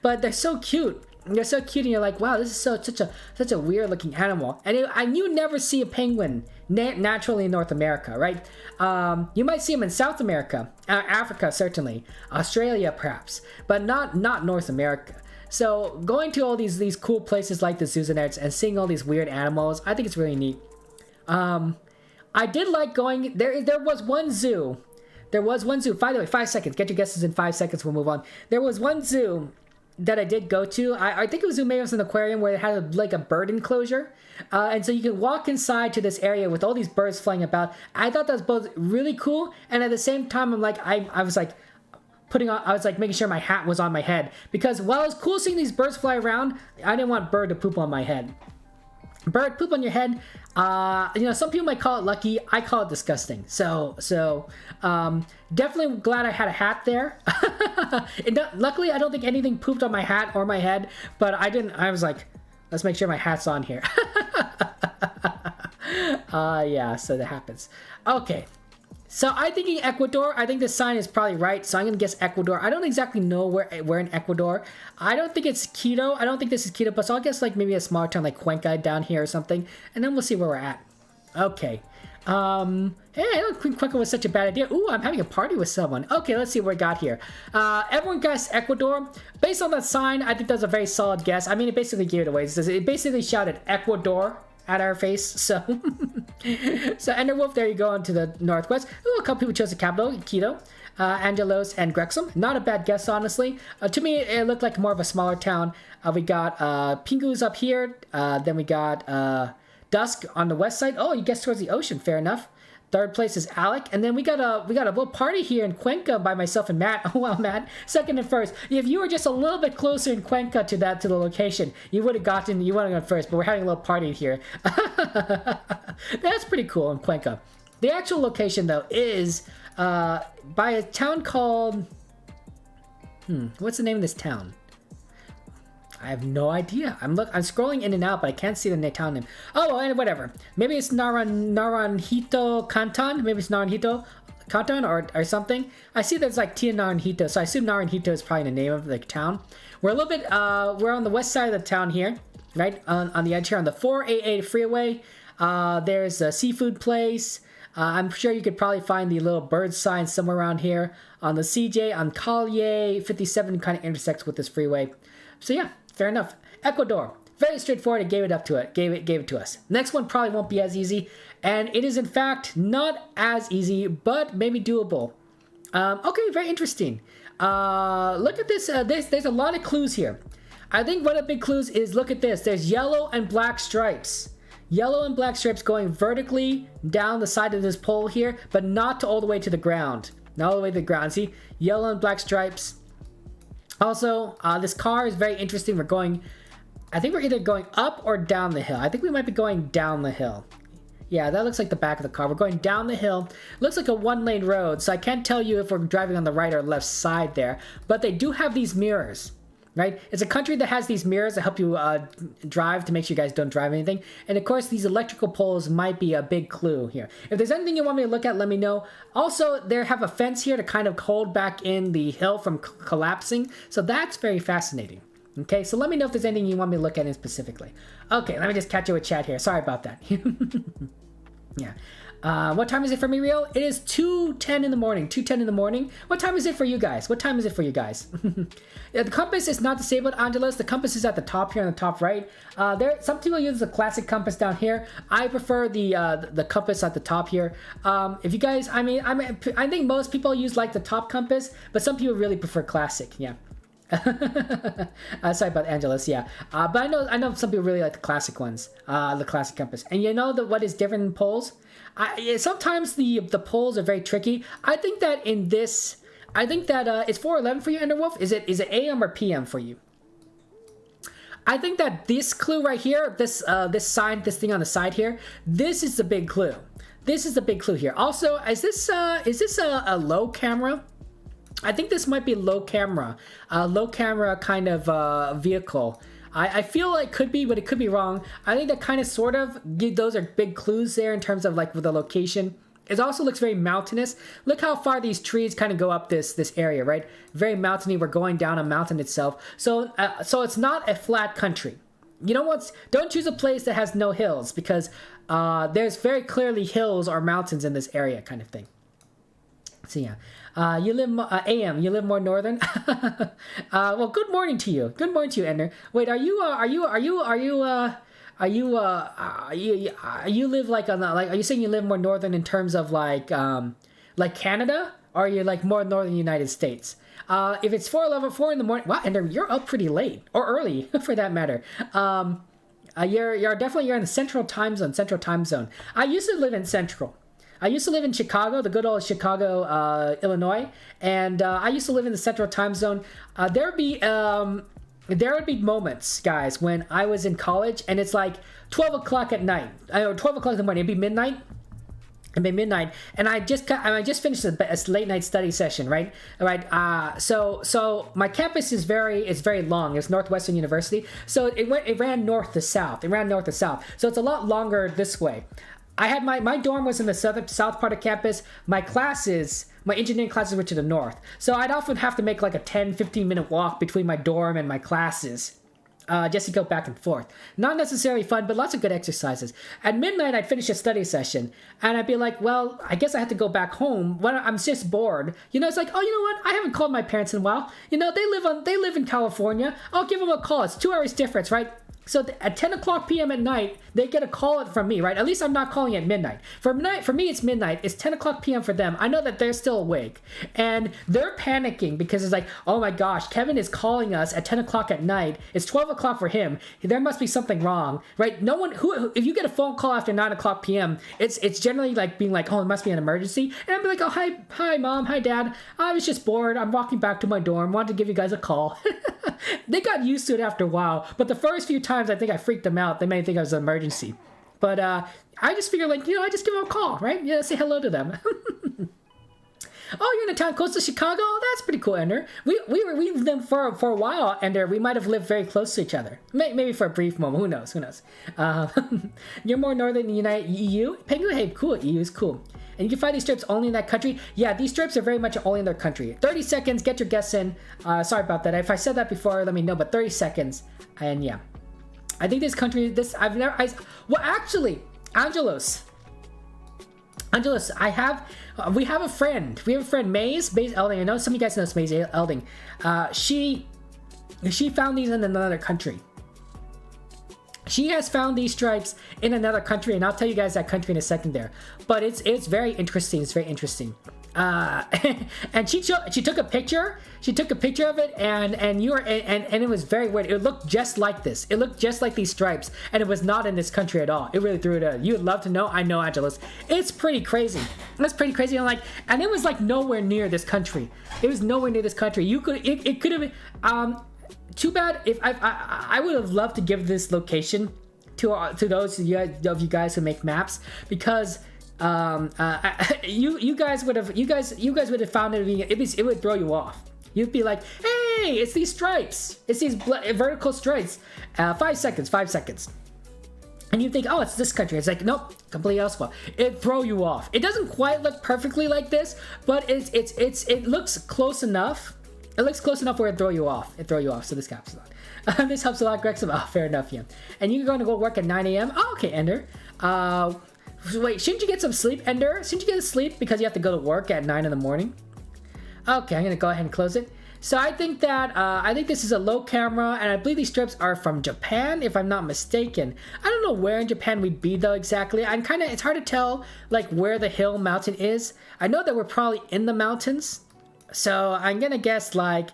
But they're so cute. They're so cute, and you're like, wow, this is such a weird looking animal. And you never see a penguin naturally in North America, right? You might see them in South America, Africa certainly, Australia perhaps, but not North America. So going to all these cool places like the zoos and seeing all these weird animals, I think it's really neat. I did like going. There was one zoo. By the way, 5 seconds. Get your guesses in 5 seconds. We'll move on. There was one zoo that I did go to. I think it was maybe it was an aquarium where it had like a bird enclosure, and so you could walk inside to this area with all these birds flying about. I thought that was both really cool, and at the same time, I'm like, I was like making sure my hat was on my head, because while it's cool seeing these birds fly around, I didn't want bird to poop on my head. Bird poop on your head, you know, some people might call it lucky. I call it disgusting. So definitely glad I had a hat there. Luckily, I don't think anything pooped on my hat or my head, but I was like, let's make sure my hat's on here. Yeah, so that happens. Okay. So I'm thinking Ecuador. I think this sign is probably right, so I'm going to guess Ecuador. I don't exactly know where in Ecuador. I don't think it's Quito. I don't think this is Quito, but so I'll guess like maybe a smaller town like Cuenca down here or something, and then we'll see where we're at. Okay. Hey, I don't think Cuenca was such a bad idea. Ooh, I'm having a party with someone. Okay, let's see what we got here. Everyone guessed Ecuador. Based on that sign, I think that's a very solid guess. I mean, it basically gave it away. It basically shouted Ecuador at our face, so Enderwolf, there you go, into the northwest. Ooh, a couple people chose the capital, Quito, Angelos, and Grexum. Not a bad guess, honestly. To me, it looked like more of a smaller town. We got Pingus up here, then we got Dusk on the west side. Oh, you guessed towards the ocean, fair enough. Third place is Alec, and then we got a little party here in Cuenca by myself and Matt. Oh wow, Matt, second and first. If you were just a little bit closer in Cuenca to the location, you would have gone first. But we're having a little party here. That's pretty cool in Cuenca. The actual location though is by a town called what's the name of this town? I have no idea. I'm scrolling in and out, but I can't see the town name. Oh, and whatever. Maybe it's Naranjito Canton. Maybe it's Naranjito Kanton or something. I see there's like Tia Naranjito, so I assume Naranjito is probably the name of the town. We're a little bit, we're on the west side of the town here, right? On the edge here on the 488 freeway. There's a seafood place. I'm sure you could probably find the little bird sign somewhere around here. On the CJ, on Collier, 57 kind of intersects with this freeway. So yeah, fair enough. Ecuador. Very straightforward. It gave it up to it. Gave it to us. Next one probably won't be as easy, and it is in fact not as easy, but maybe doable. Okay, very interesting. Look at this. There's a lot of clues here. I think one of the big clues is look at this. There's yellow and black stripes. Yellow and black stripes going vertically down the side of this pole here, but not all the way to the ground. Not all the way to the ground. See, yellow and black stripes. Also, this car is very interesting. I think we're either going up or down the hill. I think we might be going down the hill. Yeah, that looks like the back of the car. We're going down the hill. Looks like a one-lane road, so I can't tell you if we're driving on the right or left side there. But they do have these mirrors, right? It's a country that has these mirrors that help you drive to make sure you guys don't drive anything. And of course, these electrical poles might be a big clue here. If there's anything you want me to look at, let me know. Also, they have a fence here to kind of hold back in the hill from collapsing. So that's very fascinating. Okay, so let me know if there's anything you want me to look at in specifically. Okay, let me just catch you with chat here. Sorry about that. Yeah. What time is it for me, Rio? It is 2:10 in the morning. 2:10 in the morning. What time is it for you guys? What time is it for you guys? Yeah, the compass is not disabled, Angeles. The compass is at the top here on the top right. Some people use the classic compass down here. I prefer the compass at the top here. If you guys, I think most people use like the top compass, but some people really prefer classic. Yeah. Sorry about Angeles, yeah. But I know some people really like the classic ones, the classic compass. And you know what is different in polls? Sometimes the polls are very tricky. I think that it's 4:11 for you, Enderwolf. Is it AM or PM for you? I think that this clue right here, this sign, this thing on the side here, this is the big clue. This is the big clue here. Also, is this a low camera? I think this might be low camera kind of vehicle. I feel like could be, but it could be wrong. I think that kind of sort of those are big clues there in terms of like with the location. It also looks very mountainous. Look how far these trees kind of go up this area, right? Very mountainy. We're going down a mountain itself. So it's not a flat country. You know what? Don't choose a place that has no hills because there's very clearly hills or mountains in this area, kind of thing. So yeah. You live AM. You live more northern. Well, good morning to you. Good morning to you, Ender. Wait, you live like on the, like? Are you saying you live more northern in terms of like Canada, or are you like more northern United States? If it's 4:11 in the morning, wow, Ender, you're up pretty late or early for that matter. You're definitely in the Central Time Zone. I used to live in Central. I used to live in Chicago, the good old Chicago, Illinois, and I used to live in the Central Time Zone. There would be moments, guys, when I was in college, and it's like 12 o'clock at night, or 12 o'clock in the morning. It'd be midnight. And I just finished a late night study session, right? All right. So my campus is very long. It's Northwestern University, so it ran north to south. So it's a lot longer this way. I had my dorm was in the south part of campus. My engineering classes were to the north. So I'd often have to make like a 10-15 minute walk between my dorm and my classes. Just to go back and forth. Not necessarily fun, but lots of good exercises. At midnight, I'd finish a study session, and I'd be like, well, I guess I have to go back home. When I'm just bored. It's like, oh, you know what? I haven't called my parents in a while. They live in California. I'll give them a call. It's 2 hours difference, right? So at 10 o'clock p.m. at night, they get a call from me, right? At least I'm not calling at midnight. For me, it's midnight. It's 10 o'clock p.m. for them. I know that they're still awake. And they're panicking because it's like, oh my gosh, Kevin is calling us at 10 o'clock at night. It's 12 o'clock for him. There must be something wrong, right? No one, if you get a phone call after 9 o'clock p.m., it's generally like being like, oh, it must be an emergency. And I'd be like, oh, hi, Mom, hi, Dad. I was just bored. I'm walking back to my dorm. Wanted to give you guys a call. They got used to it after a while. But the first few times I think I freaked them out. They may think I was an emergency. But I just figured, like, I just give them a call, right? Yeah, say hello to them. Oh, you're in a town close to Chicago? Oh, that's pretty cool, Ender. We lived them for a while, Ender. We might have lived very close to each other. Maybe for a brief moment. Who knows? Who knows? You're more northern than the United EU? Penguin, hey, cool. EU is cool. And you can find these strips only in that country. Yeah, these strips are very much only in their country. 30 seconds, get your guess in. Sorry about that. If I said that before, let me know. But 30 seconds. And yeah. I think this country, well, actually, Angelos, we have a friend. We have a friend, Maze Elding. I know some of you guys know Maze Elding. She found these in another country. She has found these stripes in another country, and I'll tell you guys that country in a second there. But it's very interesting. It's very interesting. And she took a picture. She took a picture of it, and it was very weird. It looked just like this. It looked just like these stripes, and it was not in this country at all. It really threw it out. You would love to know. I know, Angelos. It's pretty crazy. It's pretty crazy. And it was like nowhere near this country. It was nowhere near this country. It could have been. Too bad. If I would have loved to give this location to those of you guys who make maps, because you guys would have found it would throw you off. You'd be like, hey, it's these stripes. It's these vertical stripes. 5 seconds. 5 seconds. And you think, oh, it's this country. It's like, nope, completely elsewhere. It throw you off. It doesn't quite look perfectly like this, but it looks close enough. It looks close enough where it throw you off. So this helps a lot. This helps a lot, Grexham. Oh, fair enough, yeah. And you're going to go work at 9 a.m.? Oh, okay, Ender. Wait, shouldn't you get some sleep, Ender? Shouldn't you get sleep because you have to go to work at 9 in the morning? Okay, I'm going to go ahead and close it. So I think this is a low camera, and I believe these strips are from Japan, if I'm not mistaken. I don't know where in Japan we'd be, though, exactly. It's hard to tell, like, where the hill mountain is. I know that we're probably in the mountains. So I'm gonna guess like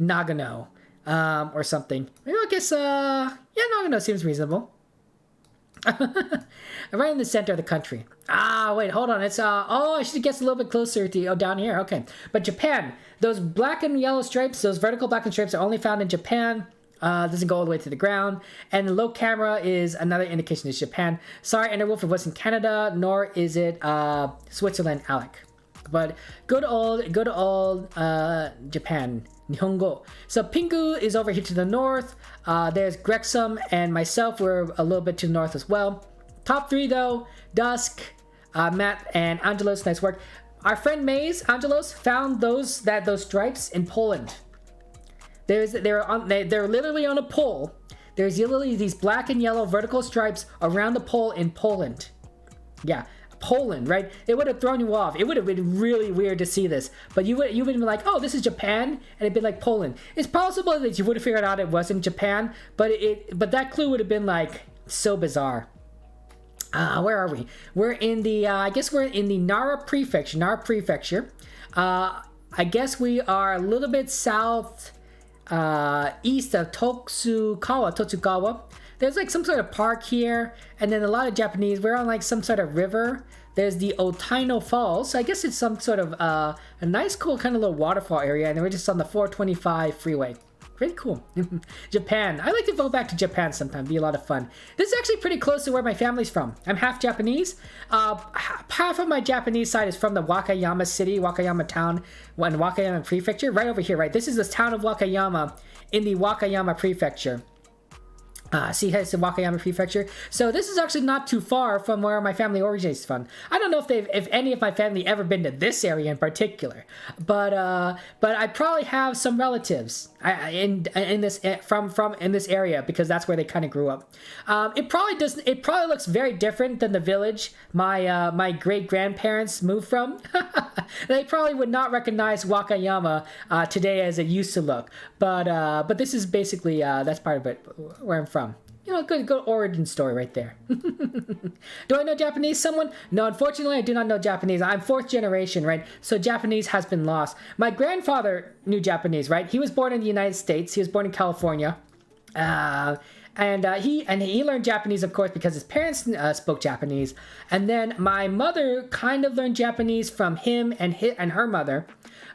Nagano or something. Maybe I'll guess Nagano seems reasonable. Right in the center of the country. Wait, hold on. It's I should guess a little bit closer to down here. Okay. But Japan, those black and yellow stripes, those vertical black and stripes are only found in Japan. Doesn't go all the way to the ground. And the low camera is another indication it's Japan. Sorry, Enderwolf, it wasn't Canada, nor is it Switzerland, Alec. But good old Japan, Nihongo. So Pinku is over here to the north. There's Grexham and myself. We're a little bit to the north as well. Top 3 though: Dusk, Matt, and Angelos. Nice work. Our friend Maze, Angelos, found those stripes in Poland. They're literally on a pole. There's literally these black and yellow vertical stripes around the pole in Poland. Yeah. Poland, right? It would have thrown you off. It would have been really weird to see this, but you would have been like, oh, this is Japan, and it'd been like Poland. It's possible that you would have figured out it wasn't Japan, but that clue would have been like so bizarre. Where are we? We're in the I guess we're in the Nara Prefecture. I guess we are a little bit south east of Totsukawa. There's like some sort of park here, and then a lot of Japanese. We're on like some sort of river. There's the Otaino Falls. So I guess it's some sort of a nice, cool kind of little waterfall area, and then we're just on the 425 freeway. Pretty cool. Japan. I like to go back to Japan sometime. Be a lot of fun. This is actually pretty close to where my family's from. I'm half Japanese. Half of my Japanese side is from the Wakayama city, Wakayama town, and Wakayama prefecture. Right over here, right? This is the town of Wakayama in the Wakayama prefecture. See, it's the Wakayama Prefecture. So this is actually not too far from where my family originates from. I don't know if any of my family ever been to this area in particular, but I probably have some relatives in this area because that's where they kind of grew up. It probably looks very different than the village my great grandparents moved from. They probably would not recognize Wakayama today as it used to look, but this is basically that's part of it where I'm from. You know, good origin story right there. Do I know Japanese? Someone? No, unfortunately, I do not know Japanese. I'm 4th generation, right? So Japanese has been lost. My grandfather knew Japanese, right? He was born in the United States. He was born in California. And he learned Japanese, of course, because his parents spoke Japanese. And then my mother kind of learned Japanese from him and her mother.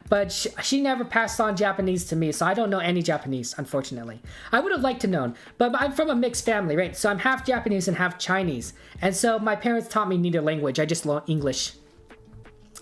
But she never passed on Japanese to me, so I don't know any Japanese, unfortunately. I would have liked to know, but I'm from a mixed family, right? So I'm half Japanese and half Chinese. And so my parents taught me neither language. I just learned English.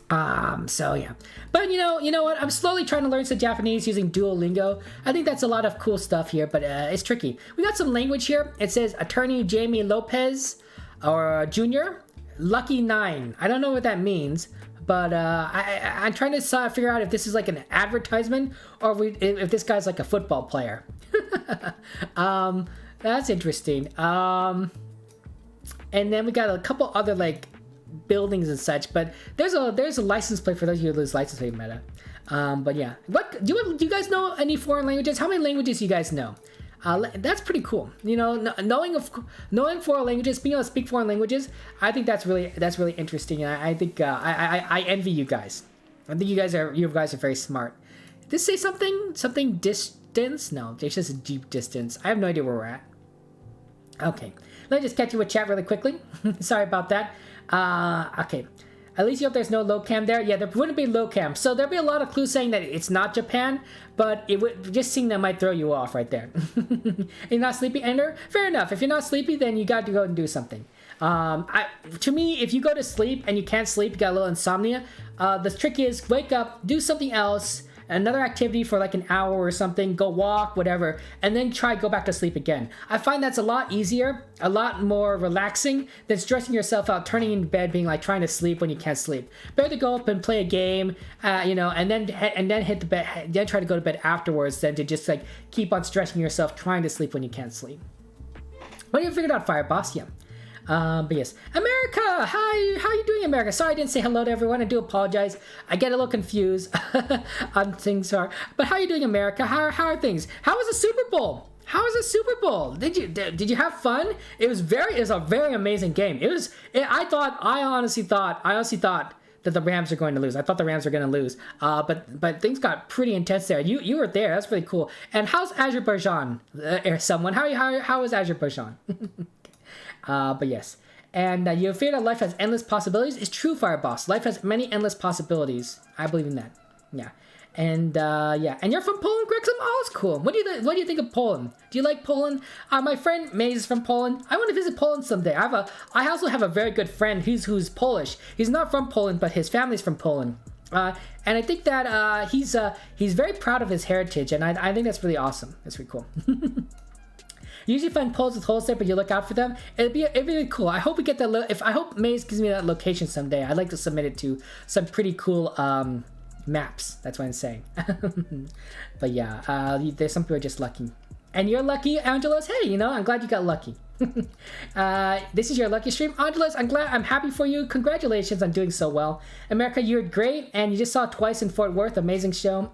So yeah, but you know what? I'm slowly trying to learn some Japanese using Duolingo. I think that's a lot of cool stuff here, but it's tricky. We got some language here. It says Attorney Jamie Lopez, or Jr. Lucky 9. I don't know what that means, but I'm trying to figure out if this is like an advertisement or if this guy's like a football player. That's interesting. And then we got a couple other like buildings and such, but there's a license plate for those of you who use license plate meta. But yeah, what do you guys know any foreign languages? How many languages do you guys know? That's pretty cool. You know, knowing foreign languages, being able to speak foreign languages, I think that's really interesting. And I think I envy you guys. I think you guys are very smart. Did this say something distance? No, it's just a deep distance. I have no idea where we're at. Okay, let me just catch you with chat really quickly. Sorry about that. Okay. At least you hope there's no low cam there. Yeah, there wouldn't be low cam. So there'll be a lot of clues saying that it's not Japan, but it would just seeing that might throw you off right there. You're not sleepy, Ender? Fair enough. If you're not sleepy, then you got to go and do something. To me, if you go to sleep and you can't sleep, you got a little insomnia, the trick is wake up, do something else, another activity for like an hour or something, go walk, whatever, and then go back to sleep again. I find that's a lot easier, a lot more relaxing than stressing yourself out, turning in bed, being like trying to sleep when you can't sleep. Better to go up and play a game, and then hit the bed, then try to go to bed afterwards, than to just like keep on stressing yourself trying to sleep when you can't sleep. What do you figured out, Fireboss? Yeah. But yes, America, hi, how are you doing, America? Sorry I didn't say hello to everyone. I do apologize. I get a little confused on things are. But how are you doing, America? How are things? How was the Super Bowl? How was the Super Bowl? Did you have fun? It was a very amazing game. I honestly thought that the Rams are going to lose. I thought the Rams were going to lose. But things got pretty intense there. You were there. That's really cool. And how's Azerbaijan? How is Azerbaijan? But yes, and you fear that life has endless possibilities. It's true, Fireboss. Life has many endless possibilities. I believe in that. Yeah, and and you're from Poland, Grexham. Oh, it's cool. What do you think of Poland? Do you like Poland? My friend Maze is from Poland. I want to visit Poland someday. I also have a very good friend who's Polish. He's not from Poland, but his family's from Poland. And I think that he's very proud of his heritage, and I think that's really awesome. That's really cool. You usually find Poles with holes there, but you look out for them. It'd be really cool. I hope we get that. I hope Maze gives me that location someday. I'd like to submit it to some pretty cool maps. That's what I'm saying. But yeah, there's some people are just lucky. And you're lucky, Angelos. Hey, I'm glad you got lucky. This is your lucky stream, Angelos. I'm happy for you. Congratulations on doing so well, America. You're great, and you just saw twice in Fort Worth. Amazing show.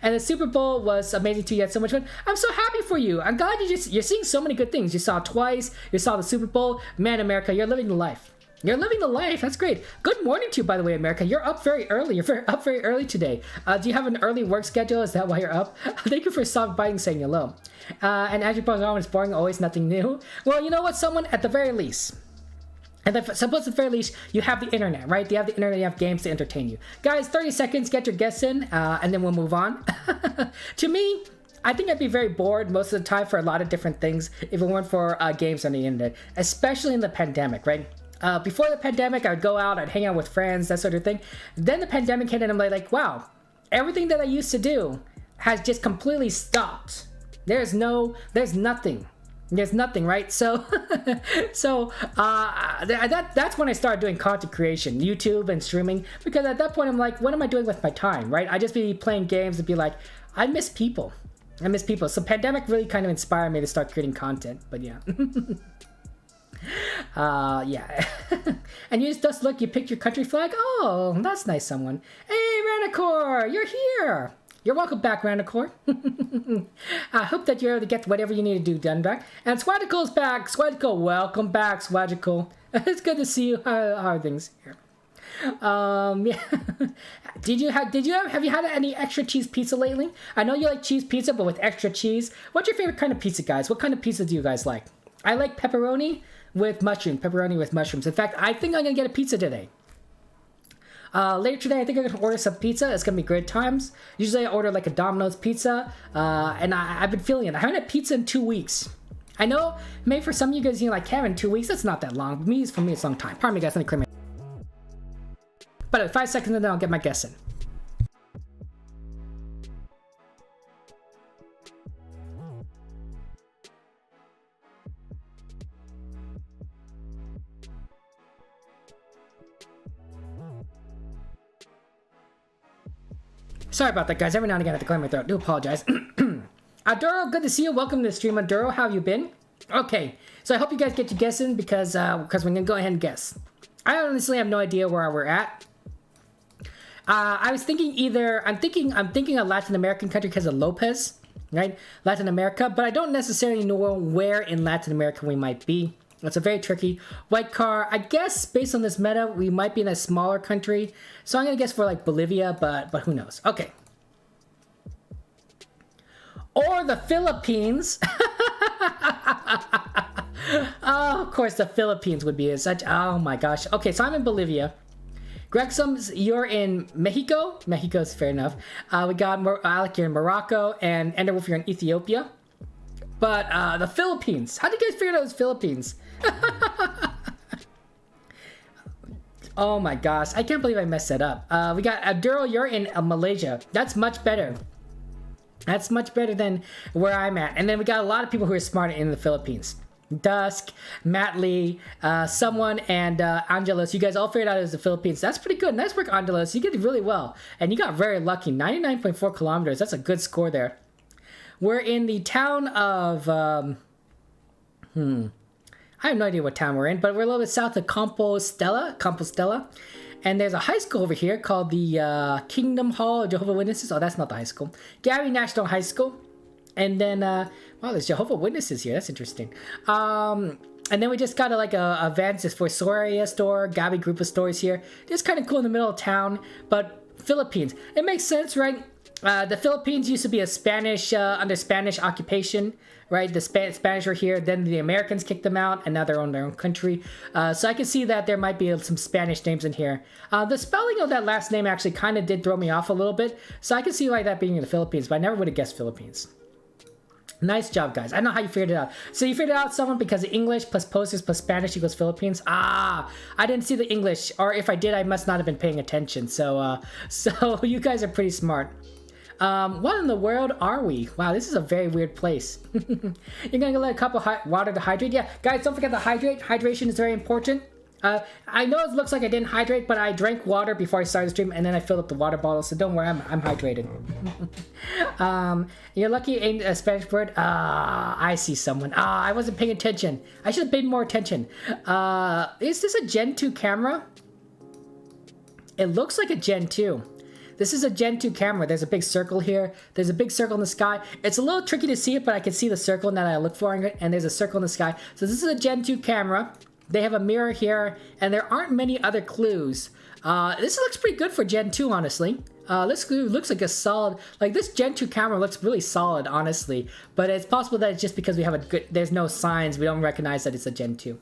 And the Super Bowl was amazing too. You had so much fun. I'm so happy for you. I'm glad you're seeing so many good things. You saw twice. You saw the Super Bowl. Man, America, you're living the life. You're living the life. That's great. Good morning to you, by the way, America. You're up very early. You're up very early today. Do you have an early work schedule? Is that why you're up? Thank you for soft biting saying hello. And as your program is boring, always nothing new. Well, you know what? Someone at the very least. Suppose at the very least, you have the internet, right? You have the internet, you have games to entertain you. Guys, 30 seconds, get your guess in, and then we'll move on. To me, I think I'd be very bored most of the time for a lot of different things if it weren't for games on the internet, especially in the pandemic, right? Before the pandemic, I would go out, I'd hang out with friends, that sort of thing. Then the pandemic hit, and I'm like, wow, everything that I used to do has just completely stopped. There's nothing. There's nothing, right? So, that's when I started doing content creation, YouTube and streaming, because at that point I'm like, what am I doing with my time, right? I'd just be playing games and be like, I miss people. So pandemic really kind of inspired me to start creating content, but yeah. Yeah. And you just look, you picked your country flag. Oh, that's nice, someone. Hey, Ranacor, you're here. You're welcome back, Ranacor. I hope that you're able to get whatever you need to do done back. And Swadical is back. Swadical, welcome back, Swadical. It's good to see you. How are things here? Yeah. Have you had any extra cheese pizza lately? I know you like cheese pizza, but with extra cheese. What's your favorite kind of pizza, guys? What kind of pizza do you guys like? I like pepperoni with mushrooms. In fact, I think I'm gonna get a pizza today. Later today, I think I'm gonna order some pizza. It's gonna be great times. Usually I order like a Domino's pizza, and I've been feeling it. I haven't had pizza in 2 weeks. I know, maybe for some of you guys, like, Kevin, 2 weeks, that's not that long. For me, it's a long time. Pardon me, guys, let me clear my... But 5 seconds and then I'll get my guess in. Sorry about that, guys. Every now and again I have to clear my throat. I do apologize. Aduro, good to see you. Welcome to the stream, Aduro. How have you been? Okay, so I hope you guys get your guess in because we're gonna go ahead and guess. I honestly have no idea where we're at. I was thinking either I'm thinking a Latin American country because of Lopez, right? Latin America, but I don't necessarily know where in Latin America we might be. It's a very tricky white car. I guess based on this meta, we might be in a smaller country. So I'm gonna guess for like Bolivia, but who knows? Okay. Or the Philippines. Oh, of course the Philippines would be such. Oh my gosh. Okay, so I'm in Bolivia. Grexums, you're in Mexico. Mexico's fair enough. We got Alec, you're in Morocco, and Enderwolf, you're in Ethiopia. But the Philippines. How did you guys figure out it was Philippines? Oh my gosh, I can't believe I messed that up. We got Abdurrah, you're in Malaysia. That's much better. That's much better than where I'm at. And then we got a lot of people who are smarter in the Philippines. Dusk, Matt Lee, someone, and Angelos. You guys all figured out it was the Philippines. That's pretty good. Nice work, Angelos. You did really well. And you got very lucky. 99.4 kilometers. That's a good score there. We're in the town of... I have no idea what town we're in, but we're a little bit south of Compostela. And there's a high school over here called the Kingdom Hall of Jehovah's Witnesses. Oh, that's not the high school. Gary National High School. And then, wow, there's Jehovah's Witnesses here. That's interesting. And then we just got a Vans for Soria store, Gabi group of stores here. Just kind of cool in the middle of town. But Philippines. It makes sense, right? The Philippines used to be a under Spanish occupation, right? The Spanish were here, then the Americans kicked them out, and now they're on their own country. So I can see that there might be some Spanish names in here. The spelling of that last name actually kind of did throw me off a little bit, so I can see why that being in the Philippines, but I never would have guessed Philippines. Nice job, guys. I don't know how you figured it out. So you figured it out someone because of English plus posters plus Spanish equals Philippines. Ah, I didn't see the English, or if I did, I must not have been paying attention. So you guys are pretty smart. What in the world are we? Wow, this is a very weird place. You're gonna let a cup of water to hydrate? Yeah, guys, don't forget to hydrate. Hydration is very important. I know it looks like I didn't hydrate, but I drank water before I started the stream, and then I filled up the water bottle, so don't worry, I'm hydrated. You're lucky it ain't a Spanish word. I see someone. I wasn't paying attention. I should have paid more attention. Is this a Gen 2 camera? It looks like a Gen 2. This is a Gen 2 camera. There's a big circle here. There's a big circle in the sky. It's a little tricky to see it, but I can see the circle now that I look for it, and there's a circle in the sky. So this is a Gen 2 camera. They have a mirror here, and there aren't many other clues. This looks pretty good for Gen 2, honestly. This looks like a solid... Like, this Gen 2 camera looks really solid, honestly. But it's possible that it's just because we have a good... There's no signs. We don't recognize that it's a Gen 2.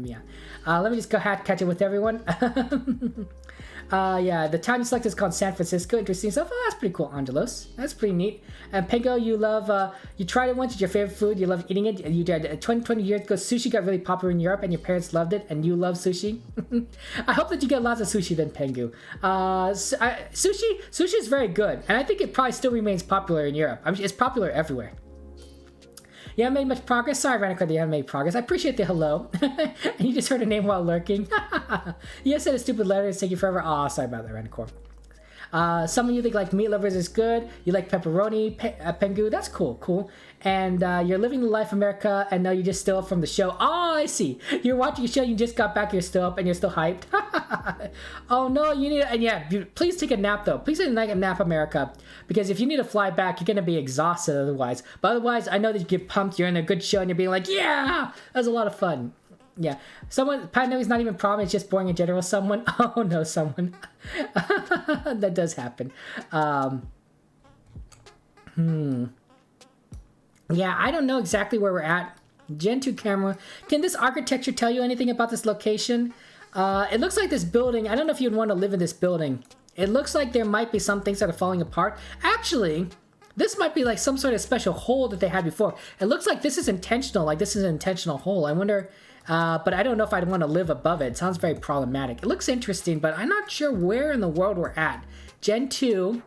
Yeah. Let me just go ahead and catch it with everyone. Yeah, the town you select is called San Francisco. Interesting stuff. Oh, that's pretty cool, Angelos. That's pretty neat. And Pengo, you love, you tried it once. It's your favorite food. You love eating it. You did 20 years ago. Sushi got really popular in Europe, and your parents loved it, and you love sushi. I hope that you get lots of sushi then, Pengu. Sushi is very good, and I think it probably still remains popular in Europe. I mean, it's popular everywhere. You haven't made much progress? Sorry, Ranicore, you haven't made progress. I appreciate the hello. And you just heard a name while lurking. You said a stupid letter. It's taking forever. Aw, sorry about that, Ranicore. Some of you think like meat lovers is good. You like pepperoni, Pengu. That's cool. And you're living the life America, and now you're just still up from the show. Oh, I see. You're watching a show, you just got back, you're still up, and you're still hyped. Oh no, you need. And yeah, please take a nap though. Please take a nap, America, because if you need to fly back, you're gonna be exhausted otherwise. But otherwise, I know that you get pumped. You're in a good show, and you're being like, yeah, that was a lot of fun. Yeah, pandemic's not even a problem, it's just boring in general. Someone, oh no, someone. That does happen. Yeah, I don't know exactly where we're at. Gen 2 camera. Can this architecture tell you anything about this location? It looks like this building, I don't know if you'd want to live in this building. It looks like there might be some things that are falling apart. Actually, this might be like some sort of special hole that they had before. It looks like this is intentional, like this is an intentional hole. I wonder but I don't know if I'd want to live above it. It sounds very problematic. It looks interesting, but I'm not sure where in the world we're at. Gen 2,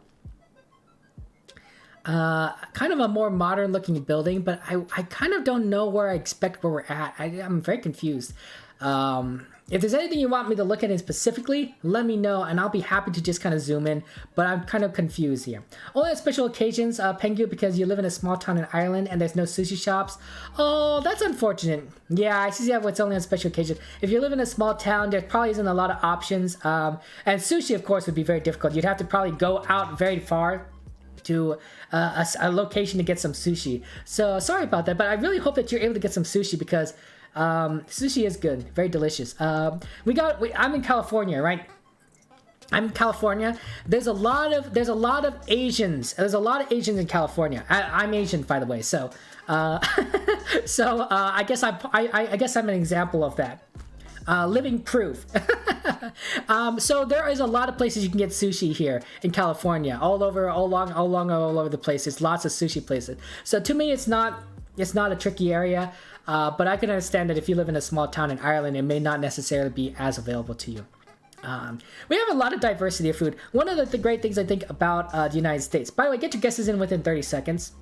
kind of a more modern looking building, but I kind of don't know where I expect where we're at. I'm very confused. If there's anything you want me to look at in specifically, let me know, and I'll be happy to just kind of zoom in, but I'm kind of confused here. Only on special occasions, Pengu, because you live in a small town in Ireland and there's no sushi shops. Oh, that's unfortunate. Yeah, I see it's only on special occasions. If you live in a small town, there probably isn't a lot of options, and sushi, of course, would be very difficult. You'd have to probably go out very far to a location to get some sushi. So sorry about that, but I really hope that you're able to get some sushi because sushi is good, very delicious. I'm in California, right? I'm in California. There's a lot of Asians. There's a lot of Asians in California. I'm Asian, by the way. So, I guess I'm an example of that. Living proof. So there is a lot of places you can get sushi here in California, all over the place. There's lots of sushi places. So to me, it's not a tricky area. But I can understand that if you live in a small town in Ireland, it may not necessarily be as available to you. We have a lot of diversity of food. One of the great things I think about the United States. By the way, get your guesses in within 30 seconds.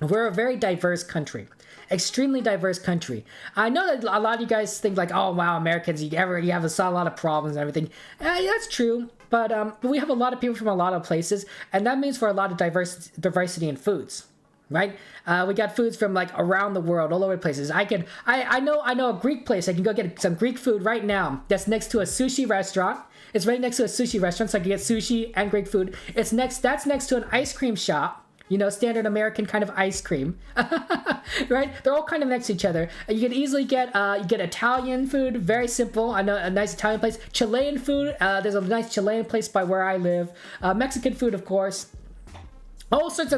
We're a very diverse country. Extremely diverse country. I know that a lot of you guys think like, oh wow, Americans, you have a lot of problems and everything. That's true, but we have a lot of people from a lot of places, and that means for a lot of diversity in foods. Right? We got foods from like around the world, all over the places. I know a Greek place. I can go get some Greek food right now. That's next to a sushi restaurant. It's right next to a sushi restaurant, so I can get sushi and Greek food. That's next to an ice cream shop. You know, standard American kind of ice cream, right? They're all kind of next to each other. You can easily get Italian food, very simple. I know a nice Italian place. Chilean food. There's a nice Chilean place by where I live. Mexican food, of course. All sorts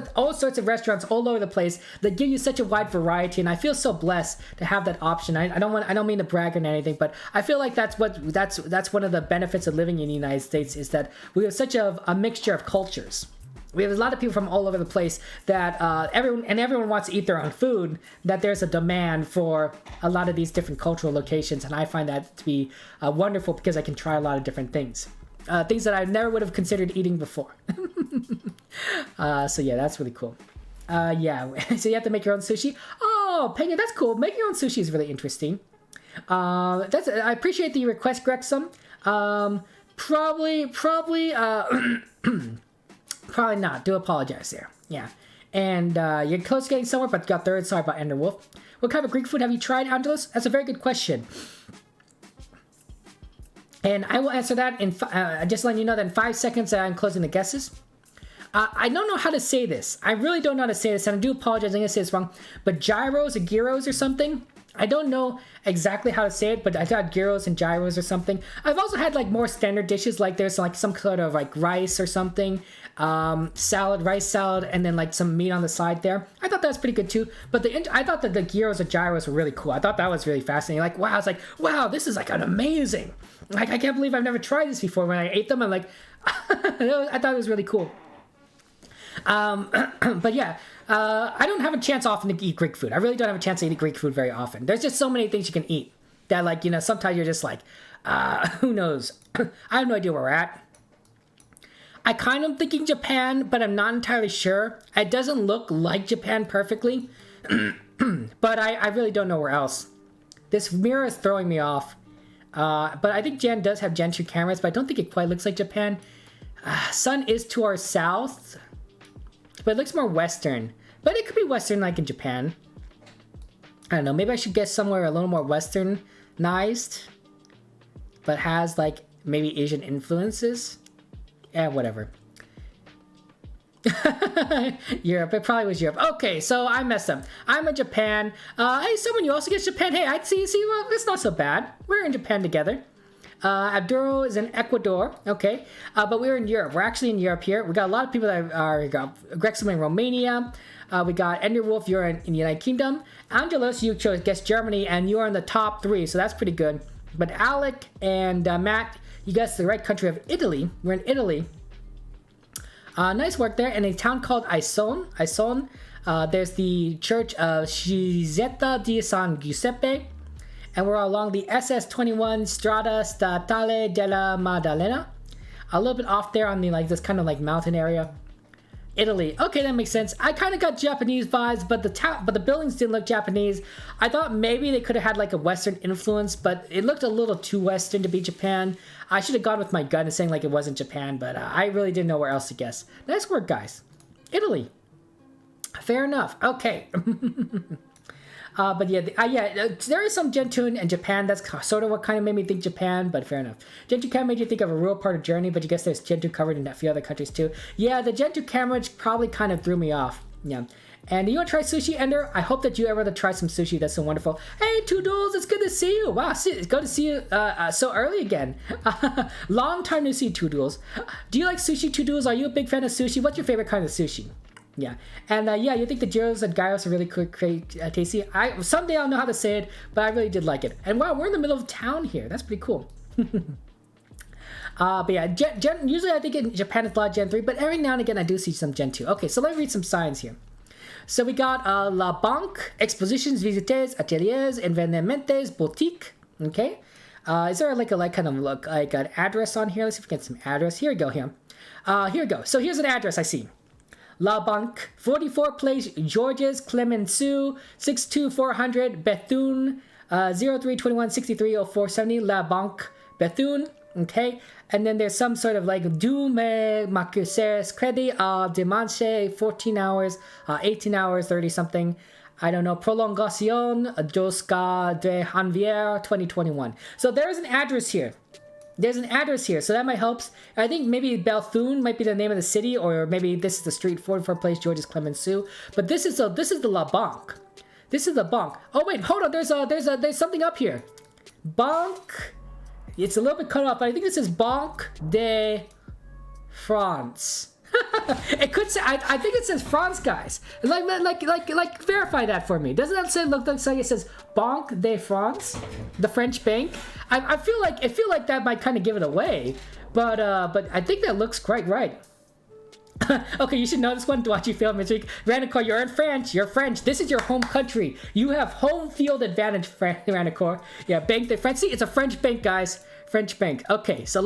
of restaurants all over the place that give you such a wide variety, and I feel so blessed to have that option. I don't mean to brag or anything, but I feel like that's one of the benefits of living in the United States is that we have such a mixture of cultures. We have a lot of people from all over the place that everyone wants to eat their own food. That there's a demand for a lot of these different cultural locations, and I find that to be wonderful because I can try a lot of different things. Things that I never would have considered eating before. So yeah, that's really cool. Yeah, so you have to make your own sushi. Oh, Pena, that's cool. Making your own sushi is really interesting. I appreciate the request, Grexum. Probably not. Do apologize there. Yeah. And you're close to getting somewhere, but got third. Sorry about Enderwolf. What kind of Greek food have you tried, Angelos? That's a very good question. And I will answer that in just letting you know that in 5 seconds I'm closing the guesses. I don't know how to say this. I really don't know how to say this, and I do apologize. I'm going to say this wrong. But gyros or gyros or something? I don't know exactly how to say it, but I thought gyros and gyros or something. I've also had like more standard dishes, like there's like some sort of like rice or something, rice salad, and then like some meat on the side there. I thought that was pretty good too. But I thought that the gyros or gyros were really cool. I thought that was really fascinating. Like, wow, I was like, wow, this is like an amazing. Like, I can't believe I've never tried this before. When I ate them, I'm like, I thought it was really cool. But yeah, I don't have a chance often to eat Greek food. I really don't have a chance to eat Greek food very often. There's just so many things you can eat that, like, you know, sometimes you're just like, who knows? I have no idea where we're at. I kind of thinking Japan, but I'm not entirely sure. It doesn't look like Japan perfectly, but I really don't know where else. This mirror is throwing me off. But I think Jan does have Gen 2 cameras, but I don't think it quite looks like Japan. Sun is to our south, but it looks more Western. But it could be Western like in Japan. I don't know, maybe I should guess somewhere a little more Westernized, but has like maybe Asian influences. Yeah, whatever. Europe, it probably was Europe. Okay, so I messed up. I'm in Japan. Hey, someone, you also get Japan. Hey, I see, well, it's not so bad. We're in Japan together. Abduro is in Ecuador. Okay, but we're in Europe. We're actually in Europe here. We got a lot of people that are Grexum in Romania. We got Enderwolf, you're in the United Kingdom. Angelos, you guessed Germany, and you are in the top 3, so that's pretty good. But Alec and Matt, you guessed the right country of Italy. We're in Italy. Nice work there. In a town called Ison, there's the church of Chiesetta di San Giuseppe. and we're along the SS-21 Strada Statale della Maddalena. A little bit off there on the like this kind of like mountain area. Italy. Okay, that makes sense. I kind of got Japanese vibes, but the buildings didn't look Japanese. I thought maybe they could have had like a Western influence, but it looked a little too Western to be Japan. I should have gone with my gut and saying like it wasn't Japan, but I really didn't know where else to guess. Nice work, guys. Italy. Fair enough. Okay. But yeah, there is some Gentoo in Japan. That's sort of what kind of made me think Japan, but fair enough. Gentoo camera made you think of a real part of Journey, but you guess there's Gentoo covered in a few other countries too. Yeah, the Gentoo camera probably kind of threw me off. Yeah. And you want to try sushi, Ender? I hope that you ever try some sushi. That's so wonderful. Hey, Toodles, it's good to see you. Wow, it's good to see you so early again. Long time no see, Toodles. Do you like sushi, Toodles? Are you a big fan of sushi? What's your favorite kind of sushi? Yeah, and yeah, you think the gyros and gyros are really tasty. Someday I'll know how to say it, but I really did like it. And wow, we're in the middle of town here. That's pretty cool. But yeah, usually I think in Japan it's a lot of Gen 3, but every now and again I do see some Gen 2. Okay, so let me read some signs here. So we got La Banque, Expositions, Visites, Ateliers, Evenementes, Boutique. Okay, is there like kind of look like an address on here? Let's see if we can get some address. Here we go. Here we go. So here's an address I see. La Banque, 44 Place Georges Clemenceau, 62400 Bethune, 0321 630470 La Banque, Bethune. Okay, and then there's some sort of like du me m'accuser credit à dimanche 14 hours, 18 hours, 30 something. I don't know, prolongation jusqu'à de janvier 2021. So there's an address here. There's an address here, so that might help. I think maybe Bethune might be the name of the city, or maybe this is the street, 44 Place Georges Clemenceau. But this is the La Banque. This is the Banque. Oh wait, hold on. There's something up here. Banque. It's a little bit cut off, but I think it says Banque de France. It could say. I think it says France, guys. Like verify that for me. Doesn't that say look like it says Banque de France, the French bank? I feel like that might kind of give it away, but I think that looks quite right. Okay, you should know this one to watch you film this week. Ranicore, you're in France. You're French. This is your home country. You have home field advantage, Ranicore. Yeah, Banque de France. See, it's a French bank, guys. French bank. Okay, so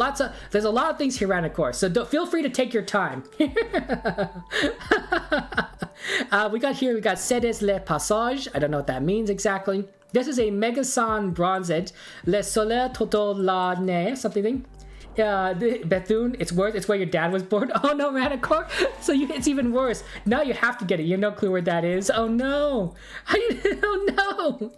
there's a lot of things here, Ranicore. So feel free to take your time. We got Cedes le Passage. I don't know what that means exactly. This is a Megason bronzed. Le Soleil Total la Ne, something. Bethune, it's worse. It's where your dad was born. Oh no, Ranicore. So it's even worse. Now you have to get it. You have no clue where that is. Oh no. Oh no.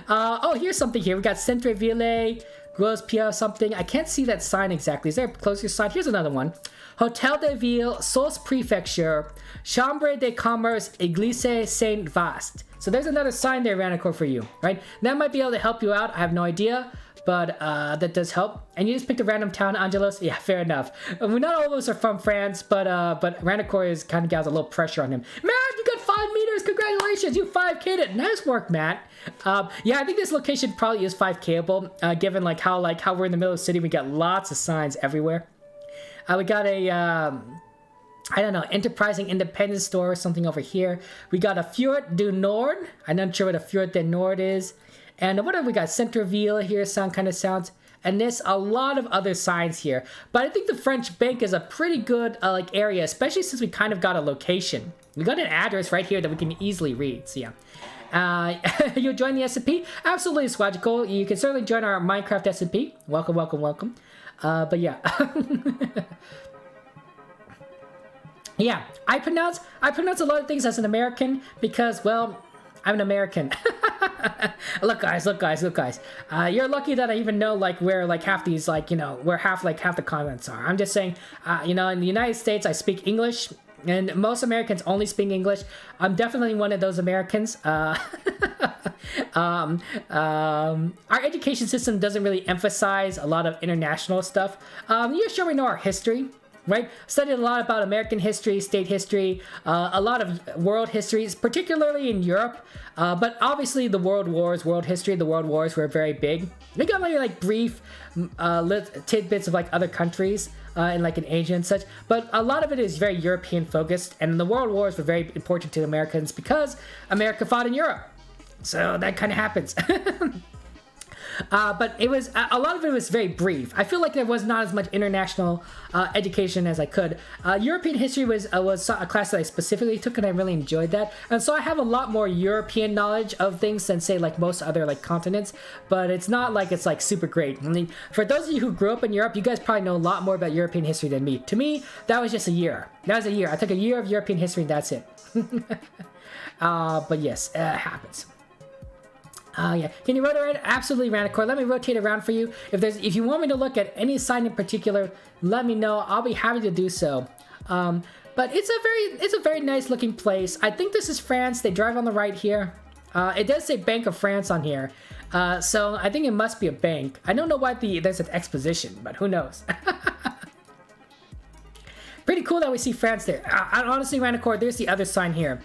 Oh, here's something here. We got Centreville, Gros Pia something. I can't see that sign exactly. Is there a closer sign? Here's another one. Hotel de Ville, Sauce Prefecture, Chambre de Commerce, Église Saint-Vaast. So there's another sign there, Ranicore, for you, right? That might be able to help you out. I have no idea, but that does help. And you just picked a random town, Angelos. Yeah, fair enough. Not all of us are from France, but Ranicore is kind of got a little pressure on him. Matt, you got 5 meters. Congratulations, you 5K'd it. Nice work, Matt. Yeah, I think this location probably is 5Kable, given like how we're in the middle of the city. We got lots of signs everywhere. We got a I don't know, enterprising independent store or something over here. We got a Fjord du Nord. I'm not sure what a Fjord du Nord is. And what have we got? Centreville here sounds. And there's a lot of other signs here. But I think the French bank is a pretty good like area, especially since we kind of got a location. We got an address right here that we can easily read. So yeah. You'll join the SMP? Absolutely, Squadgical. You can certainly join our Minecraft SMP. Welcome, welcome, welcome. But yeah. Yeah, I pronounce a lot of things as an American because, well, I'm an American. Look guys. You're lucky that I even know like where like half these like, you know, where half the continents are. I'm just saying, you know, in the United States I speak English and most Americans only speak English. I'm definitely one of those Americans. Our education system doesn't really emphasize a lot of international stuff. You sure we know our history. Right? Studied a lot about American history, state history, a lot of world histories, particularly in Europe. But obviously the world wars were very big. We got maybe like brief tidbits of like other countries and like in Asia and such. But a lot of it is very European focused. And the world wars were very important to Americans because America fought in Europe. So that kind of happens. But it was a lot of it was very brief. I feel like there was not as much international education as I could. European history was a class that I specifically took, and I really enjoyed that. And so I have a lot more European knowledge of things than say like most other like continents. But it's not like it's like super great. I mean, for those of you who grew up in Europe, you guys probably know a lot more about European history than me. To me, that was just a year. That was a year. I took a year of European history, and that's it. But yes, it happens. Yeah. Can you rotate? Absolutely, Ranicore. Let me rotate around for you. If you want me to look at any sign in particular, let me know. I'll be happy to do so. But it's a very nice looking place. I think this is France. They drive on the right here. It does say Bank of France on here. So I think it must be a bank. I don't know why there's an exposition, but who knows? Pretty cool that we see France there. Honestly, Ranicore, there's the other sign here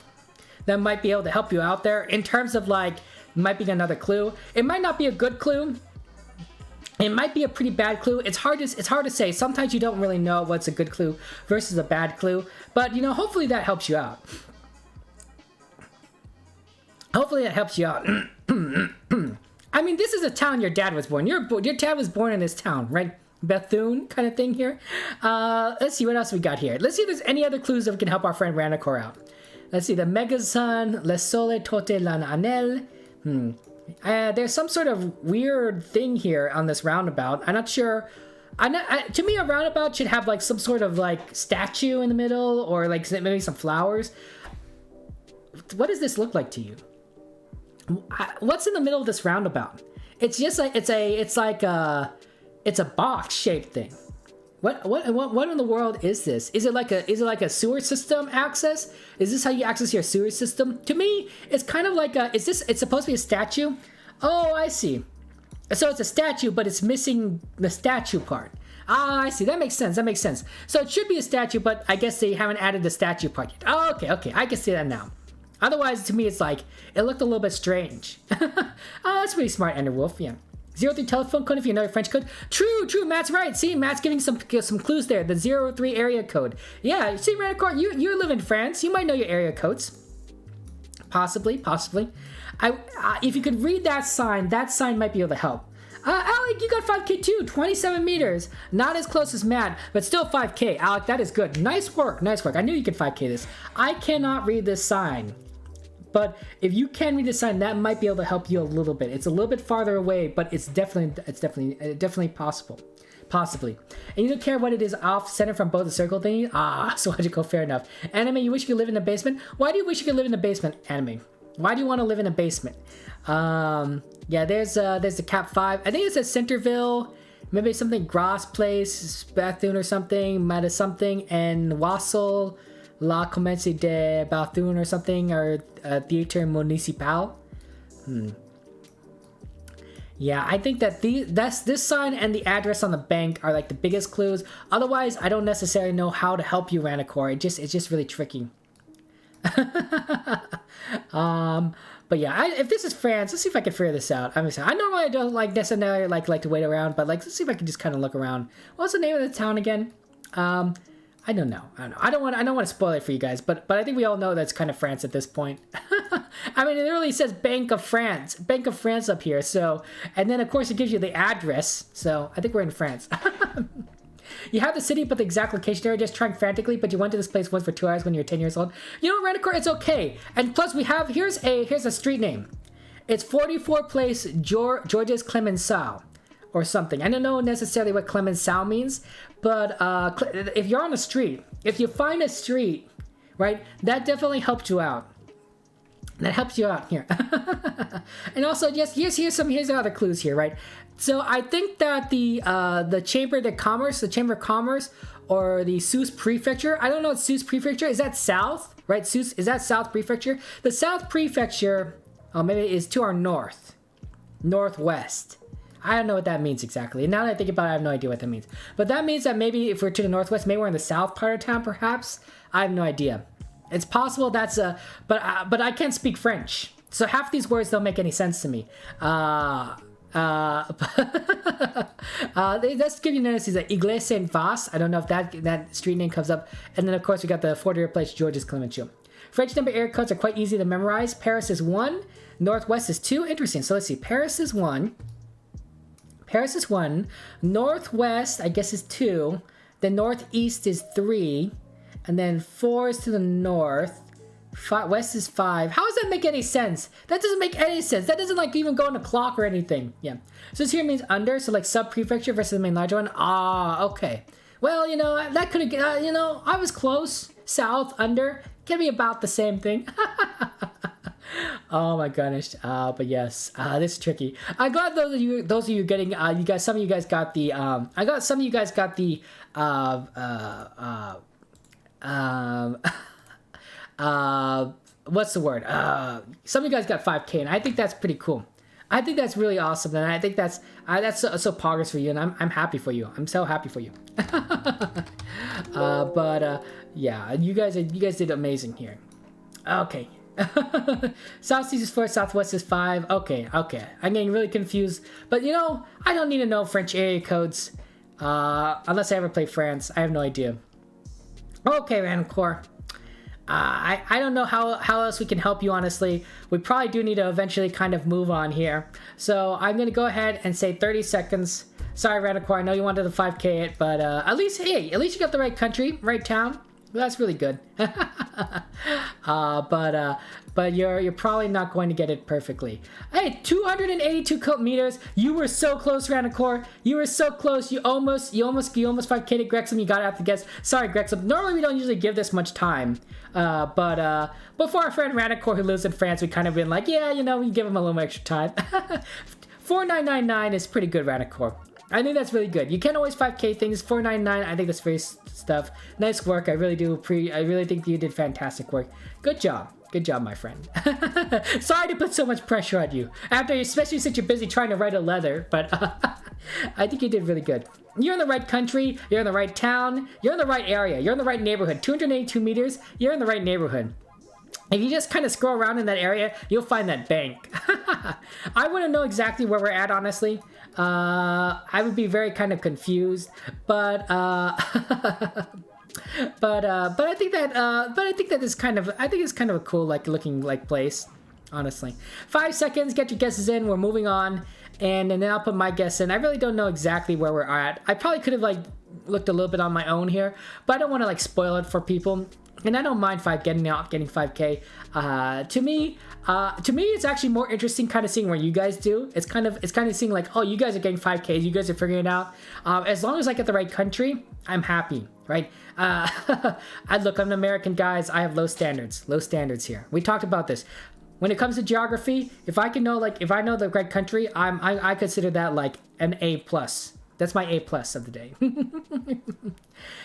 that might be able to help you out there in terms of like, might be another clue. It might not be a good clue. It might be a pretty bad clue. It's hard to say. Sometimes you don't really know what's a good clue versus a bad clue. But you know, hopefully that helps you out. Hopefully that helps you out. I mean, this is a town your dad was born. Your dad was born in this town, right? Bethune kind of thing here. Let's see what else we got here. Let's see if there's any other clues that we can help our friend Ranicore out. Let's see, the Megazun, Le Sole Tote Lan Anel. There's some sort of weird thing here on this roundabout. I'm not sure. To me, a roundabout should have like some sort of like statue in the middle, or like maybe some flowers. What does this look like to you? What's in the middle of this roundabout? It's just like it's a box shaped thing. What in the world is this? Is it like a sewer system access? Is this how you access your sewer system? To me, it's kind of like it's supposed to be a statue? Oh, I see. So it's a statue, but it's missing the statue part. Ah, I see. That makes sense. So it should be a statue, but I guess they haven't added the statue part yet. Oh, okay. I can see that now. Otherwise, to me, it's like, it looked a little bit strange. Oh, that's pretty smart, Enderwolf, yeah. 03 telephone code if you know your French code. True, Matt's right. See, Matt's giving some clues there. The 03 area code. Yeah, see, Ranicore, you live in France. You might know your area codes. Possibly. If you could read that sign might be able to help. Alec, you got 5k too, 27 meters. Not as close as Matt, but still 5k. Alec, that is good. Nice work. I knew you could 5k this. I cannot read this sign. But if you can read the sign, that might be able to help you a little bit. It's a little bit farther away, but it's definitely possible. Possibly. And you don't care what it is off center from both the circle thingy? So logical, fair enough. Anime, you wish you could live in a basement? Why do you wish you could live in a basement, Anime? Why do you want to live in a basement? Yeah, there's the Cap 5. I think it says Centerville. Maybe something Gross Place, Bethune or something, Meta something, and Wassel. La Commerce de Bethune or something, or Theater Municipal. Yeah, I think that this sign and the address on the bank are like the biggest clues. Otherwise, I don't necessarily know how to help you, Ranicore. It's just really tricky. But yeah, if this is France, let's see if I can figure this out. I normally don't like necessarily like to wait around, but like let's see if I can just kind of look around. What's the name of the town again? I don't know. I don't want to spoil it for you guys, but I think we all know that's kind of France at this point. I mean, it literally says Bank of France up here. So, and then of course it gives you the address. So I think we're in France. You have the city, but the exact location area, just trying frantically, but you went to this place once for 2 hours when you were 10 years old. You know, Ranicore, it's okay. And plus we have, here's a street name. It's 44 Place Georges Clemenceau. Or something. I don't know necessarily what Clemenceau means, but if you're on a street, if you find a street, right, that definitely helped you out. That helps you out here. And also, yes, here's the other clues here, right? So I think that the Chamber of Commerce, or the Sousse Prefecture. I don't know what Sousse Prefecture is. That south, right? Sousse, is that South Prefecture? The South Prefecture, maybe is to our northwest. I don't know what that means exactly. Now that I think about it, I have no idea what that means. But that means that maybe if we're to the northwest, maybe we're in the south part of town, perhaps. I have no idea. It's possible that's but I can't speak French, so half these words don't make any sense to me. Let's give you notice. Is that Iglesia Saint Vas? I don't know if that street name comes up. And then of course we got the 40 place Georges Clemenceau. French number area codes are quite easy to memorize. Paris is 1, northwest is 2. Interesting. So let's see. Paris is 1. Paris is 1. Northwest, I guess, is 2. The northeast is 3. And then 4 is to the north. West is 5. How does that make any sense? That doesn't make any sense. That doesn't like even go on a clock or anything. Yeah. So this here means under. So like sub-prefecture versus the main large one. Ah, okay. Well, you know, that could have, you know, I was close. South, under. Can be about the same thing. Oh my goodness. But yes, this is tricky. I got those of you getting, you guys, some of you guys got the, I got some of you guys got the, what's the word? Some of you guys got 5K, and I think that's pretty cool. I think that's really awesome, and I think that's so progress for you, and I'm happy for you. I'm so happy for you. Yeah, you guys did amazing here. Okay. Southeast is 4, Southwest is 5. Okay. I'm getting really confused, but you know, I don't need to know French area codes unless I ever play France. I have no idea. Okay, Random Core. I don't know how else we can help you, honestly. We probably do need to eventually kind of move on here. So I'm going to go ahead and say 30 seconds. Sorry, Random Core, I know you wanted to 5K it, but at least you got the right country, right town. Well, that's really good. But you're probably not going to get it perfectly. Hey, 282 meters. You were so close, Random. You were so close. You almost 5K'd Grexum. You got out the guess. Sorry, Grexum. Normally we don't usually give this much time. But for our friend Random who lives in France, we kind of been like, yeah, you know, we give him a little extra time. 4999 is pretty good, Random. I think that's really good. You can't always 5K things. 499, I think that's very stuff. Nice work. I really do. I really think you did fantastic work. Good job. Good job, my friend. Sorry to put so much pressure on you, especially since you're busy trying to write a letter, but I think you did really good. You're in the right country, you're in the right town, you're in the right area, you're in the right neighborhood. 282 meters, you're in the right neighborhood. If you just kind of scroll around in that area, you'll find that bank. I wouldn't know exactly where we're at, honestly. I would be very kind of confused, but but I think that is kind of, I think it's kind of a cool looking place, honestly. 5 seconds, get your guesses in. We're moving on, and then I'll put my guess in. I really don't know exactly where we're at. I probably could have looked a little bit on my own here, but I don't want to spoil it for people. And I don't mind getting 5K. To me, it's actually more interesting kind of seeing what you guys do. It's kind of seeing oh, you guys are getting 5Ks, you guys are figuring it out. As long as I get the right country, I'm happy, right? Look, I'm an American, guys. I have low standards here. We talked about this. When it comes to geography, if I can know if I know the right country, I consider that an A+. That's my A+ of the day.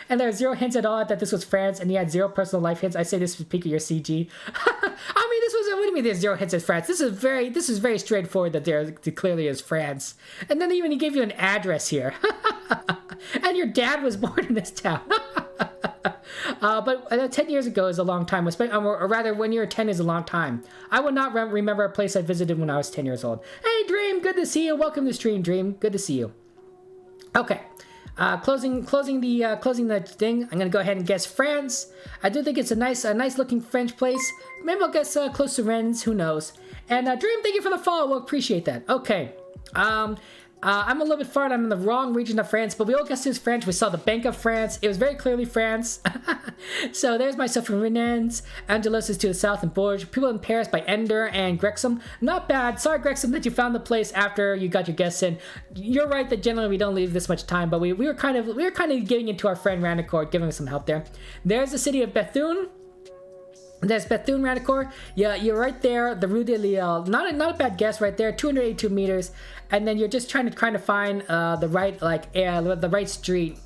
And there are 0 hints at all that this was France, and he had 0 personal life hints. I say this was peak of your CG. I mean, this was, what do you mean there's 0 hints at France? This is very straightforward that there clearly is France. And then he gave you an address here. And your dad was born in this town. But 10 years ago is a long time, or rather, when you're 10 is a long time. I would not remember a place I visited when I was 10 years old. Hey, Dream, good to see you. Welcome to stream, Dream. Good to see you. Okay, closing the thing. I'm gonna go ahead and guess France. I do think it's a nice looking French place. Maybe I'll guess close to Rennes. Who knows? And Dream, thank you for the follow. We'll appreciate that. Okay. I'm a little bit far. I'm in the wrong region of France, but we all guessed it was French. We saw the Bank of France. It was very clearly France. So there's myself from Rennes. Angelos is to the south and Bourges. People in Paris by Ender and Grexum. Not bad. Sorry, Grexum, that you found the place after you got your guess in. You're right that generally we don't leave this much time, but we were kind of getting into our friend Randicourt, giving him some help there. There's the city of Bethune. There's Bethune, Radicore. Yeah, you're right there. The Rue de Lille. Not a bad guess right there. 282 meters, and then you're just trying to find the right street.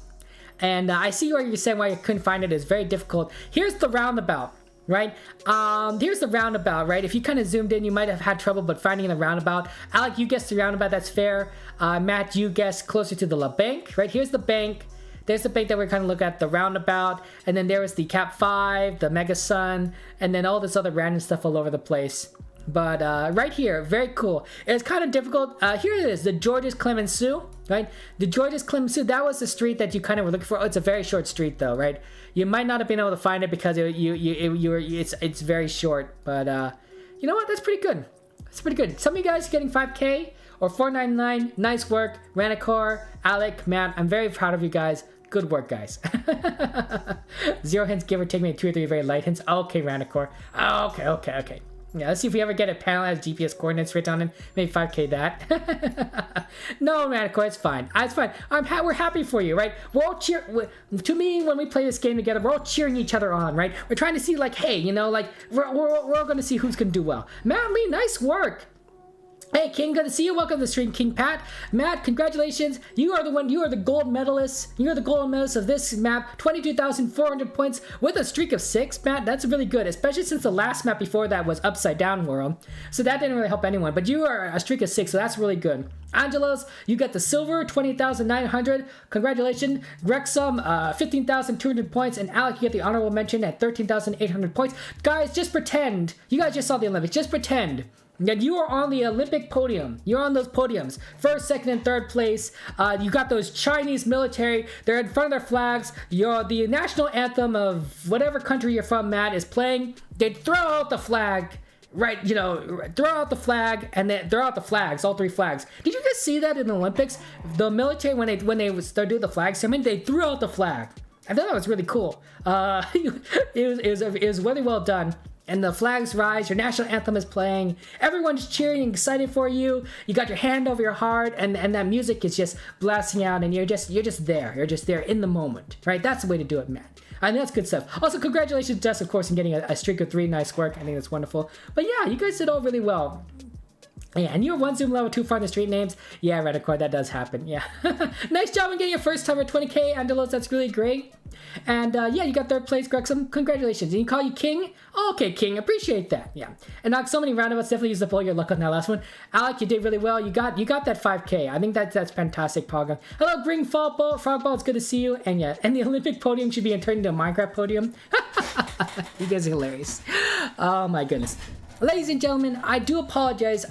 And I see where you're saying why you couldn't find it. It's very difficult. Here's the roundabout, right? Here's the roundabout, right? If you kind of zoomed in, you might have had trouble, but finding the roundabout. Alec, you guessed the roundabout. That's fair. Matt, you guessed closer to the La Banque, right? Here's the bank. There's the bank that we're kind of looking at, the roundabout, and then there was the Cap 5, the Mega Sun, and then all this other random stuff all over the place. But right here, very cool. It's kind of difficult. Here it is, the Georges Clemenceau, right? The Georges Clemenceau, that was the street that you kind of were looking for. Oh, it's a very short street though, right? You might not have been able to find it because it's very short. But you know what? That's pretty good. That's pretty good. Some of you guys getting 5K or $4.99. Nice work, Ranicor, Alec, Matt. I'm very proud of you guys. Good work, guys. 0 hints, give or take, maybe 2 or 3 very light hints. Okay, Ranicor. Okay. Yeah, let's see if we ever get a panel that has GPS coordinates written on it. Maybe 5K that. No, Ranicor, it's fine. It's fine. We're happy for you, right? We're all to me, when we play this game together, we're all cheering each other on, right? We're trying to see, like, hey, you know, like, we're all going to see who's going to do well. Matt Lee, nice work. Hey, King, good to see you. Welcome to the stream, King Pat. Matt, congratulations. You are the one. You are the gold medalist. You are the gold medalist of this map. 22,400 points with a streak of 6. Matt, that's really good, especially since the last map before that was Upside Down World. So that didn't really help anyone. But you are a streak of 6, so that's really good. Angelos, you got the silver, 20,900. Congratulations. Grexum, 15,200 points. And Alec, you get the honorable mention at 13,800 points. Guys, just pretend. You guys just saw the Olympics. Just pretend that you are on the Olympic podium. You're on those podiums. First, second, and third place. You got those Chinese military. They're in front of their flags. The national anthem of whatever country you're from, Matt, is playing. They throw out the flag. Right, you know, throw out the flag, and then throw out the flags, all 3 flags. Did you guys see that in the Olympics? The military, when they start doing the flag ceremony, they threw out the flag. I thought that was really cool. It was really well done. And the flags rise, your national anthem is playing, everyone's cheering and excited for you, you got your hand over your heart, and that music is just blasting out, and you're just there in the moment, right? That's the way to do it, man. I think that's good stuff. Also, congratulations, Jess, of course, on getting a streak of 3. Nice work. I think that's wonderful. But yeah, you guys did all really well. Yeah, and you're 1 Zoom level 2 for the street names. Yeah, Redicord, that does happen. Yeah. Nice job on getting your first time for 20K, Angelos. That's really great. And yeah, you got 3rd place, Grexum. Congratulations. And you call you King? Oh, okay, King. Appreciate that. Yeah. And not so many roundabouts. Definitely used up all your luck on that last one. Alec, you did really well. You got that 5K. I think that's fantastic, Pogon. Hello, Green Frogball. It's good to see you. And yeah, and the Olympic podium should be turned into a Minecraft podium. You guys are hilarious. Oh my goodness. Ladies and gentlemen, I do apologize,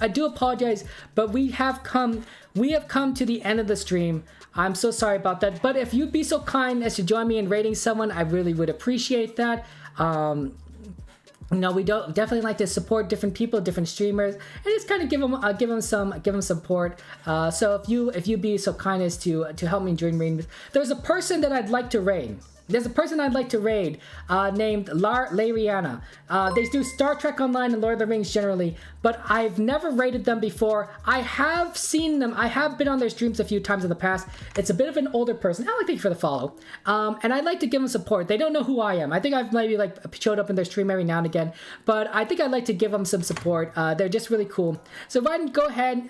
but we have come to the end of the stream. I'm so sorry about that, but if you'd be so kind as to join me in rating someone, I really would appreciate that. You know, we definitely like to support different people, different streamers, and just kind of give them some support. So if you be so kind as to help me during ratings, there's a person that I'd like to rate. There's a person I'd like to raid named Lariana. They do Star Trek Online and Lord of the Rings generally, but I've never raided them before. I have seen them. I have been on their streams a few times in the past. It's a bit of an older person. I like thank you for the follow. And I'd like to give them support. They don't know who I am. I think I've maybe like showed up in their stream every now and again, but I think I'd like to give them some support. They're just really cool. So if I can go ahead,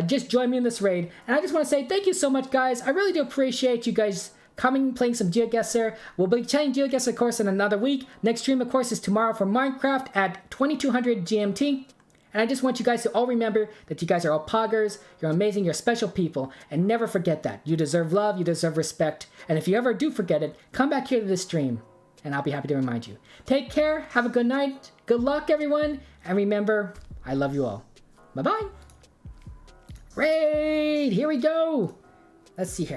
just join me in this raid. And I just want to say thank you so much, guys. I really do appreciate you guys coming, playing some GeoGuessr. We'll be playing GeoGuessr, of course, in another week. Next stream, of course, is tomorrow for Minecraft at 2200 GMT. And I just want you guys to all remember that you guys are all poggers, you're amazing, you're special people, and never forget that. You deserve love, you deserve respect, and if you ever do forget it, come back here to this stream, and I'll be happy to remind you. Take care, have a good night, good luck, everyone, and remember, I love you all. Bye-bye. Raid! Here we go! Let's see here.